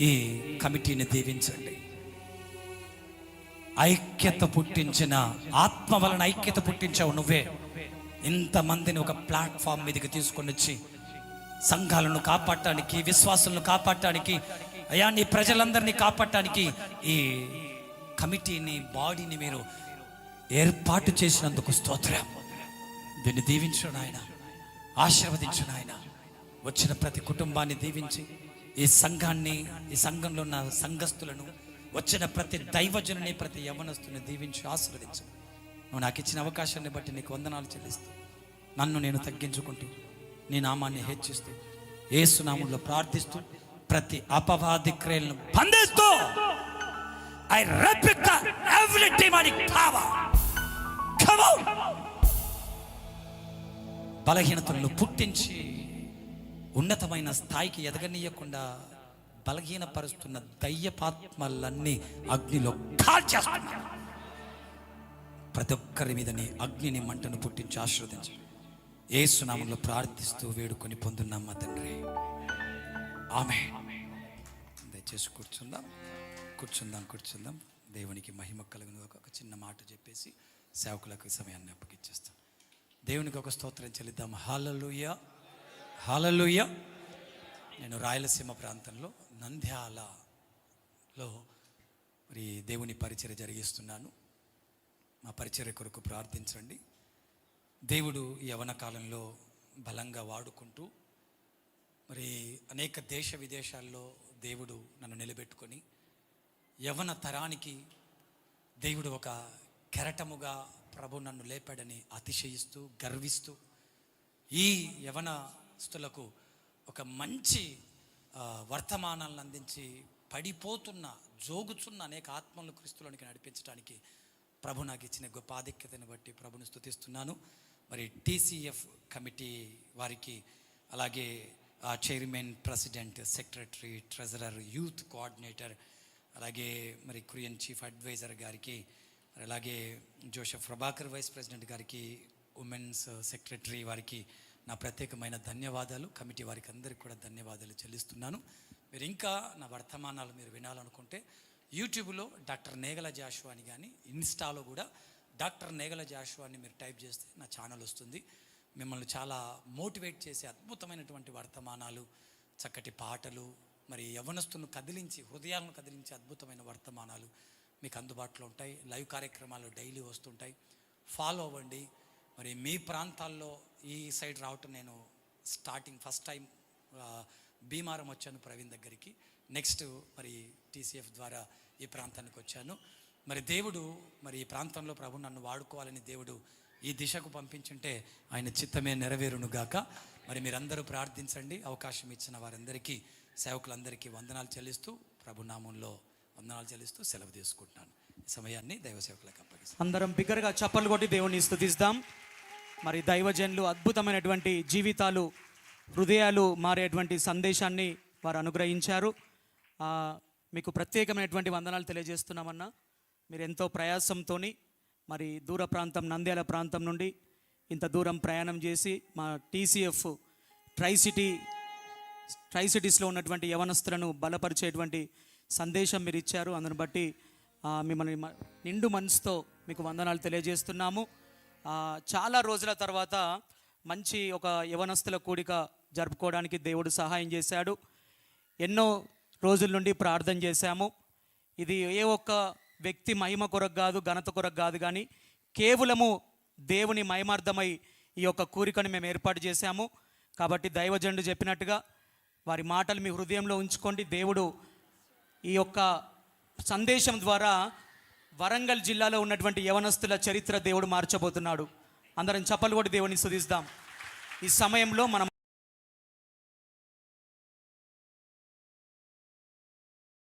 ఈ కమిటీని దీవించండి. ఐక్యత పుట్టించిన, ఆత్మ వలన ఐక్యత పుట్టించావు నువ్వే. ఇంతమందిని ఒక ప్లాట్ఫామ్ మీదకి తీసుకొని వచ్చి సంఘాలను కాపాడటానికి, విశ్వాసులను కాపాడటానికి అయ్యా నీ ప్రజలందరినీ కాపాడటానికి ఈ కమిటీని బాడీని మీరు ఏర్పాటు చేసినందుకు స్తోత్రం. దీన్ని దీవించు నాయన, ఆశీర్వదించు నాయన. వచ్చిన ప్రతి కుటుంబాన్ని దీవించి ఈ సంఘాన్ని, ఈ సంఘంలో ఉన్న సంఘస్థులను, వచ్చిన ప్రతి దైవజనుని, ప్రతి యవనస్తుని దీవించి ఆశీర్వదించు. నువ్వు నాకు ఇచ్చిన అవకాశాన్ని బట్టి నీకు వందనాలు చెల్లిస్తూ, నన్ను నేను తగ్గించుకుంటూ, నీ నామాన్ని హెచ్చిస్తూ, యేసు నామములో ప్రార్థిస్తూ, ప్రతి అపవాది క్రియలను బంధిస్తూ, I rebuke every demonic power. Come out. బలహీనతలను పుట్టించి ఉన్నతమైన స్థాయికి ఎదగనీయకుండా బలహీనపరుస్తున్న దయ్యపాత్మలన్నీ అగ్నిలో కాల్చేస్తున్నా. ప్రతి ఒక్కరి మీద నీ అగ్నిని, మంటను పుట్టించి ఆశీర్వదించు. యేసు నామములో ప్రార్థిస్తూ వేడుకొని పొందున్నాం మా తండ్రి, ఆమేన్. దయచేసి కూర్చుందాం. దేవునికి మహిమ కలుగును. ఒక చిన్న మాట చెప్పేసి సేవకులకు ఈ సమయాన్ని అప్పగిచ్చేస్తాం. దేవునికి ఒక స్తోత్రం చెల్లిద్దాం. హల్లెలూయా, హల్లెలూయా. నేను రాయలసీమ ప్రాంతంలో నంద్యాలలో మరి దేవుని పరిచర్య జరిగిస్తున్నాను. మా పరిచర్య కొరకు ప్రార్థించండి. దేవుడు ఈ యవన కాలంలో బలంగా వాడుకుంటూ మరి అనేక దేశ విదేశాల్లో దేవుడు నన్ను నిలబెట్టుకొని యవన తరానికి దేవుడు ఒక కెరటముగా ప్రభు నన్ను లేపాడని అతిశయిస్తూ, గర్విస్తూ, ఈ యవనస్తులకు ఒక మంచి వర్తమానాలను అందించి పడిపోతున్న, జోగుచున్న అనేక ఆత్మలను క్రీస్తులోనికి నడిపించడానికి ప్రభు నాకు ఇచ్చిన గొప్ప ఆధిక్యతను బట్టి ప్రభుని స్తుతిస్తున్నాను. మరి TCF కమిటీ వారికి, అలాగే chairman, president, secretary, treasurer, youth coordinator, అలాగే మరి కొరియన్ చీఫ్ అడ్వైజర్ గారికి, అలాగే జోసెఫ్ ప్రభాకర్ వైస్ ప్రెసిడెంట్ గారికి, ఉమెన్స్ సెక్రటరీ వారికి నా ప్రత్యేకమైన ధన్యవాదాలు. కమిటీ వారికి అందరికీ కూడా ధన్యవాదాలు చెల్లిస్తున్నాను. మీరు ఇంకా నా వర్తమానాలు మీరు వినాలనుకుంటే యూట్యూబ్లో డాక్టర్ నేగల జాషువా అని కానీ, ఇన్స్టాలో కూడా డాక్టర్ నేగల జాషువా అని మీరు టైప్ చేస్తే నా ఛానల్ వస్తుంది. మిమ్మల్ని చాలా మోటివేట్ చేసే అద్భుతమైనటువంటి వర్తమానాలు, చక్కటి పాటలు, మరి యవ్వనస్తులను కదిలించి, హృదయాలను కదిలించే అద్భుతమైన వర్తమానాలు మీకు అందుబాటులో ఉంటాయి. లైవ్ కార్యక్రమాలు డైలీ వస్తుంటాయి. ఫాలో అవ్వండి. మరి మీ ప్రాంతాల్లో ఈ సైడ్ రావటం నేను ఫస్ట్ టైం భీమారం వచ్చాను ప్రవీణ్ దగ్గరికి. నెక్స్ట్ మరి TCF ద్వారా ఈ ప్రాంతానికి వచ్చాను. మరి దేవుడు మరి ఈ ప్రాంతంలో ప్రభు నన్ను వాడుకోవాలని దేవుడు ఈ దిశకు పంపించుంటే ఆయన చిత్తమే నెరవేరును గాక. మరి మీరందరూ ప్రార్థించండి. అవకాశం ఇచ్చిన వారందరికీ, సేవకులందరికీ వందనాలు చెల్లిస్తూ, ప్రభు నామంలో వందనాలు చెల్లిస్తూ సెలవు తీసుకుంటున్నాను. ఈ సమయాన్ని దైవ సేవకులకు అప్పగిస్తాను.
అందరం బిగ్గరగా చప్పట్లు కొట్టి దేవుని స్తుతిస్తాం. మరి దైవజనులు అద్భుతమైనటువంటి జీవితాలు, హృదయాలు మారేటువంటి సందేశాన్ని వారు అనుగ్రహించారు. మీకు ప్రత్యేకమైనటువంటి వందనాలు తెలియజేస్తున్నామన్నా. మీరు ఎంతో ప్రయాసంతో మరి దూర ప్రాంతం, నంద్యాల ప్రాంతం నుండి ఇంత దూరం ప్రయాణం చేసి మా TCF ట్రై సిటీస్లో ఉన్నటువంటి యవనస్తులను బలపరిచేటువంటి సందేశం మీరు ఇచ్చారు. అందుని బట్టి మిమ్మల్ని నిండు మనసుతో మీకు వందనాలు తెలియజేస్తున్నాము. చాలా రోజుల తర్వాత మంచి ఒక యవనస్తుల కూడిక జరుపుకోవడానికి దేవుడు సహాయం చేశాడు. ఎన్నో రోజుల నుండి ప్రార్థన చేశాము. ఇది ఏ ఒక్క వ్యక్తి మహిమ కొరకు కాదు, ఘనత కొరకు కాదు, కానీ కేవలము దేవుని మహిమార్థమై ఈ యొక్క కూరికను మేము ఏర్పాటు చేశాము. కాబట్టి దైవజనుడు చెప్పినట్టుగా వారి మాటలు మీ హృదయంలో ఉంచుకోండి. దేవుడు ఈ యొక్క సందేశం ద్వారా వరంగల్ జిల్లాలో ఉన్నటువంటి యవనస్తుల చరిత్ర దేవుడు మార్చబోతున్నాడు. అందరం చప్పలు కొట్టి దేవుని స్తుతిస్తాం. ఈ సమయంలో మనం